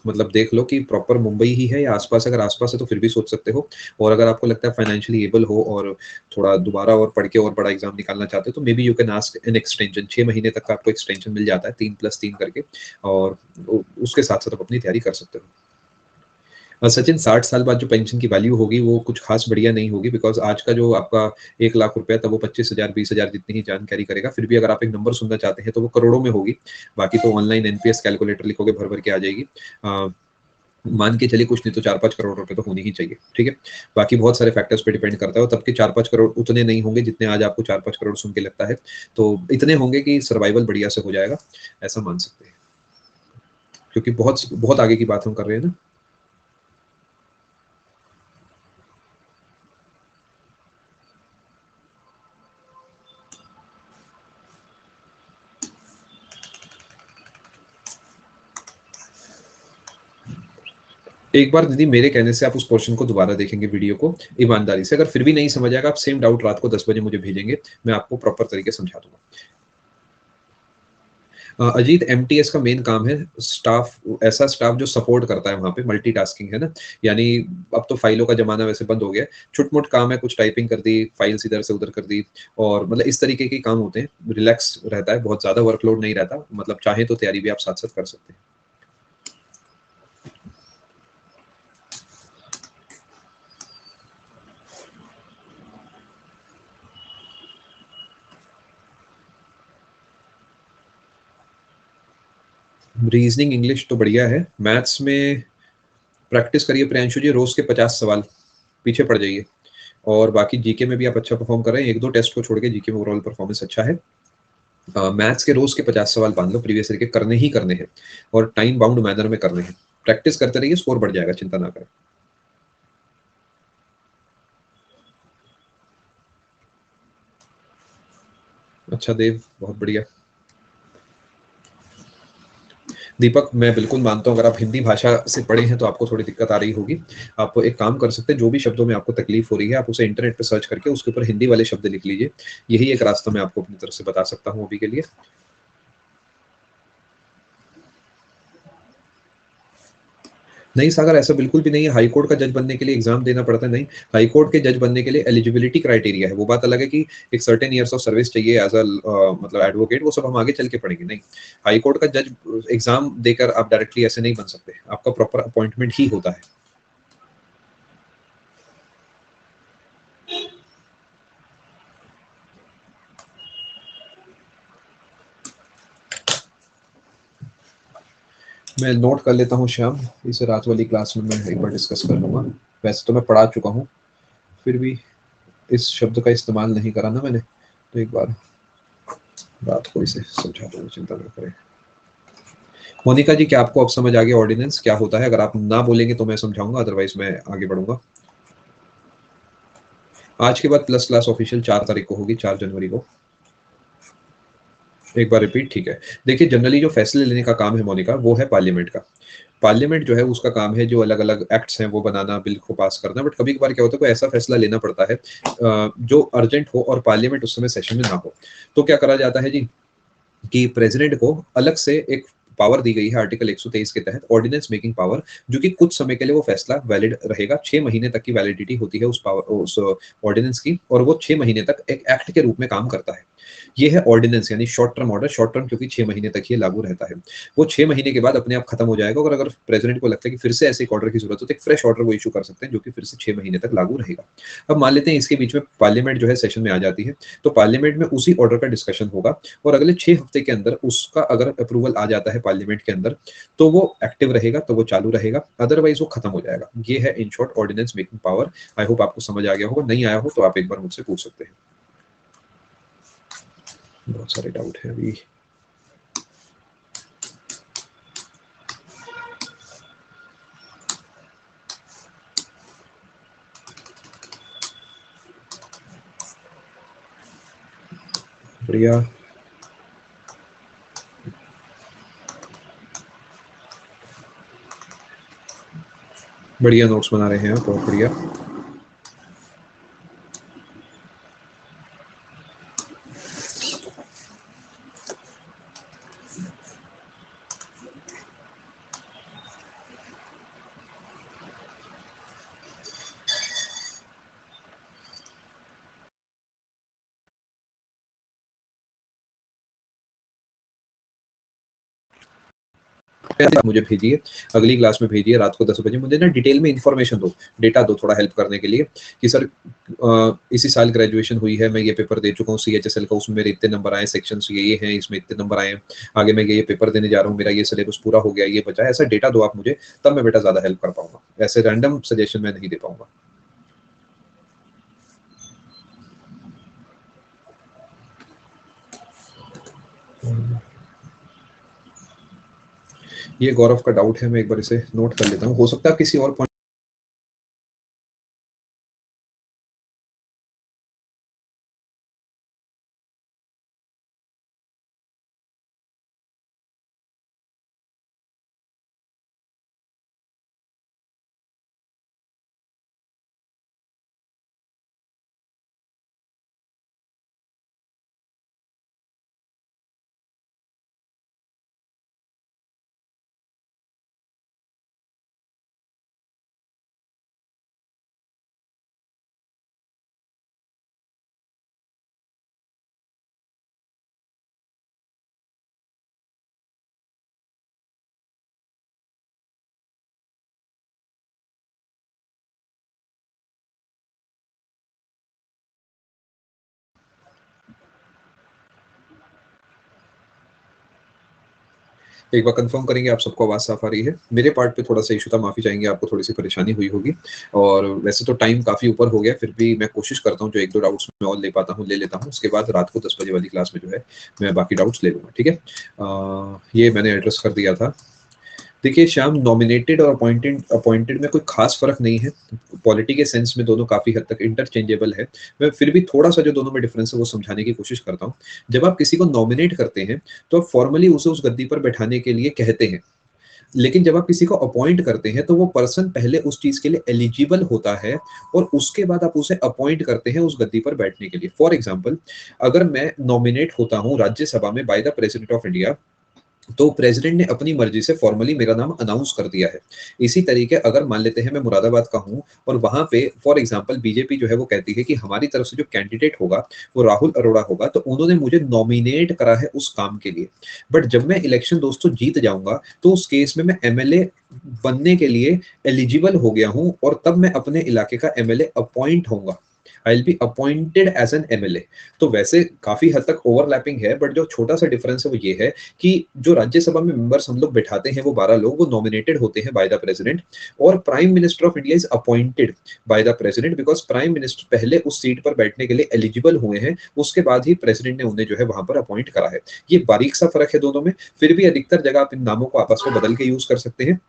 मतलब देख लो कि प्रॉपर मुंबई ही है या आस-पास। अगर आस-पास है तो फिर भी सोच सकते हो, और अगर आपको लगता है फाइनेंशियली एबल हो और थोड़ा दोबारा और पढ़ के और बड़ा एग्ज़ाम निकालना चाहते हो, तो may be you can ask an extension. 6 महीने तक का आपको एक्सटेंशन मिल जाता है, 3+3 करके, और उसके साथ-साथ आप अपनी तैयारी कर सकते हो। सचिन, 60 साल बाद जो पेंशन की वैल्यू होगी वो कुछ खास बढ़िया नहीं होगी, बिकॉज़ आज का जो आपका 1 लाख रुपए है, तब वो 25,000 20,000 जितनी ही जान कैरी करेगा। फिर भी अगर आप एक नंबर सुनना चाहते हैं तो वो करोड़ों में होगी। बाकी तो ऑनलाइन एनपीएस कैलकुलेटर लिखोगे, भर-भर के आ जाएगी। मान के चलिए कुछ नहीं तो 4-5 करोड़ रुपए तो होने ही चाहिए, ठीक है? बाकी बहुत सारे फैक्टर्स पे डिपेंड करता है, और तब के 4-5 करोड़ उतने नहीं होंगे जितने आज आपको 4-5 करोड़ सुन के लगता है। तो इतने होंगे कि सर्वाइवल बढ़िया से हो जाएगा, ऐसा मान सकते हैं। क्योंकि बहुत बहुत आगे की बात हम कर रहे हैं ना। एक बार दीदी मेरे कहने से आप उस पोर्शन को दोबारा देखेंगे वीडियो को ईमानदारी से। अगर फिर भी नहीं समझ आएगा, आप सेम डाउट रात को 10 बजे मुझे भेजेंगे, मैं आपको प्रॉपर तरीके से समझा दूँगा। अजीत, एमटीएस का मेन काम है स्टाफ, ऐसा स्टाफ जो सपोर्ट करता है वहाँ पे, मल्टीटास्किंग है ना। यानी अब तो फाइलों का ज़माना वैसे बंद हो गया है, छुट-मुट काम है, कुछ टाइपिंग कर दी, फाइल्स इधर से उधर कर दी, और मतलब इस तरीके के काम होते हैं। रिलैक्स रहता है, बहुत ज़्यादा वर्कलोड नहीं रहता, मतलब चाहें तो तैयारी भी आप साथ-साथ कर सकते हैं। रीजनिंग इंग्लिश तो बढ़िया है, मैथ्स में प्रैक्टिस करिए प्रियांशु जी, रोज के 50 सवाल पीछे पड़ जाइए, और बाकी जीके में भी आप अच्छा परफॉर्म कर रहे हैं, 1-2 टेस्ट को छोड़ के जीके में ओवरऑल परफॉर्मेंस अच्छा है। मैथ्स के रोज के 50 सवाल बांध लो, प्रीवियस ईयर के करने ही करने हैं, और टाइम बाउंड मैनर में करने हैं। प्रैक्टिस करते रहिए, स्कोर बढ़ जाएगा, चिंता ना करें। अच्छा देव, बहुत बढ़िया। दीपक, मैं बिल्कुल मानता हूँ अगर आप हिंदी भाषा से पढ़े हैं तो आपको थोड़ी दिक्कत आ रही होगी। आप एक काम कर सकते हैं, जो भी शब्दों में आपको तकलीफ हो रही है, आप उसे इंटरनेट पे सर्च करके उसके ऊपर हिंदी वाले शब्द लिख लीजिए। यही एक रास्ता मैं आपको अपनी तरफ से बता सकता हूँ अभी के लिए। नहीं सागर, ऐसा बिल्कुल भी नहीं है। हाई कोर्ट का जज बनने के लिए एग्जाम देना पड़ता है, नहीं। हाई कोर्ट के जज बनने के लिए एलिजिबिलिटी क्राइटेरिया है, वो बात अलग है कि एक सर्टेन ईयर्स ऑफ सर्विस चाहिए एज अ मतलब एडवोकेट, वो सब हम आगे चल के पढ़ेंगे। नहीं, हाई कोर्ट का जज एग्जाम देकर आप डायरेक्टली ऐसे नहीं बन सकते, आपका प्रॉपर अपॉइंटमेंट ही होता है। मैं नोट कर लेता हूँ श्याम, इसे रात वाली क्लास में मैं एक बार डिस्कस कर लूंगा। वैसे तो मैं पढ़ा चुका हूँ, फिर भी इस शब्द का इस्तेमाल नहीं करा ना मैंने, तो एक बार रात को इसे समझा दूंगा, चिंता ना करें। मोनिका जी, क्या आपको अब समझ आ गया ऑर्डिनेंस क्या होता है? अगर आप ना बोलेंगे तो मैं समझाऊंगा, अदरवाइज मैं आगे बढ़ूंगा। आज के बाद प्लस क्लास ऑफिशियल 4 तारीख को होगी, 4 जनवरी को। एक बार रिपीट, ठीक है। देखिए, जनरली जो फैसले लेने का काम है मोनिका, वो है पार्लियामेंट का। पार्लियामेंट जो है उसका काम है जो अलग अलग एक्ट्स हैं वो बनाना, बिल को पास करना। बट कभी कभार क्या होता है, कोई ऐसा फैसला लेना पड़ता है जो अर्जेंट हो और पार्लियामेंट उस समय सेशन में ना हो, तो क्या करा जाता है जी, कि प्रेसिडेंट को अलग से एक पावर दी गई है आर्टिकल 123 के तहत, ऑर्डिनेंस मेकिंग पावर, जो कि कुछ समय के लिए वो फैसला वैलिड रहेगा। 6 महीने तक की वैलिडिटी होती है उस पावर, उस ऑर्डिनेंस की, और वो 6 महीने तक एक एक्ट के रूप में काम करता है। ये है ऑर्डिनेंस, यानी short term order. Short term क्योंकि 6 महीने तक ये लागू रहता है। वो 6 महीने के बाद अपने आप खत्म हो जाएगा, और अगर प्रेसिडेंट को लगता है कि फिर से ऐसे एक ऑर्डर की जरूरत हो तो एक फ्रेश ऑर्डर वो इशू कर सकते हैं, जो कि फिर से 6 महीने तक लागू रहेगा। अब मान लेते हैं इसके बीच में पार्लियामेंट जो है सेशन में आ जाती है, तो पार्लियामेंट में उसी ऑर्डर का डिस्कशन होगा, और अगले 6 हफ्ते के अंदर उसका अगर अप्रूवल आ जाता है पार्लियामेंट के अंदर, तो वो एक्टिव रहेगा, तो वो चालू रहेगा, अदरवाइज वो खत्म हो जाएगा। ये है in short ordinance making power. I hope आपको समझ आ गया होगा, नहीं आया हो तो आप एक बार मुझसे पूछ सकते हैं। बहुत सारे डाउट है अभी। बढ़िया, बढ़िया नोट्स बना रहे हैं आप, बहुत बढ़िया। आप मुझे भेजिए, अगली क्लास में भेजिए रात को 10 बजे, मुझे ना डिटेल में इन्फॉर्मेशन दो, डेटा दो थोड़ा हेल्प करने के लिए, कि सर इसी साल ग्रेजुएशन हुई है, मैं ये पेपर दे चुका हूँ CHSL का, उसमें मेरे इतने नंबर आए, सेक्शंस ये हैं, इसमें इतने नंबर आए हैं, आगे मैं ये पेपर देने जा रहा हूँ, मेरा ये सिलेबस पूरा हो गया, ये बचा है। ऐसा डेटा दो आप मुझे, तब मैं बेटा ज्यादा हेल्प कर पाऊंगा, ऐसे रैंडम सजेशन मैं नहीं दे पाऊंगा। ये गौरव का डाउट है, मैं एक बार इसे नोट कर लेता हूँ, हो सकता है किसी और point एक बार कंफर्म करेंगे आप सबको आवाज साफ आ रही है? मेरे पार्ट पे थोड़ा सा इशू था, माफी चाहेंगे, आपको थोड़ी सी परेशानी हुई होगी। और वैसे तो टाइम काफी ऊपर हो गया, फिर भी मैं कोशिश करता हूँ जो एक दो डाउट्स मैं और ले पाता हूँ ले लेता हूँ, उसके बाद रात को 10 बजे वाली क्लास में जो है मैं बाकी डाउट्स ले लूंगा, ठीक है। ये मैंने एड्रेस कर दिया था। देखिए श्याम, नॉमिनेटेड और अपॉइंटेड अपॉइंटेड में कोई खास फर्क नहीं है, पॉलिटी के सेंस में दोनों काफी हद तक इंटरचेंजेबल है। मैं फिर भी थोड़ा सा जो दोनों में डिफरेंस है वो समझाने की कोशिश करता हूँ। जब आप किसी को नॉमिनेट करते हैं तो आप फॉर्मली उसे उस गद्दी पर बैठाने के लिए कहते हैं, लेकिन जब आप किसी को अपॉइंट करते हैं तो वो पर्सन पहले उस चीज के लिए एलिजिबल होता है, और उसके बाद आप उसे अपॉइंट करते हैं उस गद्दी पर बैठने के लिए। फॉर एग्जाम्पल, अगर मैं नॉमिनेट होता हूँ राज्यसभा में bye the president of India, तो प्रेसिडेंट ने अपनी मर्जी से फॉर्मली मेरा नाम अनाउंस कर दिया है। इसी तरीके अगर मान लेते हैं मैं मुरादाबाद का हूं, और वहां पे फॉर एग्जांपल बीजेपी जो है वो कहती है कि हमारी तरफ से जो कैंडिडेट होगा वो राहुल अरोड़ा होगा, तो उन्होंने मुझे नॉमिनेट करा है उस काम के लिए। बट जब मैं इलेक्शन दोस्तों जीत जाऊंगा, तो उस केस में मैं एमएलए बनने के लिए एलिजिबल हो गया हूं, और तब मैं अपने इलाके का एमएलए अपॉइंट होऊंगा। I will be appointed as an MLA. तो वैसे काफी हद तक ओवरलैपिंग है, बट जो छोटा सा डिफरेंस है वो ये है कि जो राज्यसभा में मेंबर्स हम लोग बैठाते हैं वो 12 लोग, वो नॉमिनेटेड होते हैं बाय द प्रेसिडेंट, और prime minister of India is appointed by the president, because prime minister पहले उस सीट पर बैठने के लिए एलिजिबल हुए हैं, उसके बाद ही प्रेसिडेंट ने उन्हें जो है वहां पर अपॉइंट करा है। ये बारीक सा फर्क है दोनों में, फिर भी अधिकतर जगह आप इन नामों को आपस में बदल के यूज कर सकते हैं।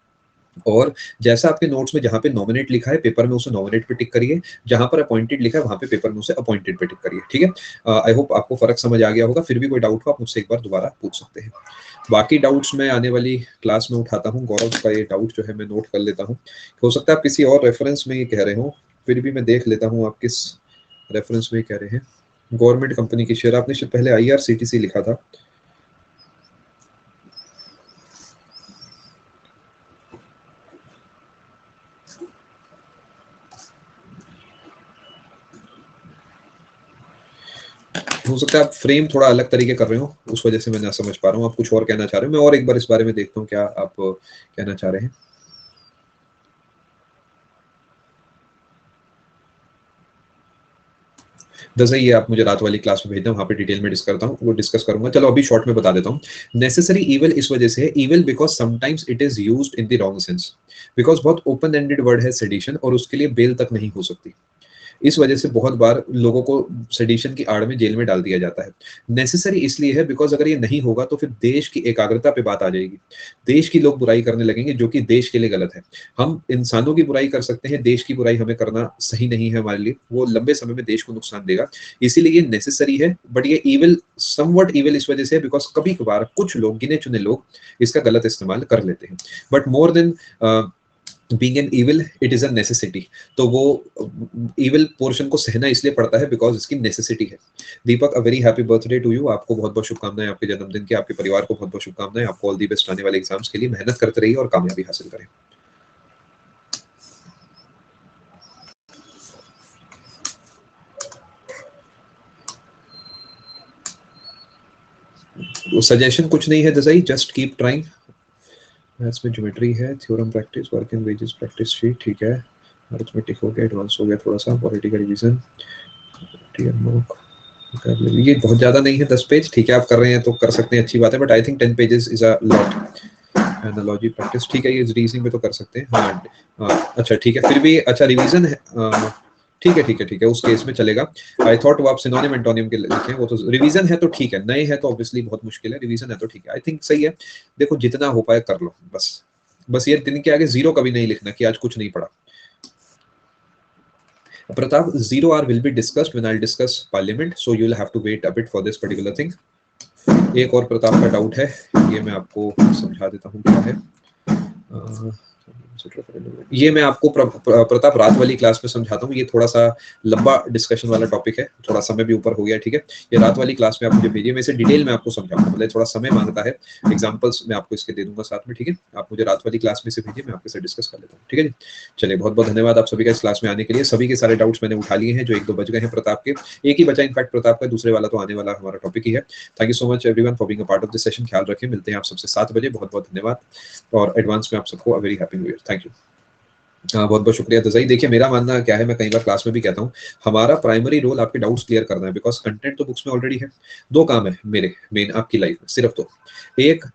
और जैसा आपके नोट्स में जहां पे नॉमिनेट लिखा है पेपर में उसे नॉमिनेट पे टिक करिए, जहां पर अपॉइंटेड लिखा है वहां पे पेपर में उसे अपॉइंटेड पे टिक करिए, ठीक है। आई होप आपको फर्क समझ आ गया होगा, फिर भी कोई डाउट हो आप मुझसे एक बार दोबारा पूछ सकते हैं। बाकी डाउट्स मैं आने वाली क्लास में उठाता हूँ। गौरव का ये डाउट जो है मैं नोट कर लेता हूँ, हो सकता है आप किसी और रेफरेंस में ये कह रहे हो, फिर भी मैं देख लेता हूँ आप किस रेफरेंस में कह रहे हैं। गवर्नमेंट कंपनी की शेयर आपने शायद पहले IRCTC लिखा था। हो सकता है आप फ्रेम थोड़ा अलग तरीके कर रहे हो, उस वजह से मैं ना समझ पा रहा हूँ आप कुछ और कहना चाह रहे हो। मैं और एक बार इस बारे में देखता हूँ क्या आप कहना चाह रहे हैं। जैसे ये आप मुझे रात वाली क्लास में भेजना, वहाँ पे डिटेल में डिस्कस करूंगा। चलो अभी शॉर्ट में बता देता हूँ। नेसेसरी इविल इस वजह से है, evil because sometimes it is used in the wrong sense, because बहुत ओपन एंडेड वर्ड है सेडिशन, और उसके लिए बेल तक नहीं हो सकती। इस वजह से बहुत बार लोगों को सेडिशन की आड़ में जेल में डाल दिया जाता है। नेसेसरी इसलिए है बिकॉज अगर ये नहीं होगा तो फिर देश की एकाग्रता पे बात आ जाएगी, देश की लोग बुराई करने लगेंगे, जो कि देश के लिए गलत है। हम इंसानों की बुराई कर सकते हैं, देश की बुराई हमें करना सही नहीं है हमारे लिए, वो लंबे समय में देश को नुकसान देगा। इसीलिए ये नेसेसरी है, बट ये इविल, समवट इविल इस वजह से है बिकॉज कभी कभार कुछ लोग, गिने चुने लोग, इसका गलत इस्तेमाल कर लेते हैं। But more than being an evil, it is a necessity. तो वो इविल पोर्शन को सहना इसलिए पड़ता है बिकॉज इसकी नेसेसिटी है। Deepak, a very happy birthday to you. आपको बहुत बहुत शुभकामनाएं आपके जन्मदिन की, आपके परिवार को बहुत बहुत शुभकामनाएं। आपको ऑल दी बेस्ट आने वाले एग्जाम्स के लिए, मेहनत करते रहिए और कामयाबी हासिल करें। सजेशन कुछ नहीं है Dashain, just keep trying. Maths में ज्योमेट्री है, theorem practice, work in wages practice sheet, ठीक है। अरिथमेटिक हो गया, एडवांस हो गया थोड़ा सा, पॉलिटिकल रिवीजन, ये बहुत ज्यादा नहीं है, 10 पेज, ठीक है। आप कर रहे हैं तो कर सकते हैं, अच्छी बात है, but I think 10 pages is a lot. Analogy practice, ठीक है, ये रीजनिंग में तो कर सकते हैं। हाँ, हाँ अच्छा ठीक है, फिर भी अच्छा रिवीजन है। ठीक है ठीक है ठीक है, उस केस में चलेगा। आई थॉट वो आप सिनोनिम एंटोनियम के लिखे, वो तो रिवीजन है तो ठीक है, नए हैं तो ऑब्वियसली बहुत मुश्किल है, रिवीजन है तो ठीक है, आई थिंक सही है। देखो जितना हो पाए कर लो, बस बस ये दिन के आगे जीरो कभी नहीं लिखना कि आज कुछ नहीं पढ़ा। Pratap, 0 hour will be discussed when I'll discuss parliament, so you'll have to wait a bit for this particular thing. एक और प्रताप का डाउट है, ये मैं आपको समझा देता हूँ क्या है। ये मैं आपको प्रताप रात वाली क्लास में समझाता हूँ, ये थोड़ा सा लंबा डिस्कशन वाला टॉपिक है, थोड़ा समय भी ऊपर हो गया, ठीक है। ये रात वाली क्लास में आप मुझे भेजिए, मैं इसे डिटेल में आपको समझाऊंगा, मतलब थोड़ा समय मांगता है, एग्जांपल्स मैं आपको इसके दे दूंगा साथ में, ठीक है। आप मुझे रात वाली क्लास में से भेजिए, मैं आपके साथ डिस्कस कर लेता हूँ, ठीक है जी। चलिए, बहुत बहुत धन्यवाद आप सभी का इस क्लास में आने के लिए। सभी के सारे डाउट्स मैंने उठा लिए हैं, जो एक दो बच गए हैं प्रताप के, एक ही बचा इनफैक्ट प्रताप का, दूसरे वाला तो आने वाला हमारा टॉपिक ही है। Thank you so much everyone for being a part of this session. ख्याल रखें, मिलते हैं आप सबसे 7 बजे। बहुत बहुत धन्यवाद, और एडवांस में आप सबको अ very happy new year. Thank you. बहुत बहुत शुक्रिया तज़ई। देखिए मेरा मानना क्या है, मैं कई बार क्लास में भी कहता हूँ, हमारा प्राइमरी रोल आपके डाउट्स क्लियर करना है, बिकॉज कंटेंट तो बुक्स में ऑलरेडी है। दो काम है मेरे मेन आपकी लाइफ में, सिर्फ दो। एक,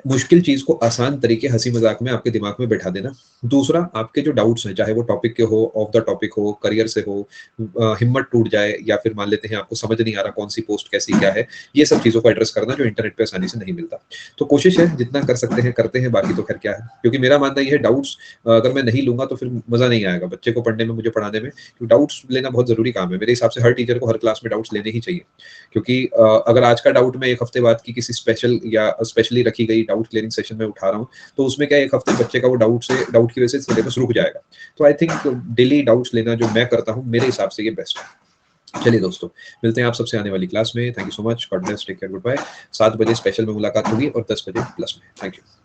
मुश्किल चीज को आसान तरीके, हंसी मजाक में आपके दिमाग में बैठा देना। दूसरा, आपके जो डाउट्स हैं, चाहे वो टॉपिक के हो, ऑफ द टॉपिक हो, करियर से हो, हिम्मत टूट जाए, या फिर मान लेते हैं आपको समझ नहीं आ रहा कौन सी पोस्ट कैसी क्या है, ये सब चीजों को एड्रेस करना, जो इंटरनेट पे आसानी से नहीं मिलता। तो कोशिश है जितना कर सकते हैं करते हैं, बाकी तो खैर क्या है, क्योंकि मेरा मानना ये है, डाउट्स अगर मैं नहीं लूंगा तो फिर मजा नहीं आएगा बच्चे को पढ़ने में, मुझे पढ़ाने में। तो डाउट्स लेना बहुत जरूरी काम है मेरे हिसाब से, हर टीचर को हर क्लास में डाउट्स लेने ही चाहिए। क्योंकि अगर आज का डाउट मैं एक हफ्ते बाद की किसी स्पेशल या स्पेशली रखी गई डाउट क्लियरिंग सेशन में उठा रहा हूँ, तो उसमें क्या एक हफ्ते बच्चे का वो डाउट की वजह से सिलेबस रुक जाएगा। तो आई थिंक डेली डाउट्स लेना जो मैं करता हूँ, मेरे हिसाब से ये बेस्ट है। चलिए दोस्तों, मिलते हैं आप सबसे आने वाली क्लास में। Thank you so much, god bless, take care, good bye. 7 बजे स्पेशल में मुलाकात होगी और 10 बजे प्लस में। Thank you.